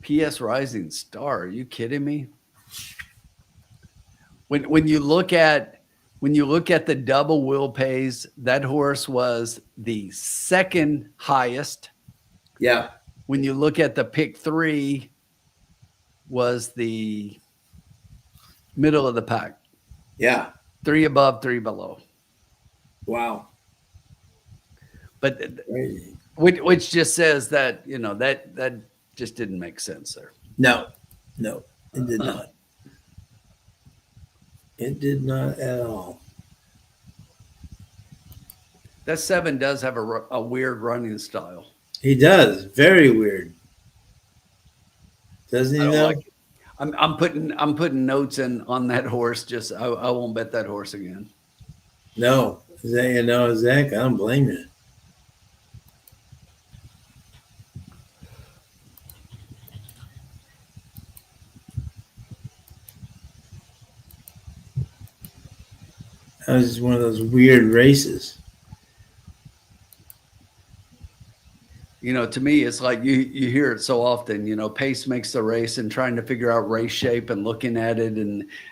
PS Rising Star, are you kidding me? When you look at the double wheel pays, that horse was the second highest. Yeah, When you look at the pick 3, was the middle of the pack. yeah. 3 above, 3 below. Wow. But Crazy. which just says that, you know, that just didn't make sense there. No, it did not. It did not at all. That 7 does have a weird running style. He does. Very weird. Doesn't he I don't know? like it. I'm putting notes in on that horse. Just I won't bet that horse again. No. Zach, I don't blame you. That was just one of those weird races. You know, to me, it's like you hear it so often. You know, pace makes the race, and trying to figure out race shape and looking at it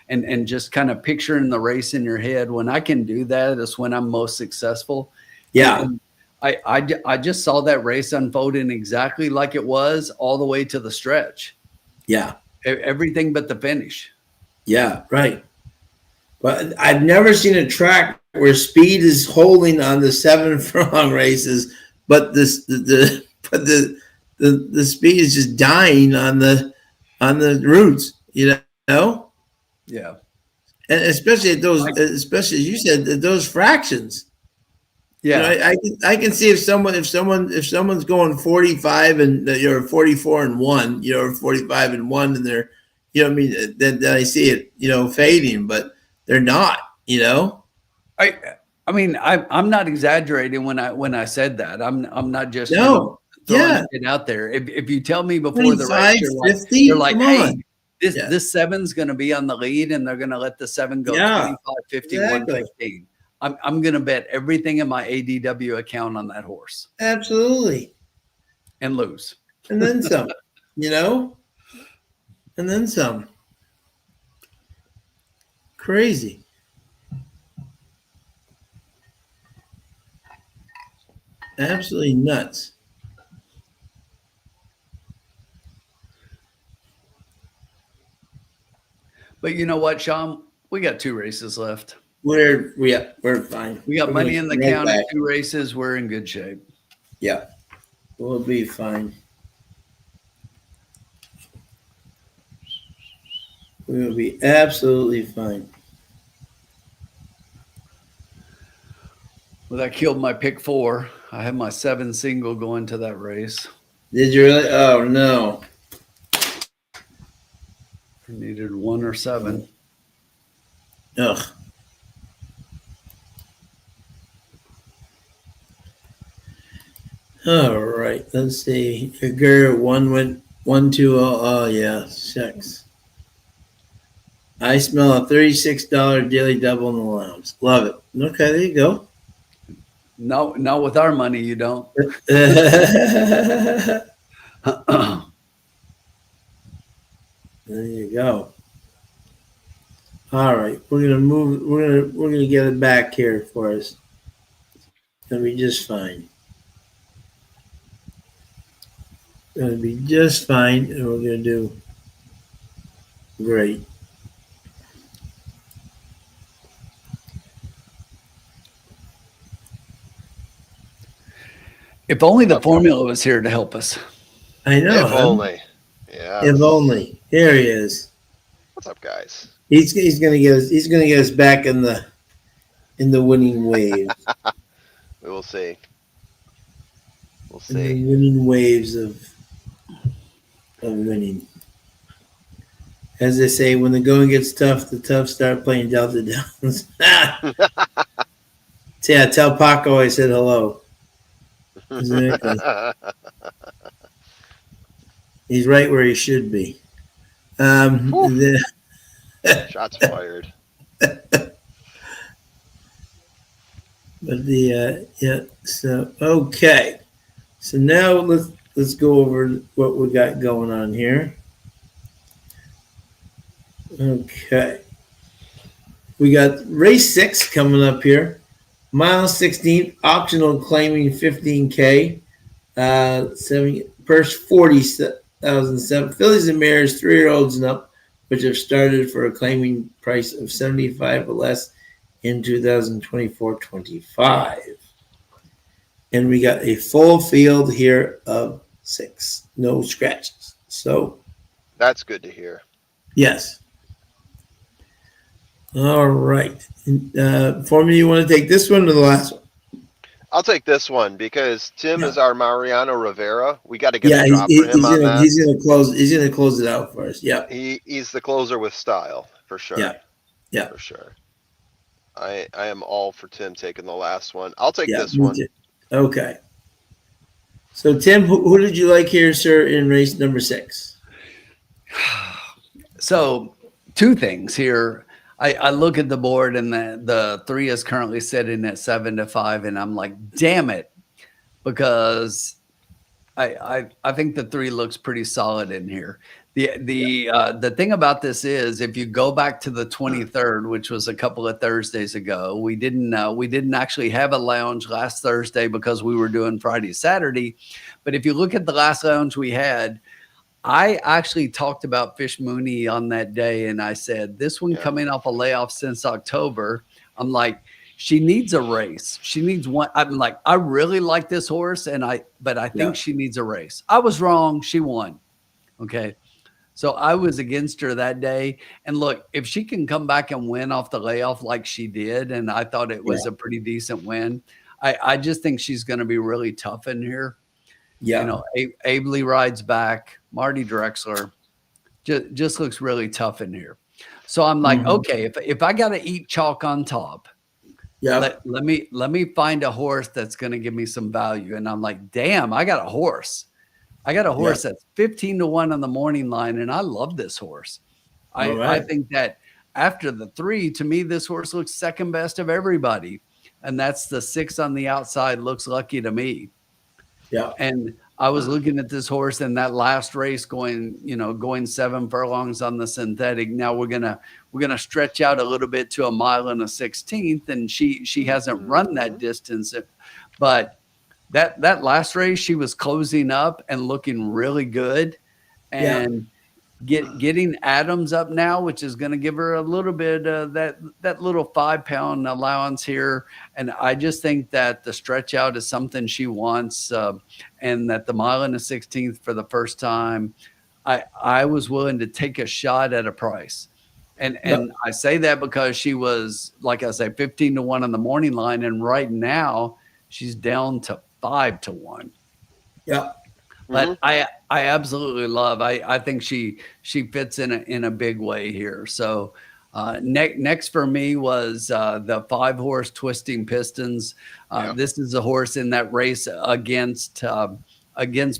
and just kind of picturing the race in your head. When I can do that, is when I'm most successful. Yeah. And I just saw that race unfolding exactly like it was all the way to the stretch. Yeah. Everything but the finish. Yeah. Right. But I've never seen a track where speed is holding on the 7 furlong races, but the speed is just dying on the routes, you know? Yeah. And especially at those, especially as you said, at those fractions. Yeah. You know, I can see if someone's going 45 and you're 44 and 1, you're 45 and 1, and they're, you know what I mean? Then I see it, you know, fading, but they're not, you know. I mean, I'm not exaggerating when I said that. I'm not just No. throwing it out there. If you tell me before the 25, race, 50, you're like, come hey, on. this 7's going to be on the lead, and they're going to let the 7 go Yeah, 25, 50, exactly. 115. I'm going to bet everything in my ADW account on that horse Absolutely. and lose. And then some, you know, and then some. Crazy. Absolutely nuts. But you know what, Sean? We got 2 races left. We're fine. We got We're money gonna in the right county, back. 2 races. We're in good shape. Yeah. We'll be fine. We will be absolutely fine. Well, that killed my pick 4. I had my 7 single going to that race. Did you really? Oh no. I needed 1 or 7. Ugh. All right. Let's see. Agur 1 went 1 2 oh yeah, shucks. I smell a $36 daily double in the lounge. Love it. Okay, there you go. No, not with our money, you don't. There you go. All right, we're gonna move. We're gonna get it back here for us. It's gonna be just fine. It's gonna be just fine, and we're gonna do great. If only the formula was here to help us. I know. If only. Yeah. If only. Here he is. What's up, guys? He's gonna get us. He's gonna get us back in the winning wave. We will see. We'll In the see. winning waves of winning. As they say, when the going gets tough, the tough start playing Delta Downs. So yeah, tell Paco I said hello. Exactly. He's right where he should be. Shots fired. So okay. So now let's go over what we got going on here. Okay. We got race 6 coming up here. Mile 16, optional claiming 15K. Purse 40,007. Fillies and mares, 3-year-olds and up, which have started for a claiming price of 75 or less in 2024-25. And we got a full field here of 6. No scratches. So That's good to hear. yes. All right. Formula, you want to take this one or the last one? I'll take this one because Tim is our Mariano Rivera. We got to get Yeah, a drop for him on that. he's gonna close. He's gonna close it out for us. Yeah. He's the closer with style for sure. Yeah. For sure. I am all for Tim taking the last one. I'll take this me one. too. Okay. So Tim, who did you like here, sir, in race number 6? So 2 things here. I look at the board and the 3 is currently sitting at 7-5, and I'm like, damn it, because I think the 3 looks pretty solid in here. The thing about this is, if you go back to the 23rd, which was a couple of Thursdays ago, we didn't actually have a lounge last Thursday because we were doing Friday, Saturday. But if you look at the last lounge we had, I actually talked about Fish Mooney on that day, and I said, this one coming off a layoff since October, I'm like, she needs a race. She needs one. I'm like, I really like this horse, but I think she needs a race. I was wrong. She won. Okay. So I was against her that day. And look, if she can come back and win off the layoff like she did, and I thought it was a pretty decent win, I just think she's going to be really tough in here. Yeah. You know, Abley rides back. Marty Drexler just looks really tough in here. So I'm like, okay, if I got to eat chalk on top, let me find a horse that's going to give me some value. And I'm like, damn, I got a horse. That's 15-1 on the morning line, and I love this horse. I think that after the 3, to me, this horse looks second best of everybody, and that's the 6 on the outside. Looks lucky to me. Yeah. And I was looking at this horse in that last race going 7 furlongs on the synthetic. Now we're gonna stretch out a little bit to a mile and a 16th, and she hasn't run that distance, but that last race she was closing up and looking really good, and getting Adams up now, which is going to give her a little bit of that little 5-pound allowance here. And I just think that the stretch out is something she wants, and that the mile and the 16th for the first time, I was willing to take a shot at a price. And I say that because she was, like I say, 15 to 1 on the morning line. And right now she's down to 5 to 1. Yeah. But I absolutely love. I think she fits in a big way here. So next for me was the 5-horse Twisting Pistons. This is a horse in that race against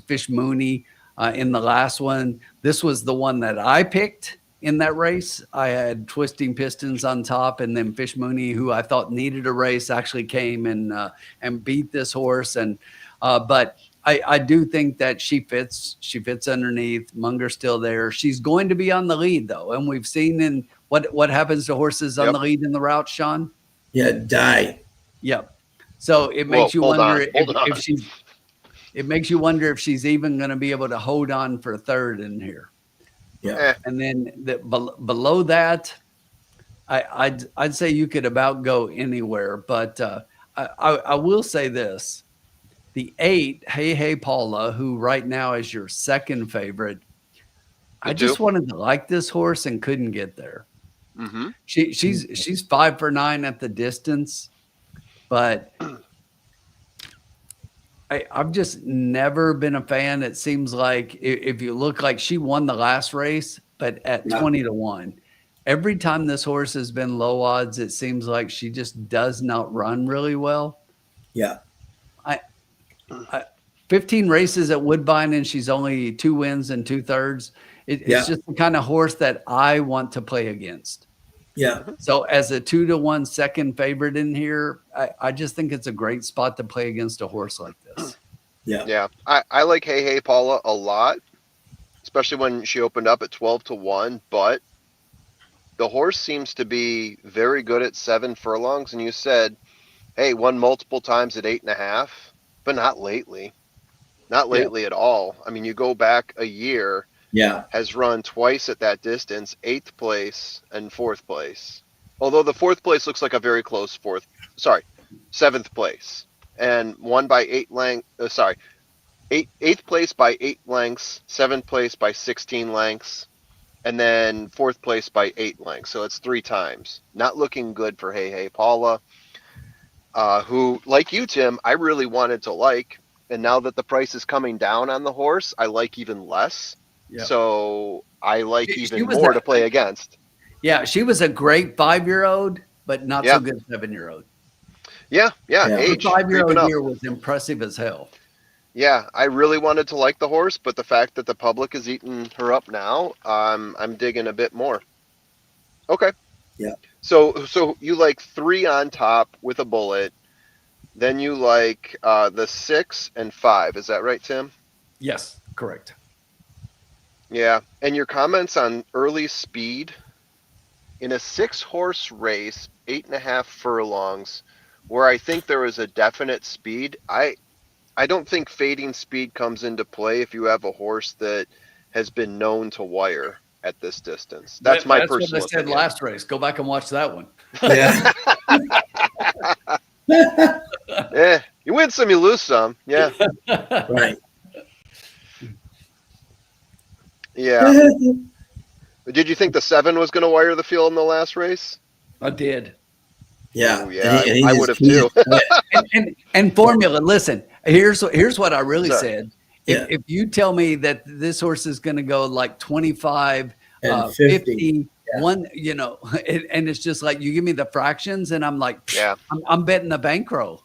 Fish Mooney in the last one. This was the one that I picked in that race. I had Twisting Pistons on top, and then Fish Mooney, who I thought needed a race, actually came and beat this horse. And but I do think that she fits underneath. Munger's still there. She's going to be on the lead though. And we've seen in what happens to horses on the lead in the route, Sean? Yeah, die. Yep. So it makes you wonder if she's it makes you wonder if she's even going to be able to hold on for third in here. Yeah. And then below that, I'd say you could about go anywhere, but I will say this. The 8, Hey Paula, who right now is your second favorite. I just wanted to like this horse and couldn't get there. She's 5 for 9 at the distance, but I've just never been a fan. It seems like if you look, like she won the last race, but at 20 to 1. Every time this horse has been low odds, it seems like she just does not run really well. Yeah. 15 races at Woodbine, and she's only 2 wins and 2/3. It's just the kind of horse that I want to play against. Yeah. So as a 2 to 1 second favorite in here, I just think it's a great spot to play against a horse like this. Yeah. Yeah. I like Hey Paula a lot, especially when she opened up at 12 to 1, but the horse seems to be very good at 7 furlongs. And you said, hey, won multiple times at 8.5, but not lately. Not lately at all. I mean, you go back a year, has run twice at that distance, 8th place and 4th place. Although the 4th place looks like a very close 7th place, and won by 8 lengths. 8th place by 8 lengths, 7th place by 16 lengths, and then 4th place by 8 lengths. So it's 3 times. Not looking good for Hey Paula, who, like you, Tim, I really wanted to like. And now that the price is coming down on the horse, I like even less. Yep. So I like even more to play against. Yeah, she was a great 5-year-old, but not so good 7-year-old. Yeah. Age. 5-year-old year was impressive as hell. Yeah, I really wanted to like the horse, but the fact that the public is eating her up now, I'm digging a bit more. Okay. Yeah. So you like 3 on top with a bullet. Then you like the 6 and 5. Is that right, Tim? Yes, correct. Yeah. And your comments on early speed in a 6-horse race, 8.5 furlongs, where I think there is a definite speed. I don't think fading speed comes into play if you have a horse that has been known to wire at this distance. That's my personal opinion. That's what I said last race. Go back and watch that one. Yeah. Yeah, you win some, you lose some. Yeah. Right. Yeah. Did you think the 7 was going to wire the field in the last race? I did. Yeah. Ooh, yeah, I would have too. and formula. Listen, here's what I really Sorry. said. If you tell me that this horse is going to go like 25, and 50, one, and it's just like you give me the fractions, and I'm like, I'm betting the bankroll.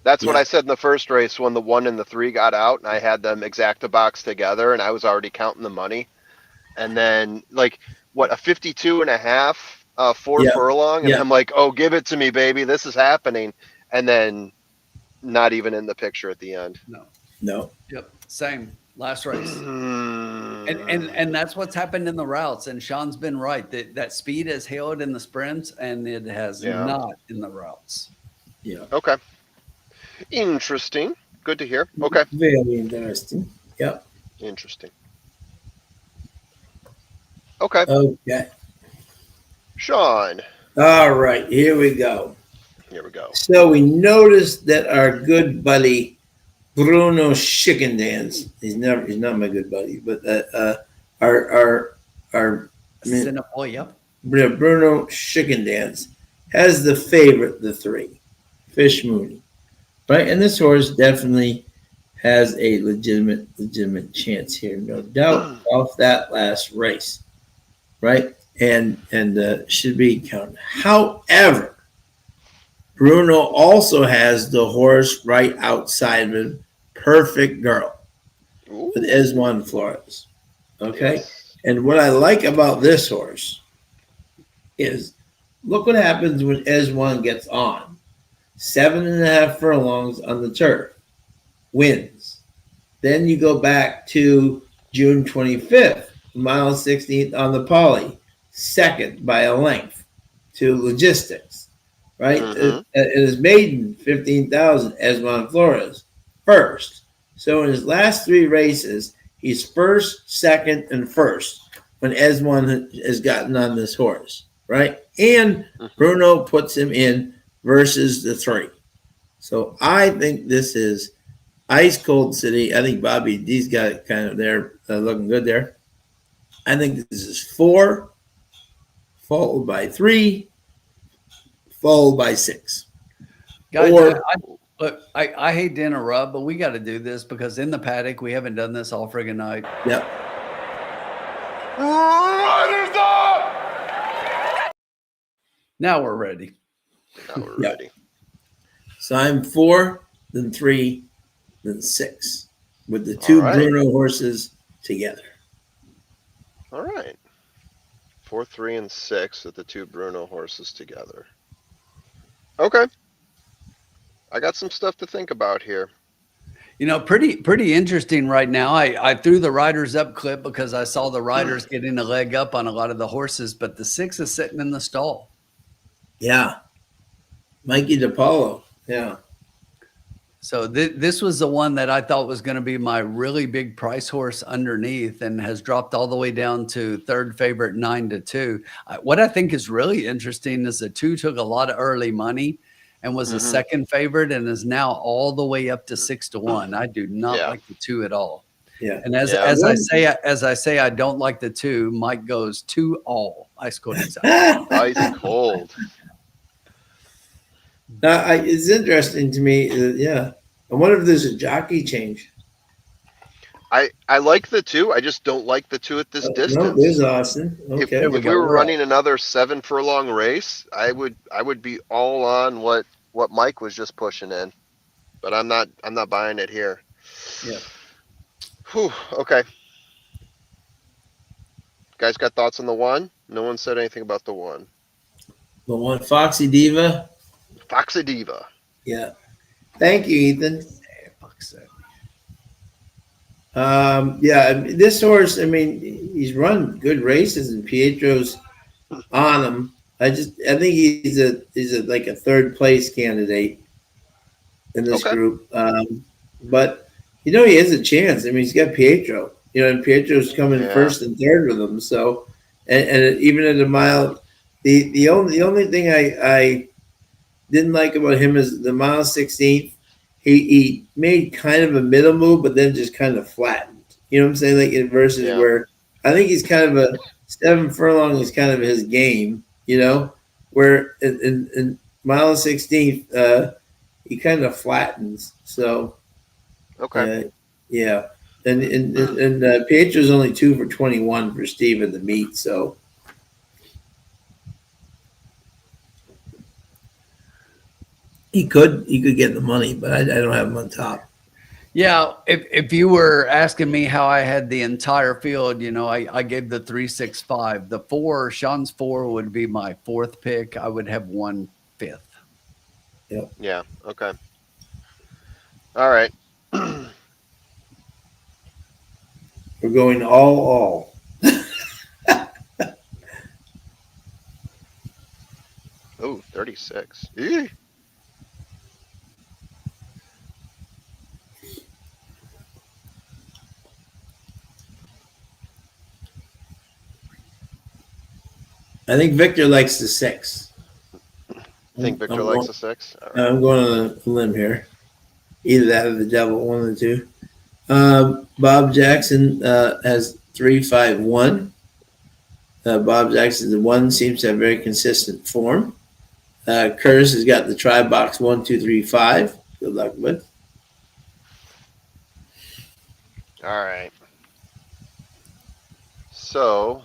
That's what I said in the first race when the 1 and the 3 got out, and I had them exacta box together, and I was already counting the money. And then, like, a 52.5 4 furlong, and I'm like, oh, give it to me, baby, this is happening. And then, not even in the picture at the end. No. Yep. Same. Last race. And that's what's happened in the routes. And Sean's been right. That speed has held in the sprints, and it has not in the routes. Yeah. Okay. Interesting. Good to hear. Okay. Very interesting. Yep. Interesting. Okay. Okay. Sean. All right. Here we go. Here we go. So we noticed that our good buddy Bruno Schickendance, he's not my good buddy, but our Cinnamon, yep. Bruno Schickendance has the favorite, the 3, Fish Mooney, right? And this horse definitely has a legitimate chance here, no doubt, off that last race, right? And should be counted. However, Bruno also has the horse right outside of him, Perfect Girl, Ooh. with Esmond Flores. Okay, Yes. and what I like about this horse is look what happens when Esmond gets on. 7.5 furlongs on the turf, wins. Then you go back to June 25th, mile 16th on the Poly, second by a length to Logistics, right? It is maiden 15,000, Esmond Flores, first. So in his last 3 races, he's first, second, and first when Esmond has gotten on this horse, right? And Bruno puts him in versus the 3. So I think this is Ice Cold City. I think Bobby D's got it kind of there, looking good there. I think this is 4, followed by 3, followed by 6. Guys, Or- look, I hate to interrupt, but we got to do this because in the paddock, we haven't done this all friggin' night. Yep. Riders up! Now we're ready. Now we're ready. So I'm 4, then 3, then 6, with the 2 right. Bruno horses together. All right. 4, 3, and 6 with the 2 Bruno horses together. Okay. I got some stuff to think about here. You know, pretty interesting right now. I threw the riders up clip because I saw the riders getting a leg up on a lot of the horses, but the 6 is sitting in the stall. Yeah. Mikey DiPaolo. Yeah. So this was the one that I thought was going to be my really big price horse underneath and has dropped all the way down to 3rd favorite 9-2. What I think is really interesting is the 2 took a lot of early money and was a 2nd favorite and is now all the way up to 6-1. I do not like the 2 at all. Yeah. And as I say, I don't like the 2. Mike goes 2 all. Ice cold inside. Ice cold. It's interesting to me. Yeah. I wonder if there's a jockey change. I like the 2. I just don't like the 2 at this distance. No, there's Austin. Okay. If we were running another 7 furlong race, I would be all on what Mike was just pushing in, but I'm not buying it here. Yeah. Whew, okay. Guys got thoughts on the 1? No one said anything about the 1. The 1, Foxy Diva. Foxy Diva. Yeah. Thank you, Ethan. Yeah, this horse, I mean, he's run good races and Pietro's on him. I think he's like a 3rd place candidate in this group. But he has a chance. I mean, he's got Pietro, and Pietro's coming 1st and 3rd with him. So, and even at a mile, the only thing I didn't like about him is the mile 16th. He made kind of a middle move, but then just kind of flattened. You know what I'm saying? Like in versus where I think he's kind of a 7 furlong is kind of his game. Where in mile 16th he kind of flattens. So yeah, and Pietro's only 2 for 21 for Steve in the meet. So. He could get the money, but I don't have him on top. Yeah, if you were asking me how I had the entire field, I gave the 3-6-5. The 4, Sean's 4 would be my 4th pick. I would have 1 5th. Yep. Yeah. Okay. All right. We're going all. Oh, 36. Eee. I think Victor likes the 6. Think Victor likes a 6? All right. I'm going on a limb here. Either that or the devil, one of the two. Bob Jackson has 3-5-1. Bob Jackson, the 1 seems to have very consistent form. Curtis has got the try box 1, 2, 3, 5. Good luck with. All right. So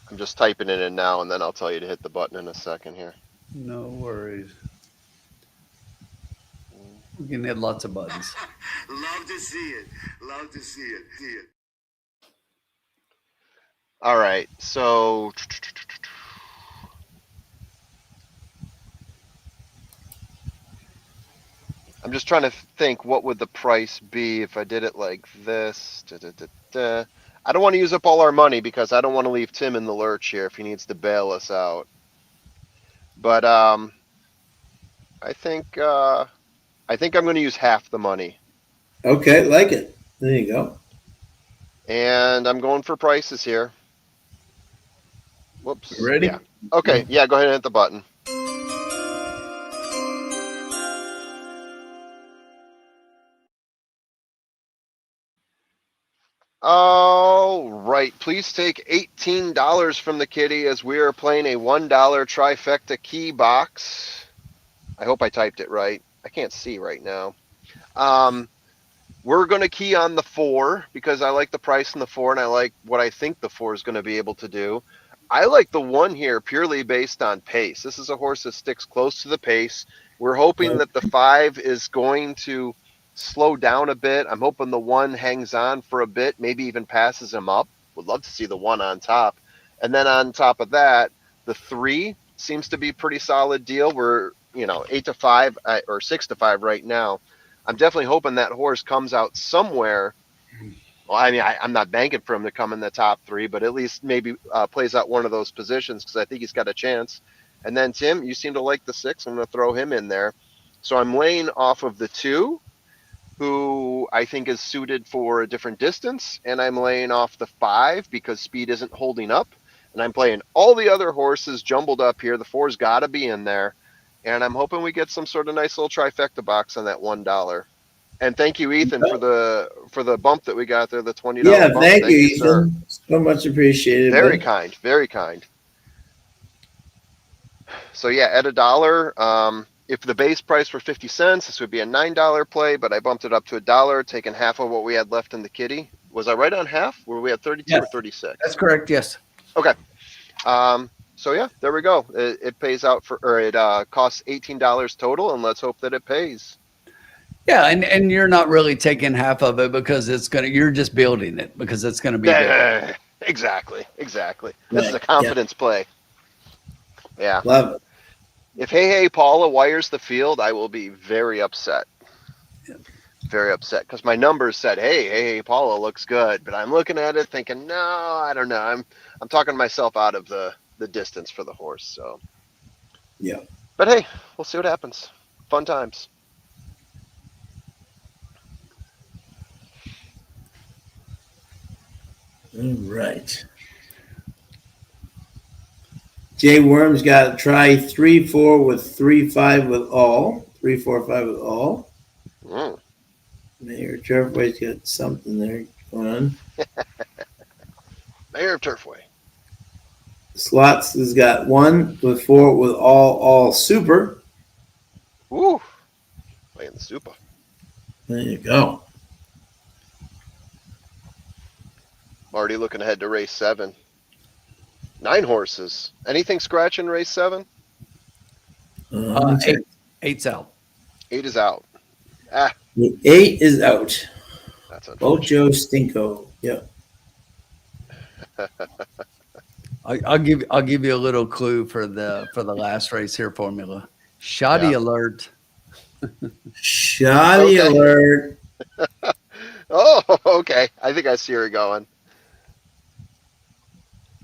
I'm just typing it in now, and then I'll tell you to hit the button in a second here. No worries. We can hit lots of buttons. Love to see it. Love to see it. See it. All right. So I'm just trying to think, what would the price be if I did it like this? I don't want to use up all our money because I don't want to leave Tim in the lurch here if he needs to bail us out. But I think I'm going to use half the money. Okay, like it. There you go. And I'm going for prices here. Whoops. You ready? Yeah. Okay. Yeah, go ahead and hit the button. All right. Please take $18 from the kitty as we are playing a $1 trifecta key box. I hope I typed it right. I can't see right now. We're going to key on the 4 because I like the price in the 4 and I like what I think the 4 is going to be able to do. I like the 1 here purely based on pace. This is a horse that sticks close to the pace. We're hoping that the 5 is going to slow down a bit. I'm hoping the 1 hangs on for a bit, maybe even passes him up. Would love to see the 1 on top. And then on top of that, the 3 seems to be a pretty solid deal. We're, 8-5 or 6-5 right now. I'm definitely hoping that horse comes out somewhere. Well, I mean, I'm not banking for him to come in the top 3, but at least maybe plays out one of those positions because I think he's got a chance. And then, Tim, you seem to like the 6. I'm going to throw him in there. So I'm laying off of the 2, who I think is suited for a different distance, and I'm laying off the 5 because speed isn't holding up. And I'm playing all the other horses jumbled up here. The 4's got to be in there. And I'm hoping we get some sort of nice little trifecta box on that $1. And thank you, Ethan, for the bump that we got there, the $20 Yeah, bump. thank you, Ethan. Sir. So much appreciated. Very bud. kind, very kind. So yeah, at $1, if the base price were 50 cents, this would be a $9 play, but I bumped it up to $1, taking half of what we had left in the kitty. Was I right on half? Were we at 32 or 36? That's correct. Yes. Okay. So yeah, there we go. It pays out it costs $18 total, and let's hope that it pays. Yeah, and you're not really taking half of it because you're just building it because it's gonna be good. Exactly. This is a confidence play. Yeah. Love it. If Hey Paula wires the field, I will be very upset. Very upset because my numbers said, hey Paula looks good, but I'm looking at it thinking, no, I don't know. I'm talking myself out of the distance for the horse. So yeah. But hey, we'll see what happens. Fun times. All right. Jay Worm's got to try 3-4 with 3-5 with all. 3-4-5 with all. Mayor Turfway's got something there going on. Mayor of Turfway. Slots has got 1 with 4 with all super. Woo. Playing the super. There you go. Already looking ahead to race 7. 9 horses. Anything scratching race 7? 8's out. 8 is out. The 8 is out. That's unfortunate. Ocho Stinko. Yep. I'll give you a little clue for the last race here, Formula. Shoddy alert. Shoddy alert. Oh, okay. I think I see where you're going.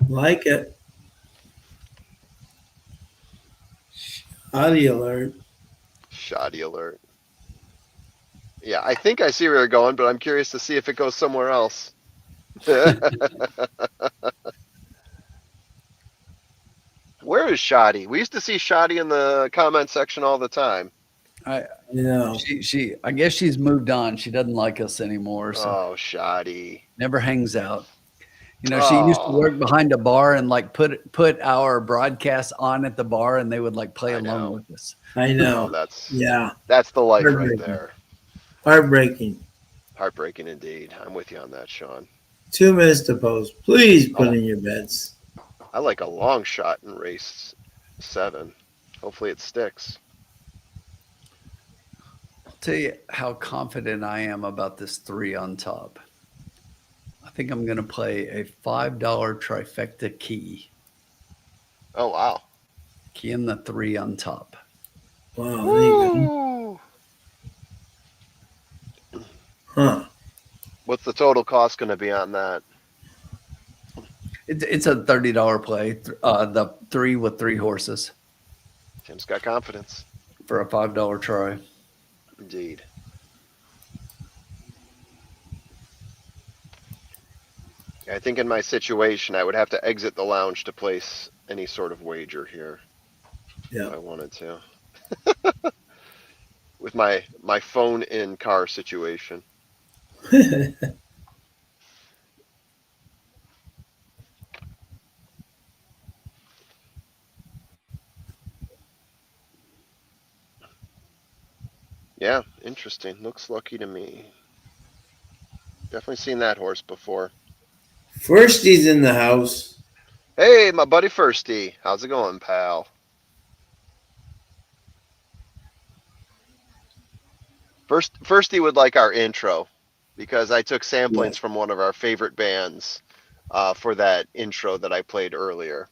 Like it. Shoddy alert. Shoddy alert. Yeah, I think I see where you're going, but I'm curious to see if it goes somewhere else. Where is Shoddy? We used to see Shoddy in the comment section all the time. I guess she's moved on. She doesn't like us anymore. So Oh, Shoddy. never hangs out. You know, she used to work behind a bar and like put our broadcast on at the bar, and they would like play along with us. I know. Oh, that's the life right there. Heartbreaking. Heartbreaking indeed. I'm with you on that, Sean. 2 minutes to post. Please put in your bets. I like a long shot in race 7. Hopefully it sticks. I'll tell you how confident I am about this 3 on top. I think I'm going to play a $5 trifecta key. Oh, wow. Key in the 3 on top. Wow. Huh. What's the total cost going to be on that? It's a $30 play. The 3 with 3 horses. Tim's got confidence. For a $5 try. Indeed. I think in my situation, I would have to exit the lounge to place any sort of wager here. Yeah. If I wanted to. With my phone in car situation. Yeah, interesting. Looks lucky to me. Definitely seen that horse before. Firstie's in the house. Hey, my buddy Firstie. How's it going, pal? Firstie would like our intro because I took samplings from one of our favorite bands for that intro that I played earlier.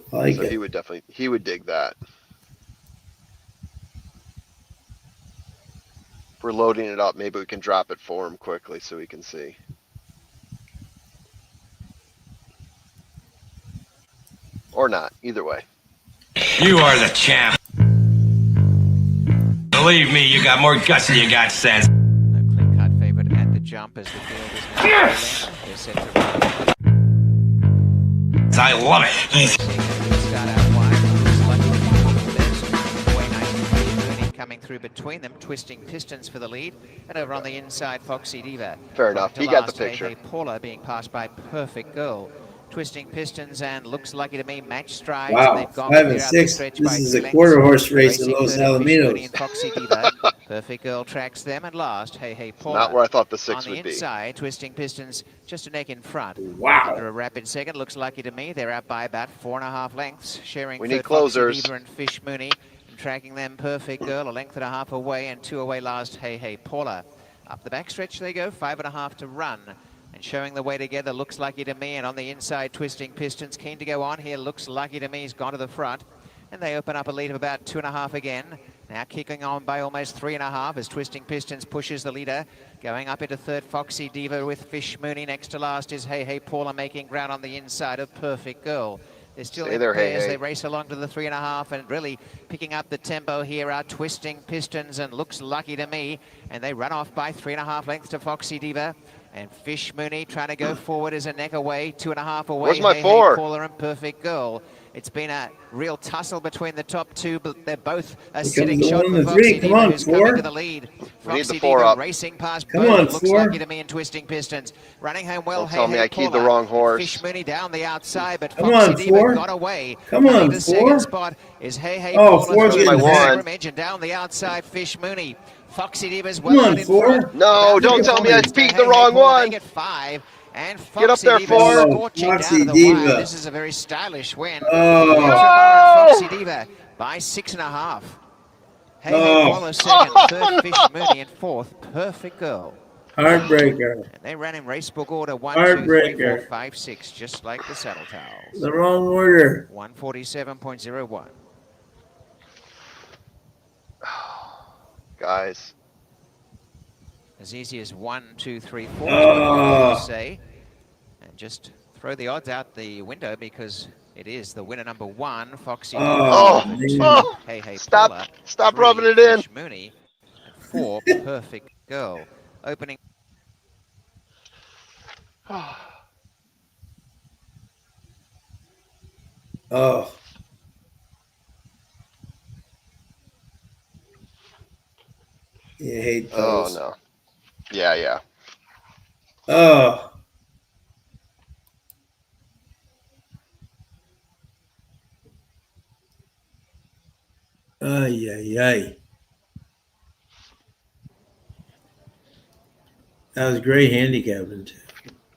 So he would dig that. If we're loading it up, maybe we can drop it for him quickly so he can see. Or not, either way. You are the champ. Believe me, you got more guts than you got sense. The clean-cut favorite at the jump as the field is now Yes! they're set to run. I love it. Start out wide. Looks like way nice. Coming through between them, Twisting Pistons for the lead, and over on the inside, Foxy Diva. Fair enough. He got the Hey, picture. Hey, Paula being passed by Perfect Girl. Twisting Pistons and Looks Lucky to Me match strides. Wow, And they've gone 5 and clear out the 6. stretch This by is a 2 quarter lengths. horse race in Racing Los third, Fish Mooney Alamitos. and Foxy Diva. Perfect Girl tracks them, and last, Hey Hey Paula. Not where I thought the 6 on the would be. inside, Twisting Pistons just a neck in front. Wow. Under a rapid second, Looks Lucky to Me. They're out by about 4.5 lengths, sharing We third need closers. Foxy Diva and Fish Mooney. And tracking them, Perfect Girl, a length and a half away, and 2 away last, Hey Hey Paula. Up the backstretch they go, 5.5 to run. And showing the way together, Looks Lucky to Me, and on the inside, Twisting Pistons, keen to go on here. Looks Lucky to Me, has gone to the front, and they open up a lead of about 2.5 again. Now kicking on by almost 3.5 as Twisting Pistons pushes the leader. Going up into third, Foxy Diva with Fish Mooney. Next to last is Hey Hey Paula, making ground on the inside of Perfect Girl. They're still Stay in there, Hey pairs. Hey. They race along to the 3.5, and really picking up the tempo here are Twisting Pistons and Looks Lucky to Me. And they run off by 3.5 lengths to Foxy Diva. And Fish Mooney trying to go forward is a neck away, 2.5 away. Where's my Hey 4? Hey Paula and Perfect Girl. It's been a real tussle between the top two, but they're both a sitting comes the shot 1 for and the Foxy 3. Come Diva, on, who's 4. coming to the lead. We need the Foxy 4 Diva up. racing past Come both. on, Looks 4. Lucky to Me and Twisting Pistons. Running home well, Don't Hey tell me Hey I keyed the Paula. wrong horse. Fish Mooney down the outside, but Come Foxy on, Diva 4. got away. Come Coming on, to 4. second spot is Hey Hey Oh, Paula 4's through getting the hacked. scrimmage, and down the outside, Fish Mooney. Foxy Diva's Come well on, out in 4. front. No, About don't 3 tell me I points to peeked Hey the Hey wrong Paula. one. They get 5. And Get up Foxy there, Diva 4. scorching down Foxy to the Diva. wire. This is a very stylish win. Oh. Foxy Diva by 6.5. Hey Hey Oh. Paula second, third Fish Mooney, and fourth Perfect Girl. Heartbreaker. And they ran in racebook order 1, 2, 3, 4, Heartbreaker. 5, 6, just like the saddle towels. The wrong order. 147.01. Guys. As easy as 1, 2, 3, 4 Oh. say. And just throw the odds out the window because It is the winner number 1, Foxy Oh, Diva. man. 2, Oh, Hey Hey stop, Paula. stop 3, rubbing it in. Fish Mooney. And 4, Perfect Girl. Opening. Oh. You hate Oh those. no. Yeah, yeah. Oh. Ay, ay, ay. That was great handicapping too.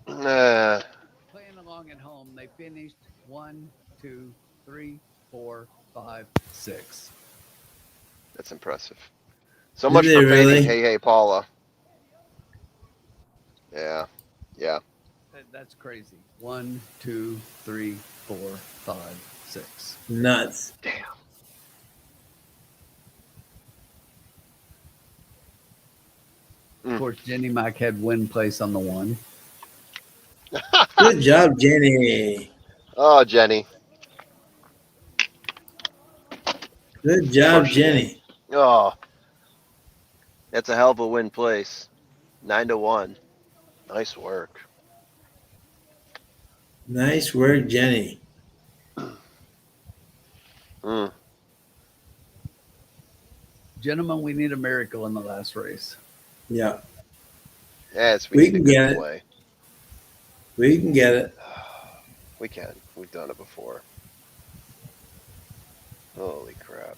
Playing along at home, they finished 1, 2, 3, 4, 5, 6. That's impressive. So Did much they for fading really? Hey Hey Paula. Yeah. Yeah. That's crazy. 1, 2, 3, 4, 5, 6. Nuts. Damn. Of course, Jenny Mac had win place on the 1. Good job, Jenny. Oh, Jenny. Good Of job, course she did. Jenny. Oh, that's a hell of a win place. 9-1. Nice work. Nice work, Jenny. Mm. Gentlemen, we need a miracle in the last race. Yeah. Yes, we We need a can good get it. play. We can get it. We can. We've done it before. Holy crap.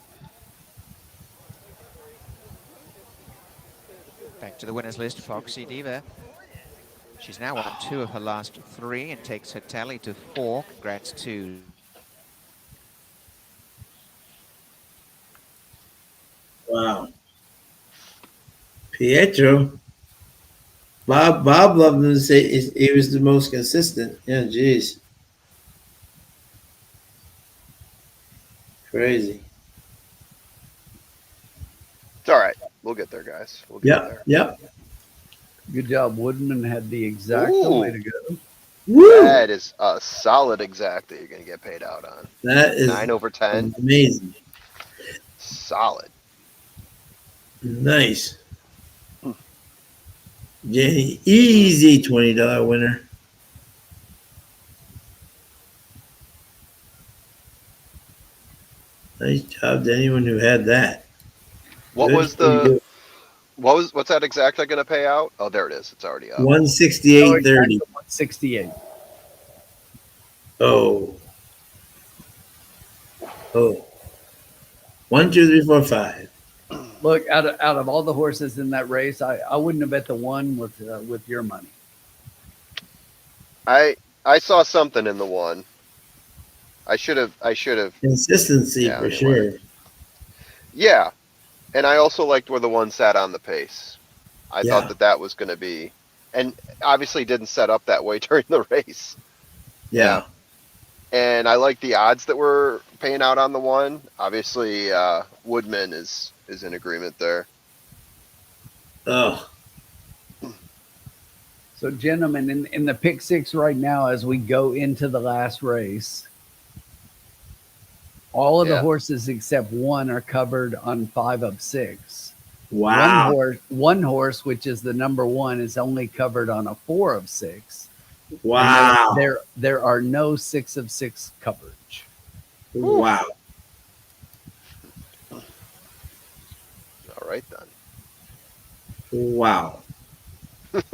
Back to the winners list, Foxy Diva. She's now won 2 of her last 3 and takes her tally to 4. Congrats to Wow. Pietro. Bob loved him to say he was the most consistent. Yeah, geez. Crazy. It's all right. We'll get there, guys. We'll get Yep. there. Yep. Good job. Woodman had the exact Ooh. way to go. Woo! That is a solid exact that you're going to get paid out on. That is 9/10. amazing. Solid. Nice. Jenny, easy $20 winner. Nice job to anyone who had that. What Good was for you. what's that exact going to pay out? Oh, there it is. It's already up. 168.30. 168. Oh. Oh. 1, 2, 3, 4, 5. Look, out of all the horses in that race, I wouldn't have bet the 1 with your money. I saw something in the 1. I should have. Consistency Yeah, for anyway. sure. Yeah, and I also liked where the 1 sat on the pace. I Yeah. thought that was going to be, and obviously didn't set up that way during the race. Yeah. And I like the odds that were paying out on the 1. Obviously, Woodman is in agreement there. Oh. So, gentlemen, in the pick 6 right now, as we go into the last race, all of the Yeah. horses except 1 are covered on 5 of 6. Wow. One horse, which is the number 1, is only covered on a 4 of 6. Wow. And there are no 6 of 6 coverage. Wow. All right then. Wow. It's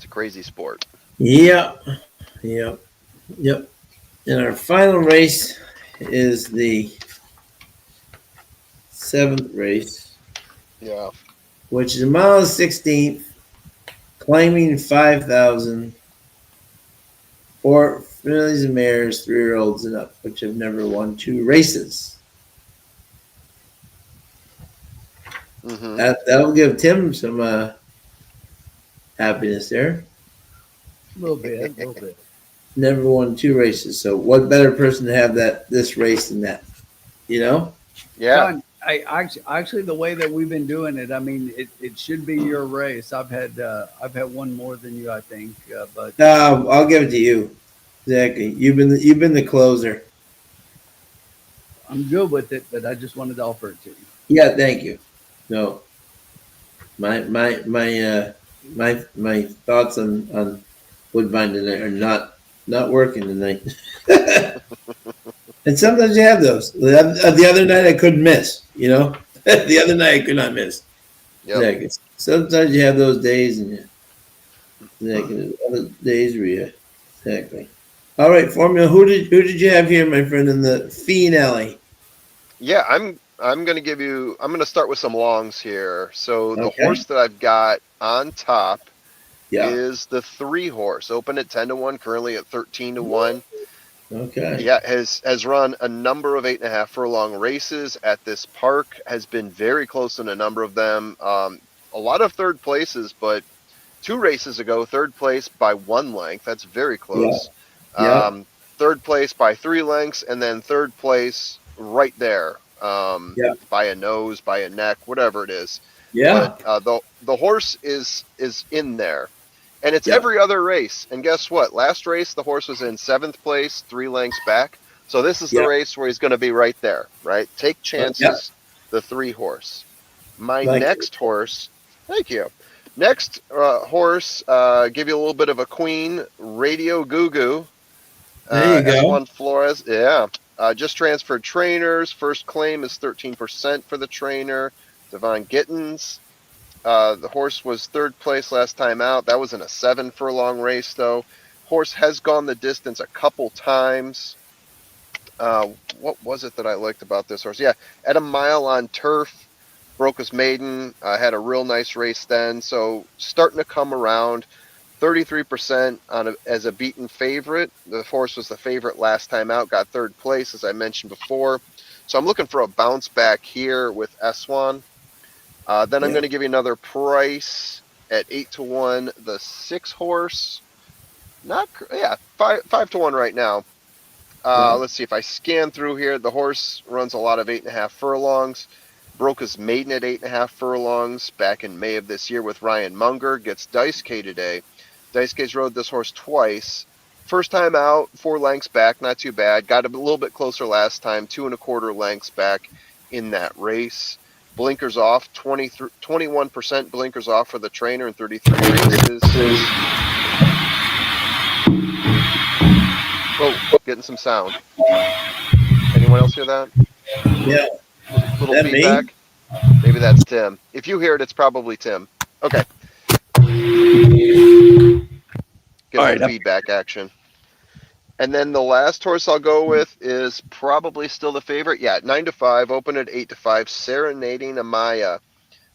a crazy sport. Yep. Yep. Yep. And our final race is the 7th race, Yeah. which is a mile 16th, claiming 5,000 for fillies and mares, 3-year-olds and up, which have never won 2 races. Mm-hmm. That'll give Tim some happiness there. A little bit. Never won 2 races, so what better person to have this race than that? You know? Yeah. John, I actually the way that we've been doing it, I mean, it should be your race. I've had one more than you, I think, but I'll give it to you. Exactly. You've been the closer. I'm good with it, but I just wanted to offer it to you. Yeah, thank you. No, my thoughts on Woodbine tonight are not working tonight. And sometimes you have those. The other night I couldn't miss. You know, the other night I could not miss. Yep. Exactly. Sometimes you have those days, and exactly other days where you exactly. All right, Formula. Who did you have here, my friend, in the finale? Yeah, I'm gonna start with some longs here. So the Okay. horse that I've got on top Yeah. is the 3 horse, open at 10-1, currently at 13-1. Okay. Yeah, has run a number of 8.5 furlong races at this park, has been very close in a number of them. A lot of third places, but 2 races ago, third place by 1 length. That's very Yeah. close. Yeah. Third place by 3 lengths, and then third place right there, Yeah. by a nose, by a neck, whatever it is. But Yeah. the horse is in there, and it's Yeah. every other race. And guess what? Last race, the horse was in 7th place, 3 lengths back. So this is the Yeah. race where he's going to be right there, right? Take Yeah. chances. The 3 horse. My Like next horse. Thank you. Next horse, give you a little bit of a queen, Radio Goo Goo, there you go. S1 Flores. Yeah. Just transferred trainers. First claim is 13% for the trainer, Devon Gittins. The horse was 3rd place last time out. That was in a 7 furlong race, though. Horse has gone the distance a couple times. What was it that I liked about this horse? Yeah, at a mile on turf, broke his maiden, had a real nice race then. So starting to come around. 33% as a beaten favorite. The horse was the favorite last time out, got 3rd place, as I mentioned before. So I'm looking for a bounce back here with S1. Then I'm Yeah. going to give you another price at 8-1. The 6 horse, not yeah, 5-1 right now. Yeah. Let's see if I scan through here. The horse runs a lot of 8.5 furlongs. Broke his maiden at 8.5 furlongs back in May of this year with Ryan Munger. Gets Dice K today. Dice K's rode this horse twice. First time out, 4 lengths back, not too bad. Got a little bit closer last time, 2.25 lengths back in that race. Blinkers off, 21% blinkers off for the trainer in 33 races. Whoa, getting some sound. Anyone else hear that? Yeah. Little That me? feedback? Maybe that's Tim. If you hear it, it's probably Tim. Okay. Get a All little right. feedback action. And then the last horse I'll go with is probably still the favorite. Yeah, 9-5, open at 8-5, Serenading Amaya.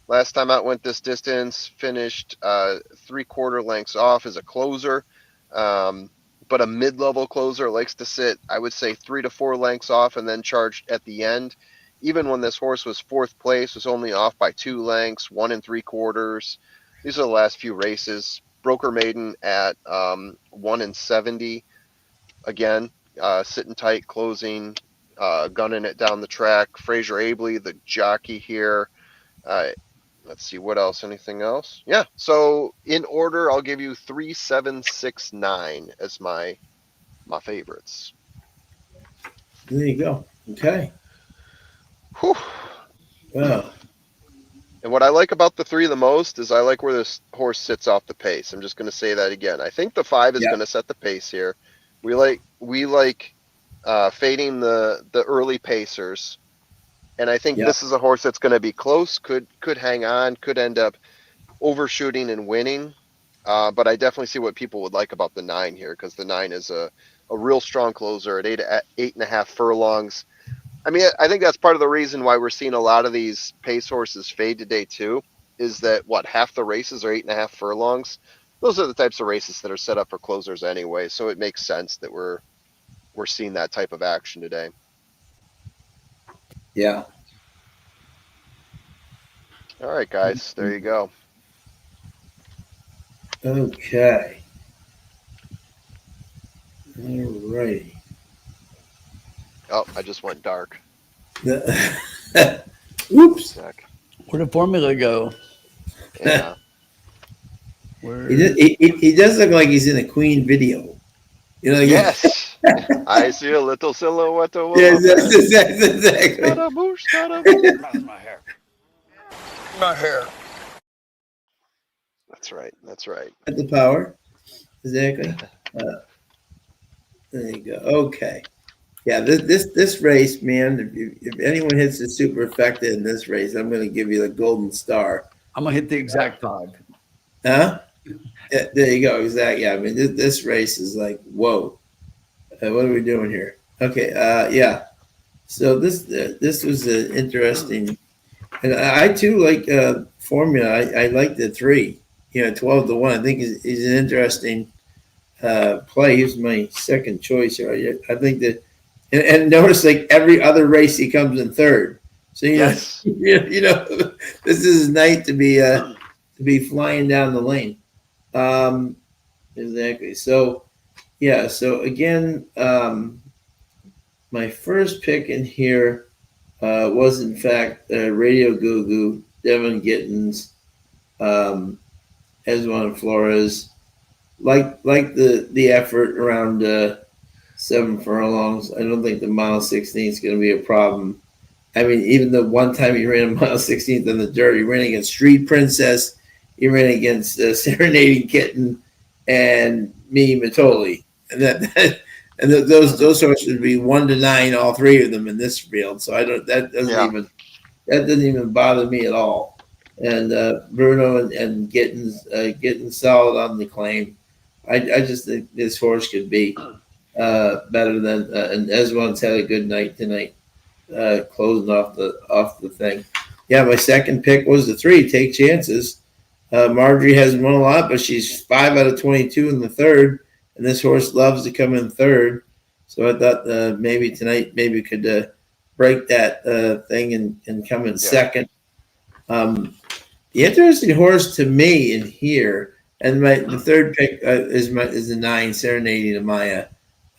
Last time out went this distance, finished 3/4 lengths off as a closer, but a mid-level closer, likes to sit, I would say, 3 to 4 lengths off and then charge at the end. Even when this horse was 4th place, was only off by 2 lengths, 1 3/4. These are the last few races. Broker maiden at 1 70. Again, sitting tight, closing, gunning it down the track. Fraser Abley, the jockey here. Let's see what else. Anything else? Yeah. So in order, I'll give you 3, 7, 6, 9 as my favorites. There you go. Okay. Whew. Wow. And what I like about the 3 the most is I like where this horse sits off the pace. I'm just going to say that again. I think the 5 is Yeah. going to set the pace here. We like fading the early pacers, and I think Yeah. this is a horse that's going to be close. Could hang on. Could end up overshooting and winning. But I definitely see what people would like about the 9 here, because the 9 is a real strong closer at 8.5 furlongs. I mean, I think that's part of the reason why we're seeing a lot of these pace horses fade today too, is that half the races are 8.5 furlongs. Those are the types of races that are set up for closers anyway, so it makes sense that we're seeing that type of action today. Yeah. All right, guys, there you go. Okay. All righty. Oh, I just went dark. Whoops. Sec. Where'd the formula go? Yeah. Where? He does look like he's in a Queen video. You know, Yes. I see a little silhouette of a yes, man. exactly. Scaramouche, Scaramouche. My hair. That's right. That's right. At the power, exactly. There you go. Okay. Yeah, this race, man. If anyone hits the superfecta in this race, I'm going to give you the golden star. I'm gonna hit the exact 5. Huh? Yeah, there you go. Exactly. Yeah. I mean, this race is like, whoa. What are we doing here? Okay. Yeah. So this was interesting, and I too like formula. I like the 3. 12-1. I think is an interesting play. He's my second choice here. I think that, and notice like every other race he comes in third. So Yes. this is his night to be flying down the lane. Exactly. So yeah. So again, my first pick in here was in fact Radio Goo Goo, Devin Gittins, Esjuan Flores. Like the effort around 7 furlongs. I don't think the mile 16 is going to be a problem. I mean, even the one time he ran a mile 16th on the dirt, he ran against Street Princess, he ran against Serenading Kitten, and me Matoli, and those horses would be 1-9, all 3 of them in this field. So that doesn't even bother me at all. And Bruno and getting solid on the claim. I just think this horse could be better than and Esjuan's had a good night tonight, closing off the thing. Yeah, my second pick was the 3. Take chances. Marjorie hasn't won a lot, but she's 5 out of 22 in the third, and this horse loves to come in third. So I thought maybe tonight could break that thing and come in second. The interesting horse to me in here, and the third pick is the 9, Serenading to Maya,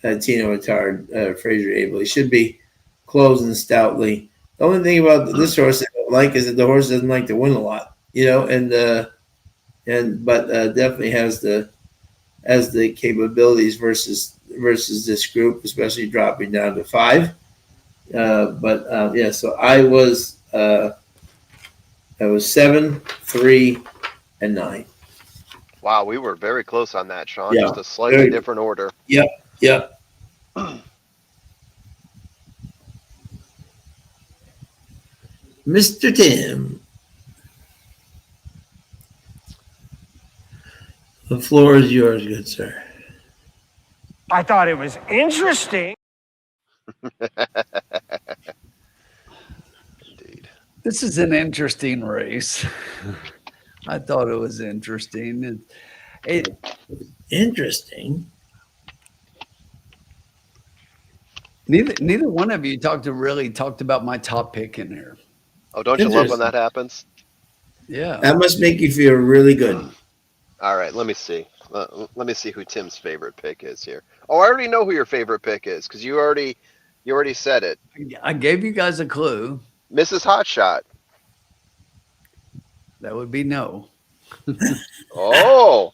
Tino Attard, Fraser Abel. He should be closing stoutly. The only thing about this horse I don't like is that the horse doesn't like to win a lot, but definitely has the capabilities versus this group, especially dropping down to 5. So I was 7, 3, and 9. Wow, we were very close on that, Sean. Yeah, Just a slightly different order. Yep. Mr. Tim, the floor is yours, good sir. I thought it was interesting. Indeed. This is an interesting race. I thought it was interesting. Interesting. Neither one of you talked about my top pick in here. Oh, don't you love when that happens? Yeah. That must make you feel really good. All right, let me see. Let me see who Tim's favorite pick is here. Oh, I already know who your favorite pick is because you already said it. I gave you guys a clue. Mrs. Hotshot. That would be no. Oh,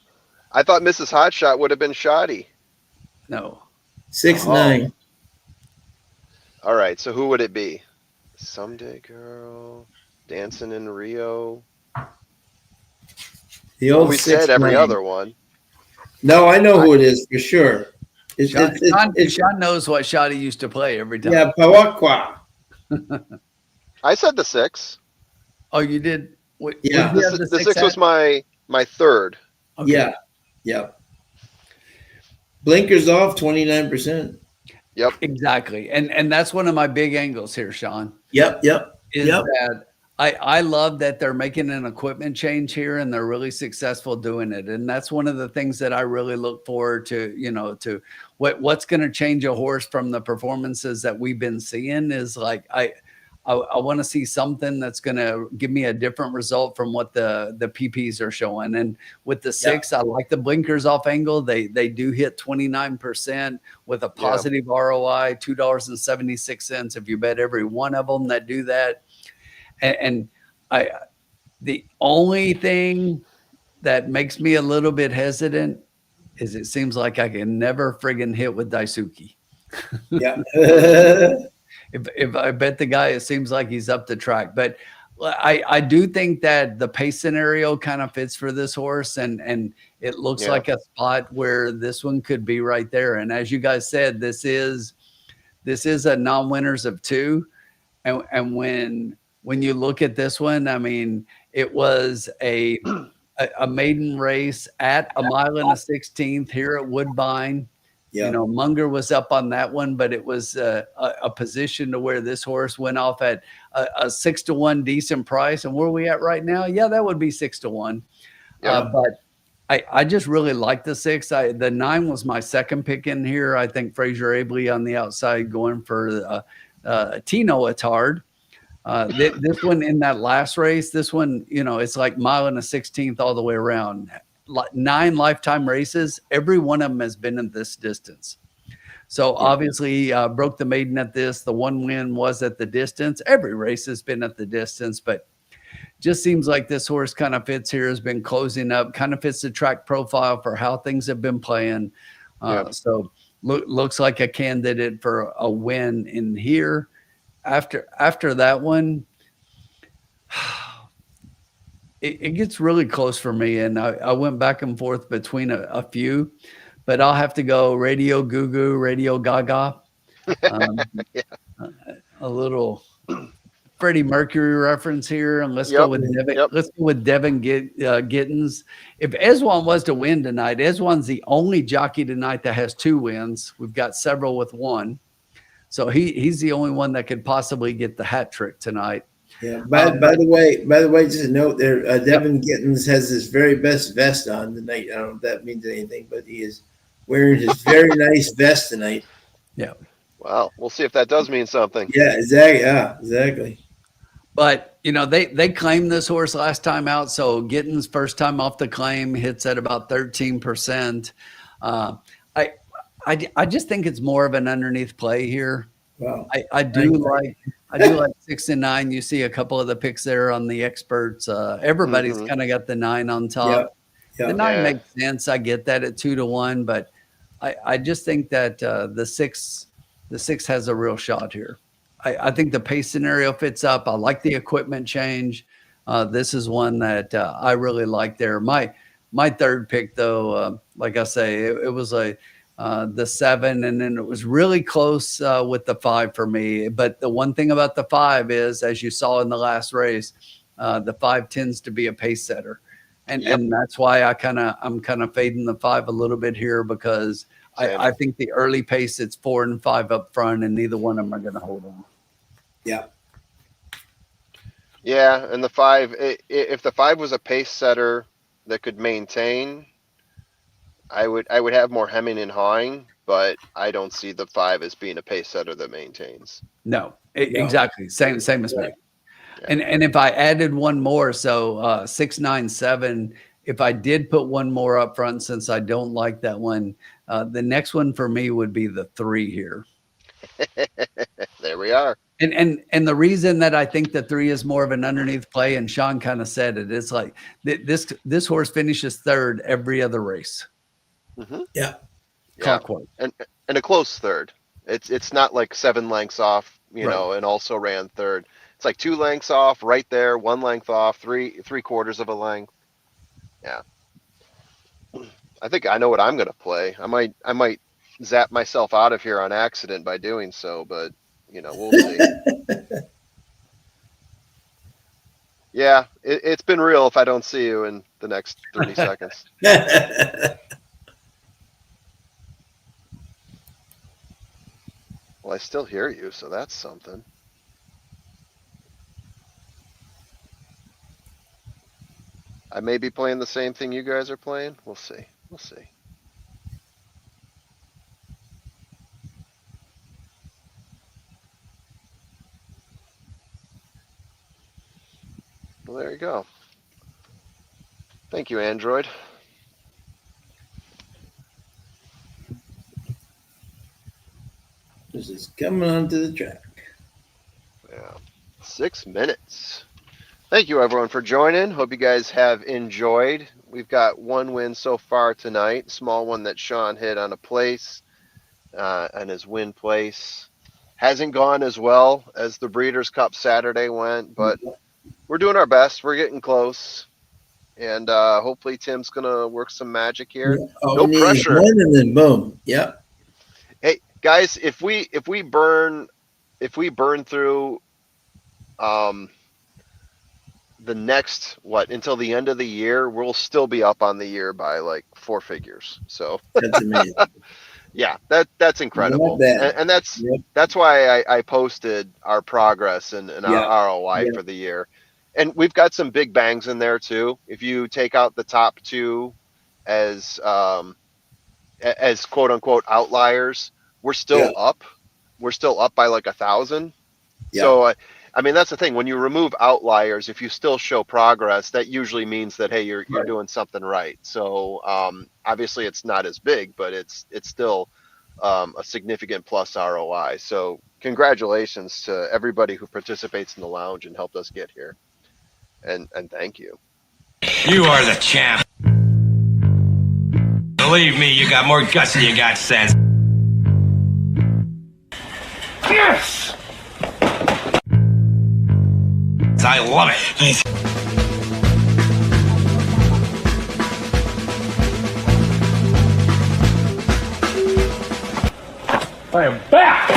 I thought Mrs. Hotshot would have been shoddy. No. 6, 9. All right, so who would it be? Someday Girl, Dancing in Rio. The old We 6, said every 9. other one. No, I know who it is for sure. Sean knows what shot he used to play every time. Yeah, Pawakwa. I said the 6. Oh, you did? Yeah. The 6 was my third. Okay. Yeah. Blinkers off, 29%. Yep. Exactly. And that's one of my big angles here, Sean. Yep. That I love that they're making an equipment change here and they're really successful doing it. And that's one of the things that I really look forward to, to what's going to change a horse from the performances that we've been seeing is like, I want to see something that's going to give me a different result from what the PPs are showing. And with the 6, I like the blinkers off angle. They do hit 29% with a positive ROI, $2.76 if you bet every one of them that do that. And the only thing that makes me a little bit hesitant is it seems like I can never friggin' hit with Daisuke. Yeah. If I bet the guy, it seems like he's up the track. But I do think that the pace scenario kind of fits for this horse, and it looks like a spot where this one could be right there. And as you guys said, this is a non-winners of 2, and when you look at this one, I mean, it was a maiden race at a mile and a 16th here at Woodbine. Yeah. You know, Munger was up on that one, but it was a position to where this horse went off at a 6-1 decent price. And where are we at right now? Yeah, that would be 6-1. Yeah. But I just really like the 6. The 9 was my second pick in here. I think Fraser Abley on the outside going for Tino Attard. This one in that last race, this one, you know, it's like mile and a 16th all the way around. 9 lifetime races, every one of them has been in this distance. So obviously broke the maiden at this. The 1 win was at the distance. Every race has been at the distance, but just seems like this horse kind of fits here, has been closing up, kind of fits the track profile for how things have been playing. So looks like a candidate for a win in here. After that one, it gets really close for me, and I went back and forth between a few, but I'll have to go Radio Goo, Radio Gaga, a little Freddie Mercury reference here, and let's go with Devin. Let's go with Devin Gittins. If Eswan was to win tonight, Eswan's the only jockey tonight that has 2 wins. We've got several with 1, so he's the only one that could possibly get the hat trick tonight. Yeah. By the way, just a note there. Devin Gittins has his very best vest on tonight. I don't know if that means anything, but he is wearing his very nice vest tonight. Yeah. Well, we'll see if that does mean something. Yeah, exactly. Yeah, exactly. But you know, they claimed this horse last time out, so Gittins first time off the claim hits at about 13%. I just think it's more of an underneath play here. Wow. I do like 6 and 9. You see a couple of the picks there on the experts. Everybody's kind of got the 9 on top. The 9 makes sense. I get that at 2-1, but I just think that the six has a real shot here. I think the pace scenario fits up. I like the equipment change. This is one that I really like there. My third pick, though, like I say, it was the 7, and then it was really close with the 5 for me. But the one thing about the 5 is, as you saw in the last race, the 5 tends to be a pace setter, and that's why I'm kind of fading the 5 a little bit here, because I think the early pace, it's 4 and 5 up front, and neither one of them are going to hold on. Yeah. Yeah, and the 5, if the 5 was a pace setter that could maintain, I would have more hemming and hawing, but I don't see the 5 as being a pace setter that maintains. No, exactly. Same as me. Yeah. And if I added one more, so 6, 9, 7, if I did put one more up front, since I don't like that one, the next one for me would be the 3 here. There we are. And the reason that I think the 3 is more of an underneath play, and Sean kind of said it, it's like this horse finishes 3rd every other race. Mm-hmm. Yeah. Clockwork. And a close 3rd. It's not like 7 lengths off, you know, and also ran 3rd. It's like 2 lengths off right there, 1 length off, 3/4 of a length. Yeah. I think I know what I'm gonna play. I might zap myself out of here on accident by doing so, but you know, we'll see. Yeah, it's been real if I don't see you in the next 30 seconds. Well, I still hear you, so that's something. I may be playing the same thing you guys are playing. We'll see. We'll see. Well, there you go. Thank you, Android. This is coming onto the track. Yeah. 6 minutes. Thank you, everyone, for joining. Hope you guys have enjoyed. We've got one win so far tonight, small one that Sean hit on a place, and his win place. Hasn't gone as well as the Breeders' Cup Saturday went, but we're doing our best. We're getting close, and hopefully Tim's gonna work some magic here. All No we need is pressure. one, and then boom. Yep. Hey guys, if we burn through the next until the end of the year, we'll still be up on the year by like 4 figures. So That's amazing. yeah, that's incredible, Not bad. and that's Yep. that's why I posted our progress and Yeah. our ROI Yeah. for the year, and we've got some big bangs in there too. If you take out the top 2 as quote unquote outliers, we're Yeah. still up. We're still up by like 1,000. Yeah. So I mean that's the thing. When you remove outliers, if you still show progress, that usually means that hey, you're Right. doing something right. So obviously it's not as big, but it's still a significant plus ROI. So congratulations to everybody who participates in the lounge and helped us get here, and thank you. You are the champ. Believe me, you got more guts than you got sense. Yes! I love it. I am back!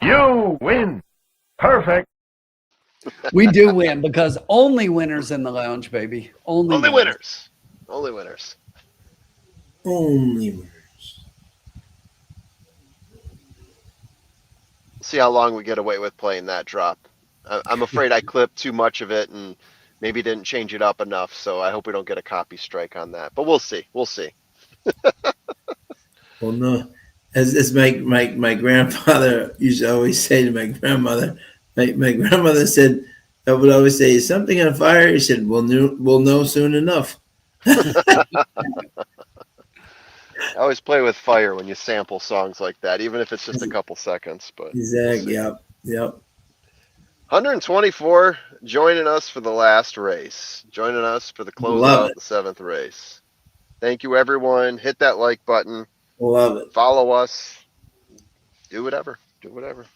Woo! You win. Perfect. We do win because only winners in the lounge, baby. Only Winners. Only winners. Only winners. See how long we get away with playing that drop. I'm afraid I clipped too much of it and maybe didn't change it up enough. So I hope we don't get a copy strike on that. But we'll see. We'll see. Well, no, as my grandfather used to always say to my grandmother. My grandmother said, I would always say, "Is something on fire?" He said, "We'll know soon enough." I always play with fire when you sample songs like that, even if it's just a couple seconds. But Exactly. we'll see. Yep. 124 joining us for the last race, joining us for the Love closeout, it. the 7th race. Thank you, everyone. Hit that like button. Love it. Follow us. Do whatever. Do whatever.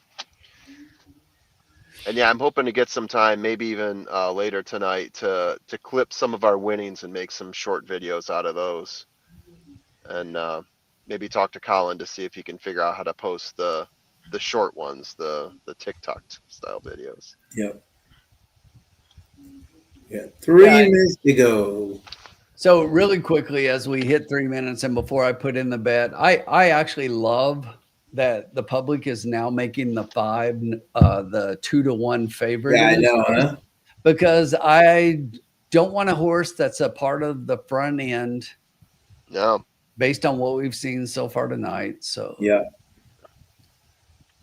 And yeah, I'm hoping to get some time, maybe even later tonight, to clip some of our winnings and make some short videos out of those. And maybe talk to Colin to see if he can figure out how to post the short ones, the TikTok style videos. Yep. Yeah. 3 minutes to go. So really quickly, as we hit 3 minutes and before I put in the bet, I actually love that the public is now making the 2-1 favorite. Yeah, I know, huh? Because I don't want a horse that's a part of the front end. No. Based on what we've seen so far tonight. So yeah,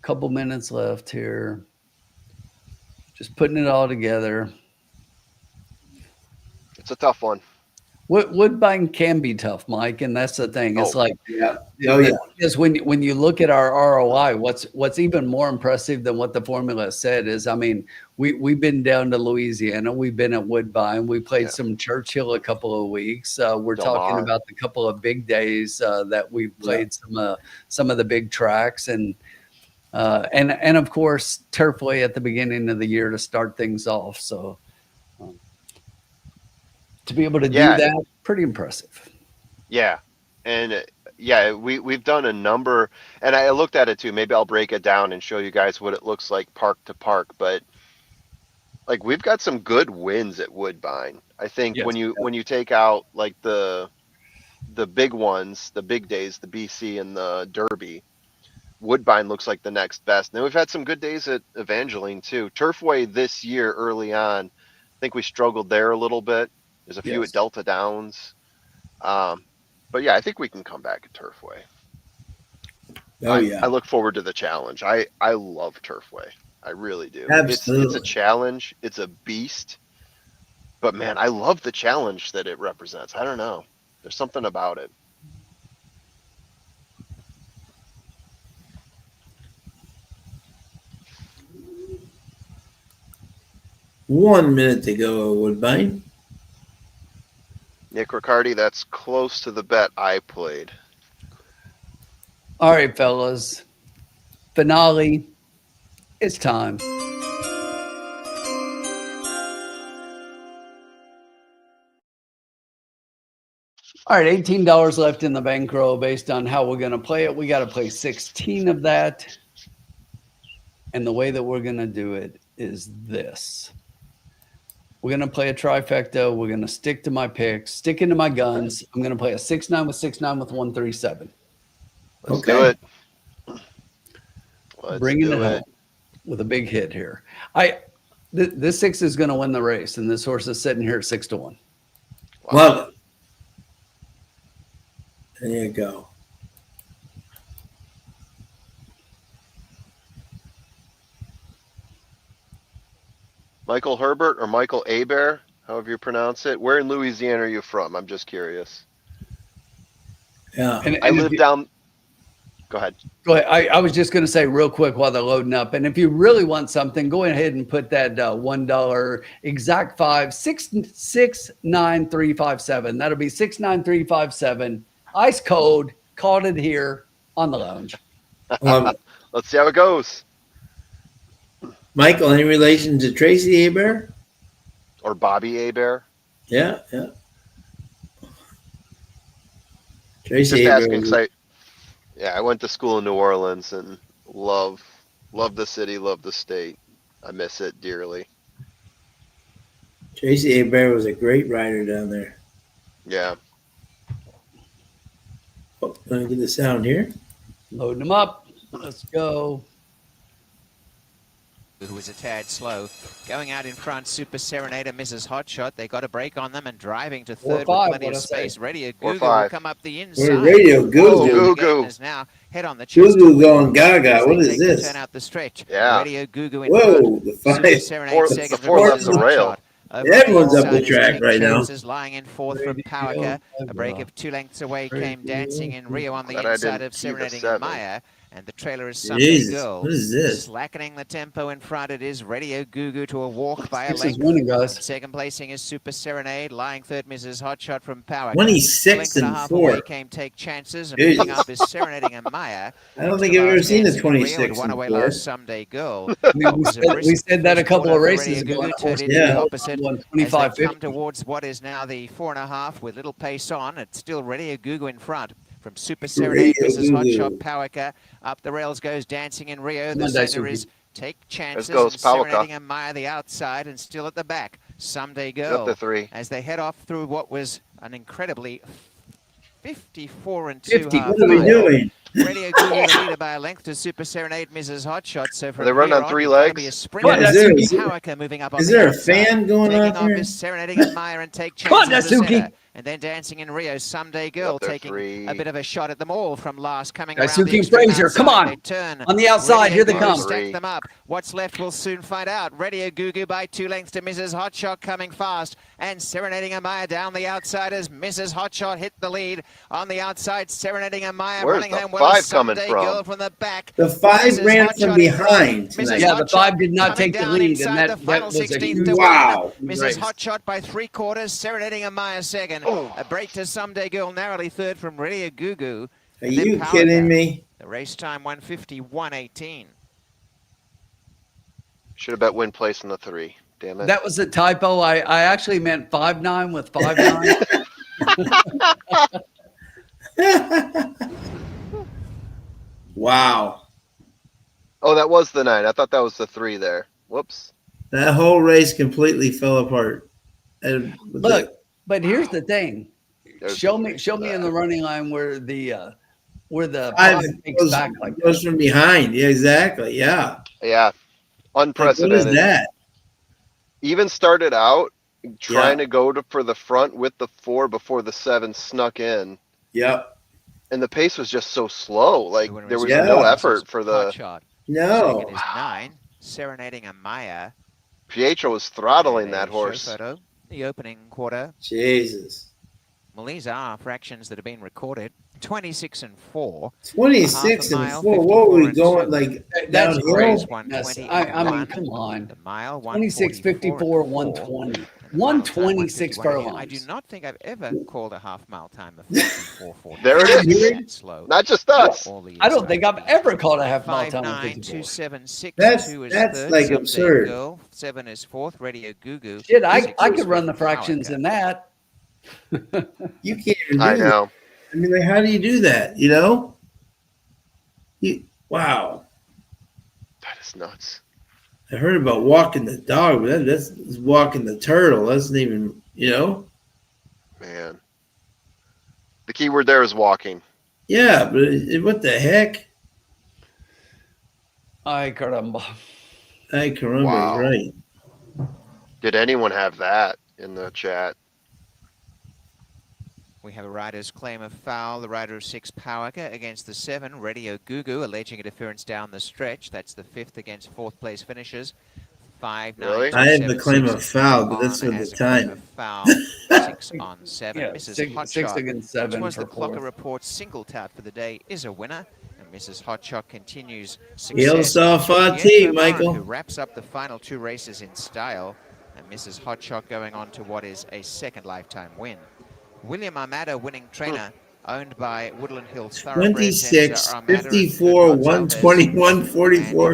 couple minutes left here. Just putting it all together. It's a tough one. Woodbine can be tough, Mike, and that's the thing. It's like, because when you look at our ROI, what's even more impressive than what the formula said is, I mean, we've been down to Louisiana, we've been at Woodbine, we played some Churchill a couple of weeks. We're talking about the couple of big days that we've played some of the big tracks, and of course Turfway at the beginning of the year to start things off. So. To be able to do that, pretty impressive. Yeah. And we've done a number, and I looked at it too. Maybe I'll break it down and show you guys what it looks like park to park. But like we've got some good wins at Woodbine. I think when you take out like the big ones, the big days, the BC and the Derby, Woodbine looks like the next best. Now we've had some good days at Evangeline too. Turfway this year early on, I think we struggled there a little bit. There's a few at Delta Downs. But yeah, I think we can come back at Turfway. I look forward to the challenge. I love Turfway. I really do. Absolutely. It's a challenge. It's a beast. But man, I love the challenge that it represents. I don't know. There's something about it. 1 minute to go, Woodbine. Nick Riccardi, that's close to the bet I played. All right, fellas. Finale. It's time. All right, $18 left in the bankroll based on how we're going to play it. We got to play 16 of that. And the way that we're going to do it is this. We're going to play a trifecta. We're going to stick to my picks, stick into my guns. I'm going to play a 6-9 with 6-9 with 137. Let's do it. Bringing it home with a big hit here. This 6 is going to win the race, and this horse is sitting here at 6-1. Wow. Love it. There you go. Michael Herbert or Michael Hebert, however you pronounce it. Where in Louisiana are you from? I'm just curious. Yeah. I live down. Go ahead. Go ahead. I was just going to say real quick while they're loading up. And if you really want something, go ahead and put that $1 exact 69357. That'll be 69357. Ice cold. Called it here on the lounge. Let's see how it goes. Michael, any relation to Tracy Hebert? Or Bobby Hebert. Yeah. Tracy Just Hebert. asking because I went to school in New Orleans and love the city, love the state. I miss it dearly. Tracy Hebert was a great rider down there. Yeah. Oh, let me get the sound here. Loading them up. Let's go. Who was a tad slow. Going out in front, Super Serenader, Mrs. Hotshot. They got a break on them and driving to third with plenty of space. Radio Gugu will come up the inside. Radio Gugu. Gugu. Is now head on the chest. Gugu going gaga. What is this? Turn out the stretch. Yeah. Radio Gugu in Whoa, front. the Super five. Serenade second. Before left the rail. Everyone's up the track right now. Is lying in fourth from Powerca. A break of 2 lengths away came Dancing in Rio on the inside of Serenading Maya. And the trailer is Sunday Girl. What is this? Slackening the tempo in front. It is Radio Gugu to a walk by a This is length. winning, guys. Second placing is Super Serenade. Lying third, Mrs. Hotshot from Power. 26 and 4. Came Take Chances. And Jeez. picking up is Serenading and Maya. I don't think I've ever seen a 26 One and away 4. last Someday Girl. We said that a couple of races ago. Yeah. Opposite. Won As they 25.50. come towards what is now the 4.5 with little pace on. It's still Radio Gugu in front. From Super Serenade, Mrs. Hotshot, Powerca. Up the rails goes Dancing in Rio. The center is Take Chances. goes And Powerca. Serenading and Maya the outside and still at the back. Someday Girl. Up the 3. As they head off through what was an incredibly 54 and 2 50. half What are we mile. doing? Radio Gugu the leader by a length to Super Serenade, Mrs. Hotshot. So from They run here on 3 it's gonna legs? be a sprint. Come on, Natsuki. Powerca moving up on Is the there a outside. fan going Taking on off here? is Serenading and Maya and Take Come on, Chances. to the Natsuki. center. And then Dancing in Rio, Someday Girl Up there, taking 3. a bit of a shot at them all from last coming Guys, around the Suki and extreme Fraser, come outside. on. They turn. On the outside, Radio here they Gugu come. Stack them up. What's left we'll soon find out. Radio Gugu by 2 lengths to Mrs. Hotshot coming fast. And Serenading Amaya down the outside as Mrs. Hotshot hit the lead. On the outside, Serenading Amaya Where's running the home well. 5 coming Someday from? Girl from the back. The 5 Mrs. ran Hotshot from in behind front. tonight. Mrs. Yeah, the 5 Hotshot did not coming take the down lead, and inside that the final was a 16th huge to Wow. win. Mrs. race. Hotshot by 3/4, Serenading Amaya second. A break to Someday Girl, narrowly third from Radio Gugu. Are And then you Powerca. kidding me? The race time 1:51.18. Should have bet win place in the 3. Damn it. That was a typo. I actually meant 5-9 with 5-9. Wow. Oh, that was the 9. I thought that was the 3 there. Whoops. That whole race completely fell apart. And Look, but here's the thing. There's Show the me 3. in the running line where the 5 five takes back like that. goes from behind. Yeah, exactly. Yeah. Yeah. Like, what Unprecedented. is that? Even started out trying to go for the front with the 4 before the 7 snuck in. Yep. And the pace was just so slow. Like, The winner there is was Yeah. no Mrs. effort for the... Hotshot. No. Second is 9, Serenading Amaya. Pietro was throttling And that a horse. show photo, the opening quarter. Jesus. Well, these are fractions that have been recorded. 26 and 4. 26 Half a and mile, 4. What were 54 we and going 2. like That's downhill? crazy. 120 I mean, and come 1. on. The mile, 26, 54, 120. 126 furlongs. I do not think I've ever called a half mile time of 54.40. There it is. That slow. Not just us. All the years I don't think I've been ever here. called a half mile time of 5'9", 54. 276, That's 2 is that's third. like Someday absurd. Girl, 7 is fourth. Radio Goo Goo. Shit, 6 I is could run the fifth. fractions Power in that. You can't even do I that. know. I mean, like, how do you do that? You know? Wow. That is nuts. I heard about walking the dog, but that's walking the turtle. That's not even, you know? Man. The key word there is walking. Yeah, but what the heck? Ay, caramba. Ay, caramba, Wow. right. Did anyone have that in the chat? We have a rider's claim of foul. The rider of 6, Powerca, against the 7, Radio Goo Goo, alleging interference down the stretch. That's the 5th against 4th place finishers. 5, 9, Really? 2, I have 7, the claim 6 of foul, but on that's with as the a claim time. of foul. 6 on 7. Yeah, Mrs. 6 Hotshot, against which 7 was for the Clocker 4th. Report single tout for the day, is a winner. And Mrs. Hotshot continues Yellow success. saw Fati, Who Michael. wraps up the final 2 races in style. And Mrs. Hotshot going on to what is a second lifetime win. William Armada, winning trainer, owned by Woodland Hill Thoroughbreds. 26, 54, 121, 44.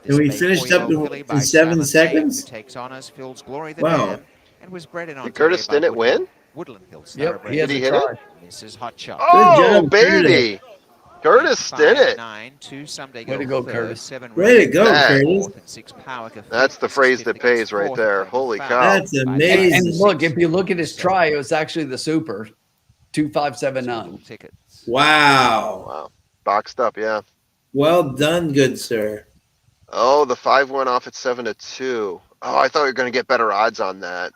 And we finished up in 7 seconds? Who takes honors, Phil's Glory the Wow. Dam, and was bred in Did Ontario Curtis by Stinnett win? Woodland Hill Yep, Thoroughbreds. he has Did he a hit try. it? Mrs. Hotshot. Oh, job, baby. Curtis did it. 9, 2 someday Way to go, third, Curtis. 7 Way to go, That- Curtis. fourth, and 6 Powerca That's fifth. the This is phrase fifth that against pays right fourth, there. claim of Holy foul. cow. That's By amazing. And look, if you look at his 7. try, it was actually the super. 2579. Tickets. Wow. Wow. Boxed up, yeah. Well done, good sir. Oh, the 5 went off at 7-2. Oh, I thought we were going to get better odds on that.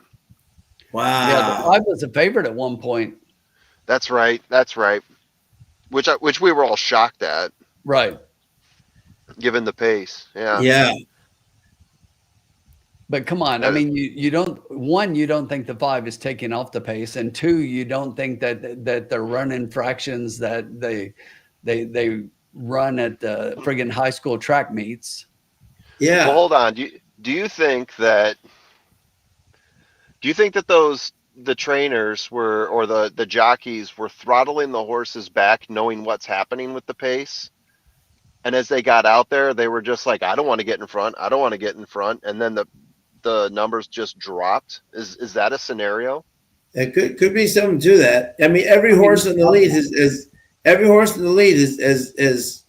Yeah, the Wow. 5 was a favorite at one point. That's right. That's right. Which we were all shocked at, Right. given the pace. Yeah. Yeah. But come on, I mean, you don't, one, you don't think the 5 is taking off the pace, and 2, you don't think that they're running fractions that they run at the friggin' high school track meets. Yeah. Well, hold on. Do you think that the trainers were, or the jockeys were throttling the horses back, knowing what's happening with the pace? And as they got out there, they were just like, I don't want to get in front. I don't want to get in front. And then the numbers just dropped. Is that a scenario? It could be something to that. I mean, every horse in the lead is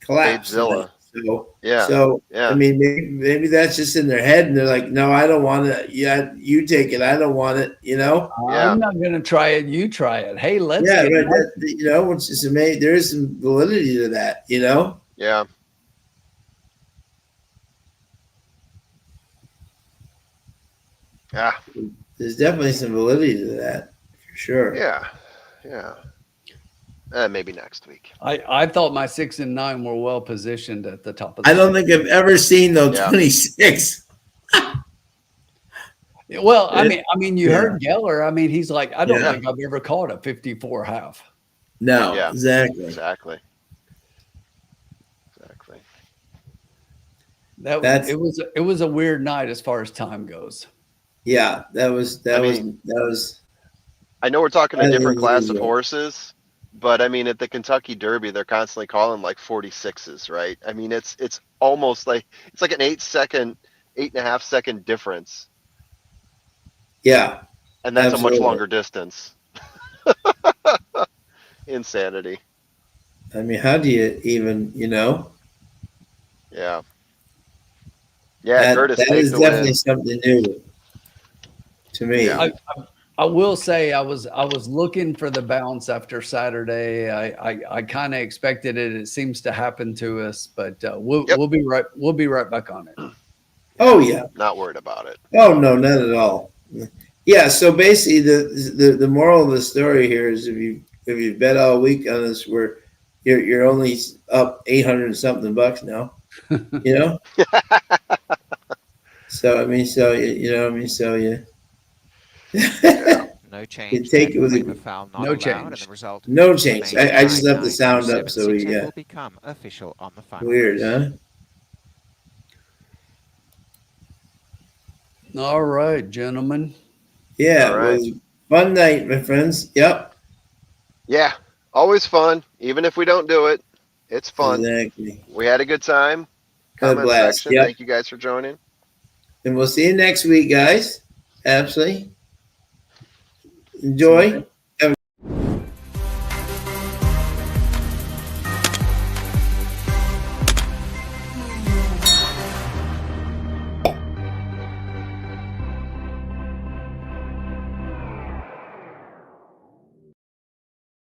collapsed. Babezilla. So Yeah. So Yeah. I mean, maybe that's just in their head, and they're like, "No, I don't want it. Yeah, you take it. I don't want it." You know? Yeah. I'm not going to try it. You try it. Hey, let's Yeah, get right. it. You know, which is amazing. There is some validity to that. You know? Yeah. Yeah. There's definitely some validity to that, for sure. Yeah. Yeah. Maybe next week. I thought my 6 and 9 were well positioned at the top of the I don't think I've ever seen though Yeah. 26. Well, I mean, you Yeah. heard Geller. I mean, he's like, I don't Yeah. think I've ever caught a 54 half. No, Yeah. exactly. Exactly. It was a weird night as far as time goes. Yeah, that was. I know we're talking a I different think class it of is, horses, but I mean, at the Kentucky Derby, they're constantly calling like 46s, right? I mean, it's almost like it's like an 8.5 second difference, Yeah, and that's a Absolutely. much longer distance. Insanity. I mean, how do you even? You know? Yeah. Yeah, Curtis, that take is the definitely win. something new to me. Yeah. I will say I was looking for the bounce after Saturday. I kind of expected it. It seems to happen to us, but we'll be right back on it. Oh yeah. Not worried about it. Oh no, not at all. Yeah. So basically, the moral of the story here is if you bet all week on this, you're only up 800 and something bucks now. You know. So I mean, so you know, I mean, so yeah. No change. take it with Tackle a foul not No allowed, change. and the result. no change. remains I just left the 9-9. sound up, 7-6 so we and will become official on the final weird, race. huh? All right, gentlemen. Yeah, All it right. was a fun night, my friends. Yep, Yeah, always fun. Even if we don't do it, it's fun. exactly. We had a good time. Had a Comment blast. section. Yep, Thank you guys for joining. and we'll see you next week, guys. Absolutely. See you Enjoy. then.